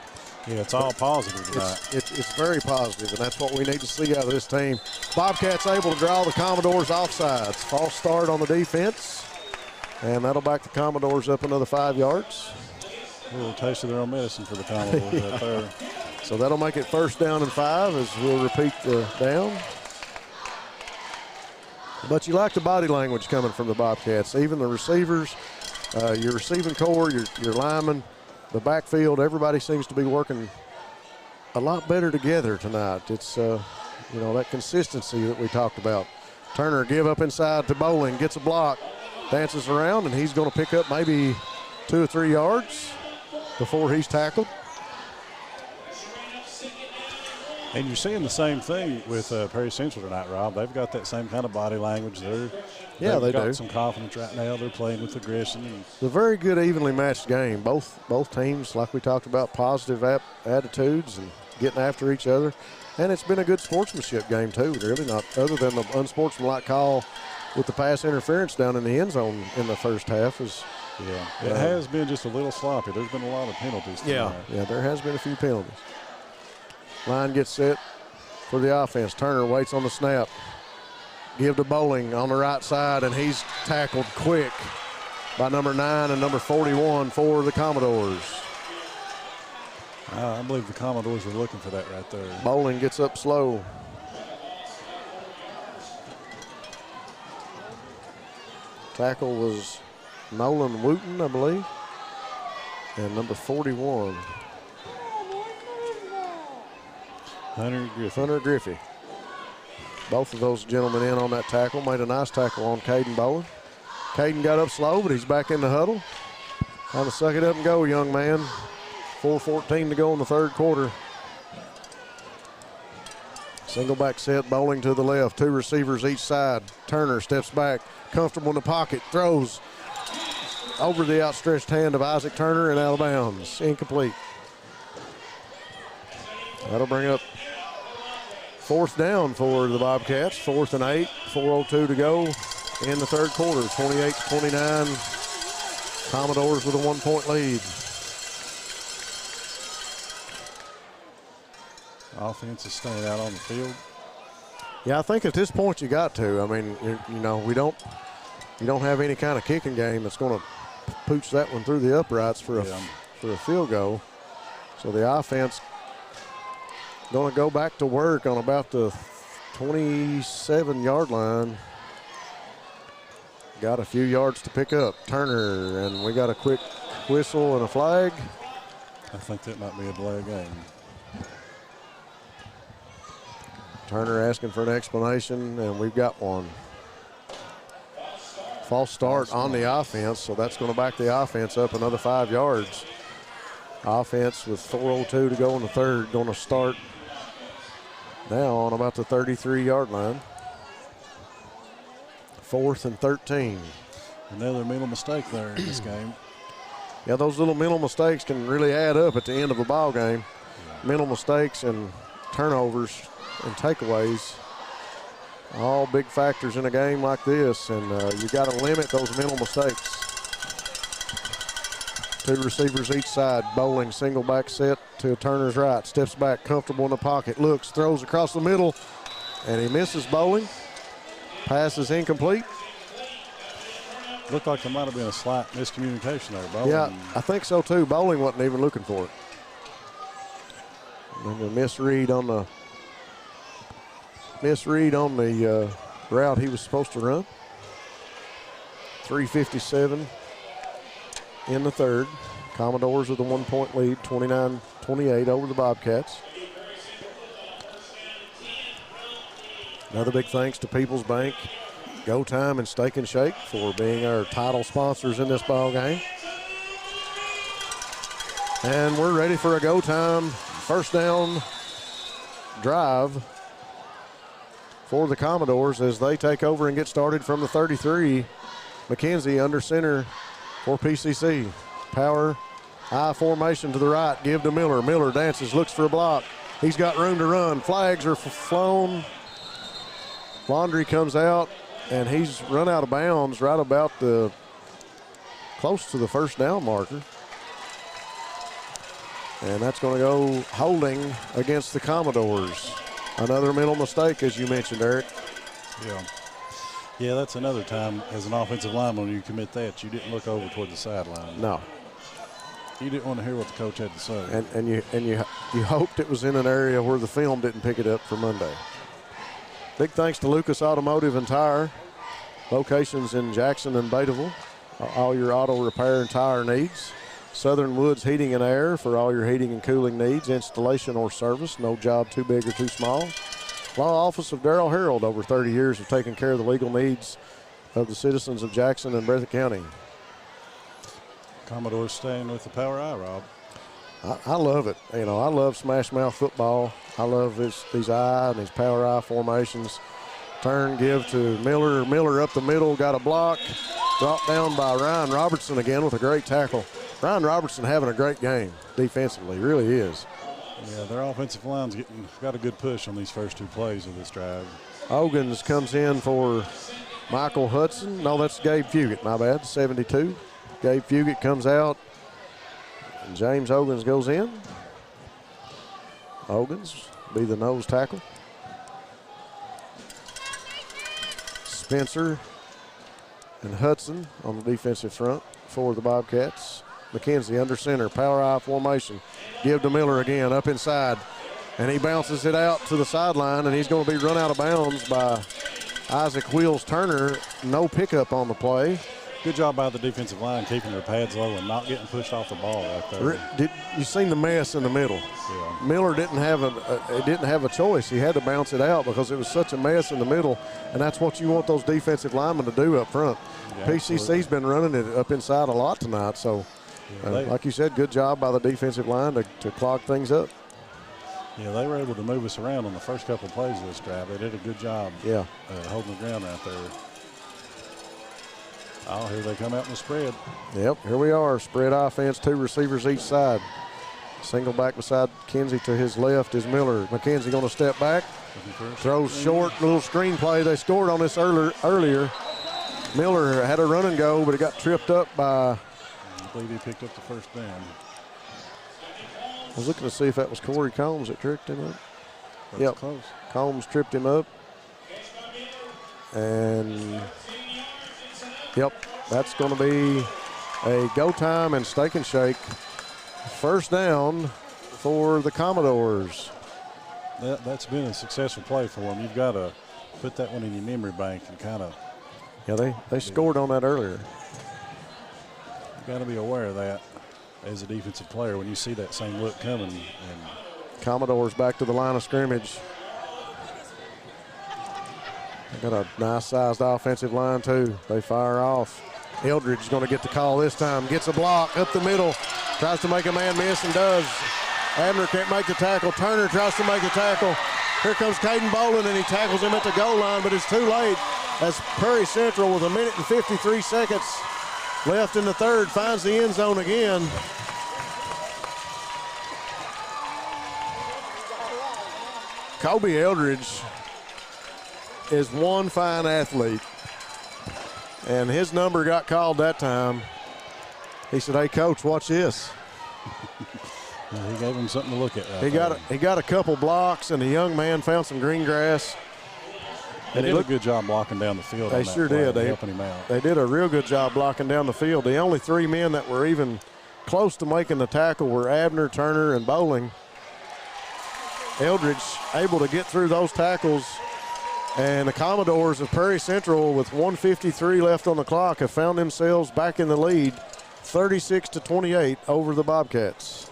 Yeah, it's all positive tonight. It's very positive, and that's what we need to see out of this team. Bobcats able to draw the Commodores offsides. False start on the defense, and that'll back the Commodores up another 5 yards. A little taste of their own medicine for the Commodores right there. So that'll make it 1st down and 5 as we'll repeat the down. But you like the body language coming from the Bobcats. Even the receivers, your receiving core, your linemen, the backfield, everybody seems to be working a lot better together tonight. It's, that consistency that we talked about. Turner give up inside to Bowling, gets a block, dances around, and he's going to pick up maybe 2 or 3 yards before he's tackled. And you're seeing the same thing with Perry Central tonight, Rob. They've got that same kind of body language. They've got some confidence right now. They're playing with aggression. It's a very good, evenly matched game. Both teams, like we talked about, positive attitudes and getting after each other. And it's been a good sportsmanship game, too, really, not other than the unsportsmanlike call with the pass interference down in the end zone in the first half. It has been just a little sloppy. There's been a lot of penalties tonight. Yeah, there has been a few penalties. Line gets set for the offense. Turner waits on the snap. Give to Bowling on the right side, and he's tackled quick by number 9 and number 41 for the Commodores. I believe the Commodores were looking for that right there. Bowling gets up slow. Tackle was Nolan Wooten, I believe, and number 41. Hunter Griffey. Both of those gentlemen in on that tackle. Made a nice tackle on Caden Bowling. Caden got up slow, but he's back in the huddle. Time to suck it up and go, young man. 4:14 to go in the third quarter. Single back set, Bowling to the left. 2 receivers each side. Turner steps back, comfortable in the pocket, throws over the outstretched hand of Isaac Turner and out of bounds. Incomplete. That'll bring up 4th down for the Bobcats. 4th and 8, 4:02 to go in the third quarter. 28-29, Commodores with a 1-point lead. Offense is staying out on the field. Yeah, I think at this point you got to. I mean, you don't have any kind of kicking game that's going to pooch that one through the uprights for a field goal. So the offense going to go back to work on about the 27-yard line. Got a few yards to pick up. Turner, and we got a quick whistle and a flag. I think that might be a delay game. Turner asking for an explanation, and we've got one. False start on the offense, so that's going to back the offense up another 5 yards. Offense with 4:02 to go in the third, going to start now on about the 33-yard line. 4th and 13. Another mental mistake there in this game. Yeah, those little mental mistakes can really add up at the end of a ball game. Mental mistakes and turnovers and takeaways, all big factors in a game like this, and you got to limit those mental mistakes. 2 receivers each side. Bowling single back set to Turner's right. Steps back, comfortable in the pocket. Looks, throws across the middle, and he misses Bowling. Pass is incomplete. Looked like there might have been a slight miscommunication there. Bowling. Yeah, I think so too. Bowling wasn't even looking for it. And the misread on the route he was supposed to run. 3:57 in the third. Commodores with a 1-point lead, 29-28 over the Bobcats. Another big thanks to People's Bank, Go Time, and Steak and Shake for being our title sponsors in this ball game. And we're ready for a Go Time first down drive for the Commodores as they take over and get started from the 33. McKenzie under center for PCC. Power, I formation to the right, give to Miller. Miller dances, looks for a block. He's got room to run. Flags are flown. Laundry comes out, and he's run out of bounds right about close to the first down marker. And that's going to go holding against the Commodores. Another mental mistake, as you mentioned, Eric. Yeah, that's another time as an offensive lineman when you commit that, you didn't look over toward the sideline. No. You didn't want to hear what the coach had to say. And you hoped it was in an area where the film didn't pick it up for Monday. Big thanks to Lucas Automotive and Tire. Locations in Jackson and Bataville. All your auto repair and tire needs. Southern Woods Heating and Air for all your heating and cooling needs, installation or service. No job too big or too small. Law Office of Darrell Harold, over 30 years of taking care of the legal needs of the citizens of Jackson and Breathitt County. Commodores staying with the power eye, Rob. I love it. You know, I love smash mouth football. I love these eye and these power eye formations. Turn, give to Miller. Miller up the middle, got a block. Brought down by Ryan Robertson again with a great tackle. Ryan Robertson having a great game defensively, really is. Yeah, their offensive line's got a good push on these first two plays of this drive. Ogans comes in for Michael Hudson. No, that's Gabe Fugit, my bad, 72. Gabe Fugit comes out, and James Ogans goes in. Ogans be the nose tackle. Spencer and Hudson on the defensive front for the Bobcats. McKenzie under center, power eye formation. Give to Miller again, up inside. And he bounces it out to the sideline, and he's going to be run out of bounds by Isaac Wheels Turner. No pickup on the play. Good job by the defensive line keeping their pads low and not getting pushed off the ball right there. Did you seen the mess in the middle? Yeah. Miller didn't have a choice. He had to bounce it out because it was such a mess in the middle, and that's what you want those defensive linemen to do up front. Yeah, PCC's been running it up inside a lot tonight, so like you said, good job by the defensive line to clog things up. Yeah, they were able to move us around on the first couple of plays of this drive. They did a good job holding the ground right there. Oh, here they come out in the spread. Yep, here we are. Spread offense, two receivers each side. Single back beside Kinsey to his left is Miller. McKenzie going to step back. Throws short, little screen play. They scored on this earlier. Miller had a run and go, but it got tripped up by... I believe he picked up the first down. I was looking to see if that was Corey Combs that tripped him up. Yep, close. Combs tripped him up. And... Yep, that's going to be a go time and steak and shake. First down for the Commodores. That's been a successful play for them. You've got to put that one in your memory bank and kind of. Yeah, they scored on that earlier. You've got to be aware of that as a defensive player when you see that same look coming. And Commodores back to the line of scrimmage. They got a nice-sized offensive line, too. They fire off. Eldridge is going to get the call this time. Gets a block up the middle. Tries to make a man miss and does. Abner can't make the tackle. Turner tries to make the tackle. Here comes Caden Boland, and he tackles him at the goal line, but it's too late as Prairie Central, with 1 minute and 53 seconds left in the third, finds the end zone again. Kobe Eldridge is one fine athlete, and his number got called that time. He said, "Hey, Coach, watch this." He gave him something to look at. He got a couple blocks, and the young man found some green grass. They did a good job blocking down the field. They sure did. They helping him out. They did a real good job blocking down the field. The only three men that were even close to making the tackle were Abner, Turner, and Bowling. Eldridge able to get through those tackles. And the Commodores of Prairie Central, with 1:53 left on the clock, have found themselves back in the lead, 36-28 over the Bobcats.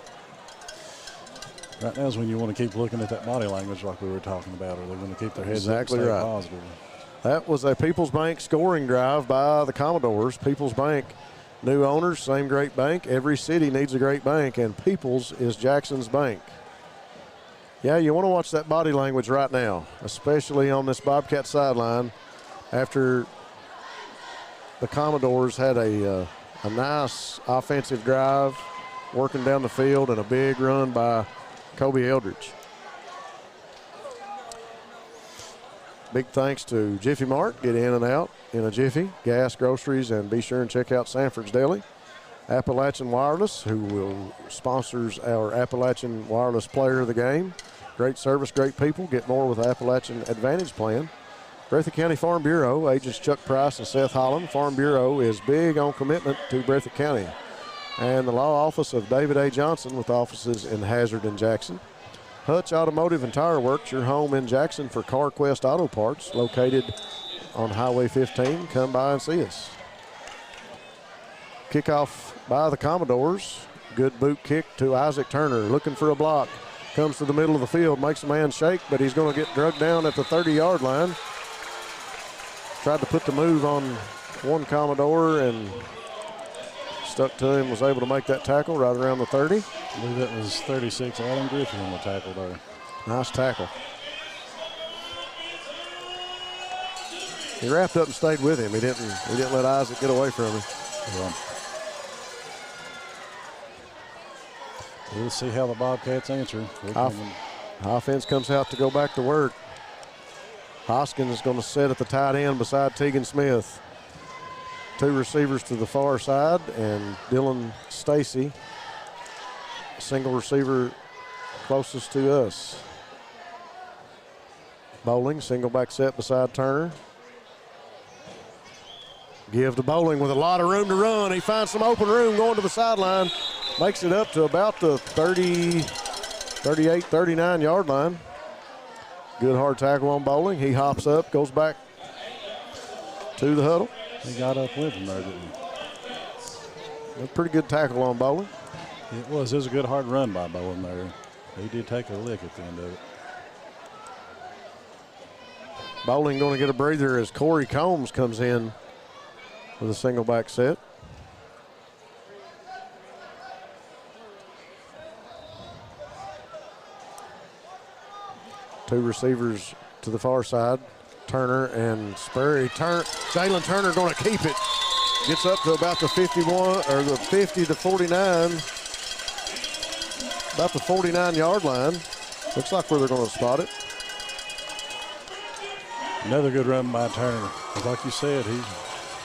Right now is when you want to keep looking at that body language like we were talking about. Are they going to keep their heads exactly up and stay right. positive? That was a People's Bank scoring drive by the Commodores. People's Bank, new owners, same great bank. Every city needs a great bank, and People's is Jackson's bank. Yeah, you want to watch that body language right now, especially on this Bobcat sideline after the Commodores had a nice offensive drive working down the field and a big run by Kobe Eldridge. Big thanks to Jiffy Mart. Get in and out in a jiffy. Gas, groceries, and be sure and check out Sanford's Deli. Appalachian Wireless, who sponsors our Appalachian Wireless Player of the Game. Great service, great people. Get more with Appalachian Advantage Plan. Breathitt County Farm Bureau, agents Chuck Price and Seth Holland. Farm Bureau is big on commitment to Breathitt County. And the law office of David A. Johnson with offices in Hazard and Jackson. Hutch Automotive and Tire Works, your home in Jackson for CarQuest Auto Parts, located on Highway 15. Come by and see us. Kickoff by the Commodores. Good boot kick to Isaac Turner, looking for a block. Comes to the middle of the field, makes a man shake, but he's going to get drugged down at the 30-yard line. Tried to put the move on one Commodore and stuck to him, was able to make that tackle right around the 30. I believe that was 36, Adam Griffin on the tackle there. Nice tackle. He wrapped up and stayed with him. He didn't let Isaac get away from him. Yeah. We'll see how the Bobcats answer. Offense comes out to go back to work. Hoskins is going to sit at the tight end beside Tegan Smith. Two receivers to the far side, and Dylan Stacy, single receiver closest to us. Bowling, single back set beside Turner. Give to Bowling with a lot of room to run. He finds some open room going to the sideline. Makes it up to about the 30, 38, 39-yard line. Good hard tackle on Bowling. He hops up, goes back to the huddle. He got up with him there, didn't he? A pretty good tackle on Bowling. It was a good hard run by Bowling there. He did take a lick at the end of it. Bowling going to get a breather as Corey Combs comes in with a single back set. Two receivers to the far side, Turner and Sperry. Jalen Turner going to keep it. Gets up to about the 51, or the 50 to 49. About the 49-yard line. Looks like where they're going to spot it. Another good run by Turner. Like you said,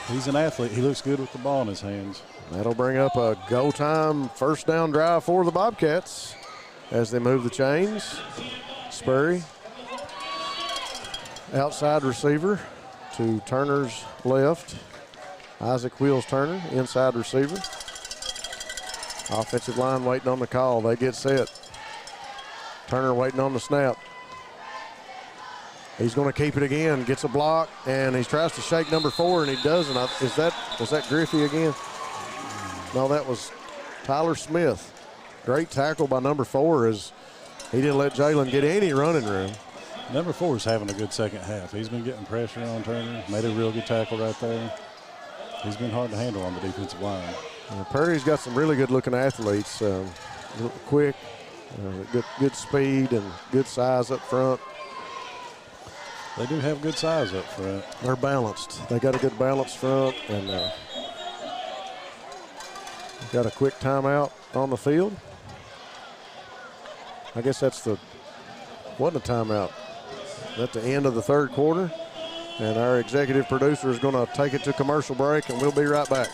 he's an athlete. He looks good with the ball in his hands. That'll bring up a go time first down drive for the Bobcats as they move the chains. Sperry, outside receiver to Turner's left. Isaac Wheels Turner, inside receiver. Offensive line waiting on the call. They get set. Turner waiting on the snap. He's going to keep it again, gets a block, and he tries to shake number 4, and he doesn't. Was that Griffey again? No, that was Tyler Smith. Great tackle by number 4 as he didn't let Jalen get any running room. Number 4 is having a good second half. He's been getting pressure on Turner. Made a real good tackle right there. He's been hard to handle on the defensive line. Prairie's got some really good-looking athletes. Quick, good speed, and good size up front. They do have good size up front. They're balanced. They got a good balanced front, and got a quick timeout on the field. I guess wasn't a timeout. At the end of the third quarter, and our executive producer is going to take it to commercial break, and we'll be right back.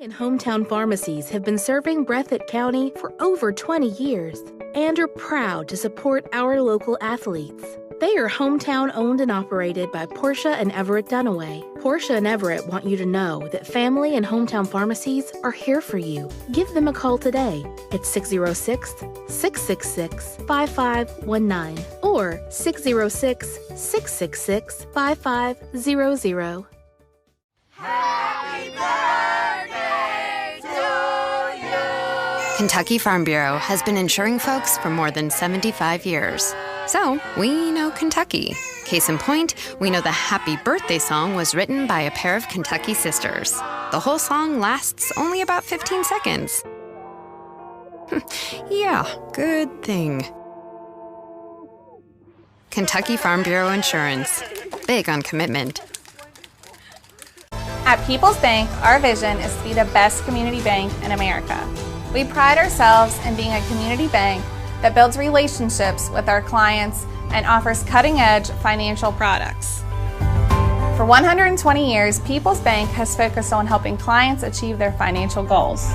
And hometown pharmacies have been serving Breathitt County for over 20 years and are proud to support our local athletes. They are hometown owned and operated by Portia and Everett Dunaway. Portia and Everett want you to know that family and hometown pharmacies are here for you. Give them a call today at 606-666-5519 or 606-666-5500. Happy birthday to you. Kentucky Farm Bureau has been insuring folks for more than 75 years. So, we know Kentucky. Case in point, we know the happy birthday song was written by a pair of Kentucky sisters. The whole song lasts only about 15 seconds. Yeah, good thing. Kentucky Farm Bureau Insurance. Big on commitment. At People's Bank, our vision is to be the best community bank in America. We pride ourselves in being a community bank that builds relationships with our clients and offers cutting-edge financial products. For 120 years, People's Bank has focused on helping clients achieve their financial goals.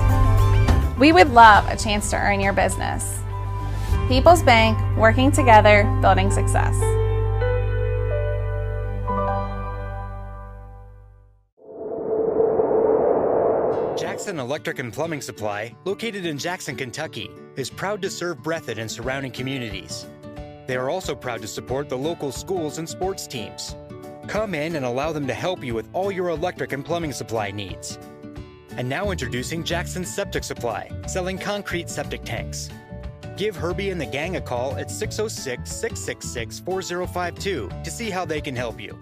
We would love a chance to earn your business. People's Bank, working together, building success. Jackson Electric and Plumbing Supply, located in Jackson, Kentucky, is proud to serve Breathitt and surrounding communities. They are also proud to support the local schools and sports teams. Come in and allow them to help you with all your electric and plumbing supply needs. And now introducing Jackson Septic Supply, selling concrete septic tanks. Give Herbie and the gang a call at 606-666-4052 to see how they can help you.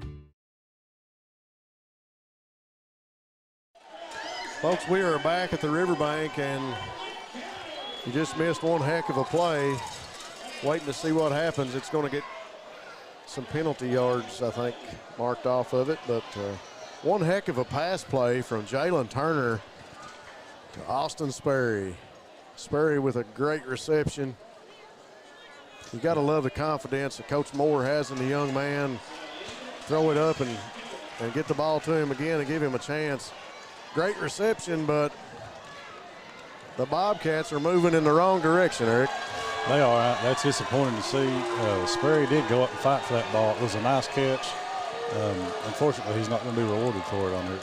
Folks, we are back at the riverbank, and you just missed one heck of a play. Waiting to see what happens. It's going to get some penalty yards, I think, marked off of it. But one heck of a pass play from Jalen Turner to Austin Sperry. Sperry with a great reception. You got to love the confidence that Coach Moore has in the young man. Throw it up and get the ball to him again and give him a chance. Great reception, but the Bobcats are moving in the wrong direction, Eric. They are. That's disappointing to see. Sperry did go up and fight for that ball. It was a nice catch. Unfortunately, he's not going to be rewarded for it on it.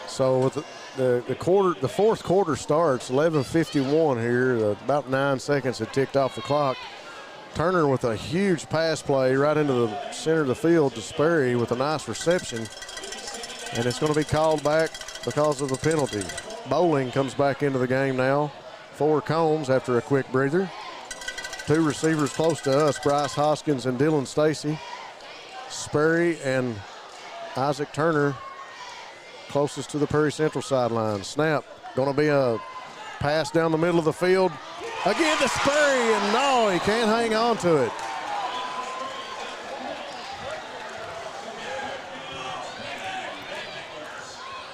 So with the fourth quarter starts, 11:51 here. About 9 seconds had ticked off the clock. Turner with a huge pass play right into the center of the field to Sperry with a nice reception. And it's going to be called back because of the penalty. Bowling comes back into the game now for Combs after a quick breather. Two receivers close to us, Bryce Hoskins and Dylan Stacy. Sperry and Isaac Turner closest to the Perry Central sideline. Snap, going to be a pass down the middle of the field. Again to Sperry, and no, he can't hang on to it.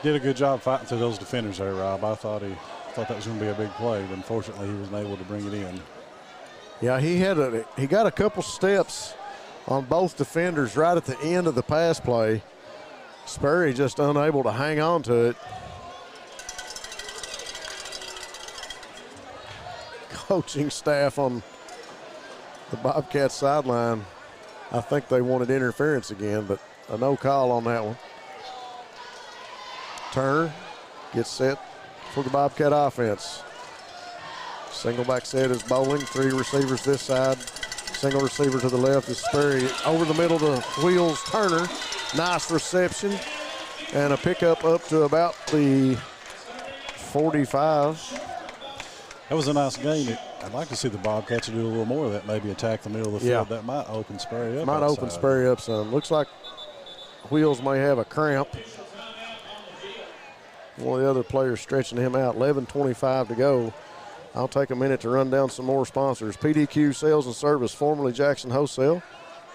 Did a good job fighting through those defenders there, Rob. I thought that was going to be a big play, but unfortunately he wasn't able to bring it in. Yeah, he got a couple steps on both defenders right at the end of the pass play. Sperry just unable to hang on to it. Coaching staff on the Bobcats sideline, I think they wanted interference again, but a no call on that one. Turner gets set for the Bobcat offense. Single back set is Bowling. Three receivers this side. Single receiver to the left is Sperry. Over the middle to Wheels Turner. Nice reception. And a pickup up to about the 45. That was a nice game. I'd like to see the Bobcats do a little more of that, maybe attack the middle of the field. That might open Sperry up. Might open Sperry up some. Looks like Wheels may have a cramp. One of the other players stretching him out. 11:25 to go. I'll take a minute to run down some more sponsors. PDQ Sales and Service, formerly Jackson Wholesale,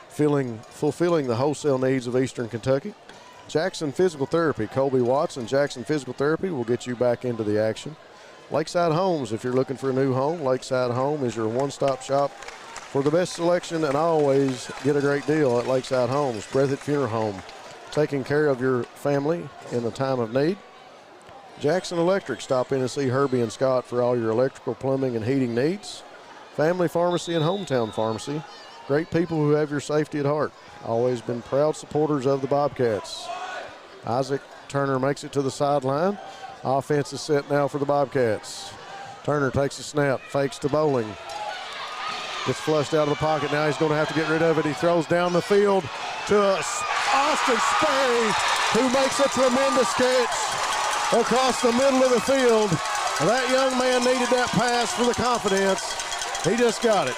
fulfilling the wholesale needs of Eastern Kentucky. Jackson Physical Therapy, Colby Watts and Jackson Physical Therapy will get you back into the action. Lakeside Homes, if you're looking for a new home, Lakeside Home is your one-stop shop for the best selection, and always get a great deal at Lakeside Homes. Breathitt Funeral Home, taking care of your family in a time of need. Jackson Electric, stop in and see Herbie and Scott for all your electrical, plumbing, and heating needs. Family Pharmacy and Hometown Pharmacy, great people who have your safety at heart. Always been proud supporters of the Bobcats. Isaac Turner makes it to the sideline. Offense is set now for the Bobcats. Turner takes a snap, fakes to Bowling. Gets flushed out of the pocket. Now he's going to have to get rid of it. He throws down the field to Austin Sperry, who makes a tremendous catch across the middle of the field. That young man needed that pass for the confidence. He just got it.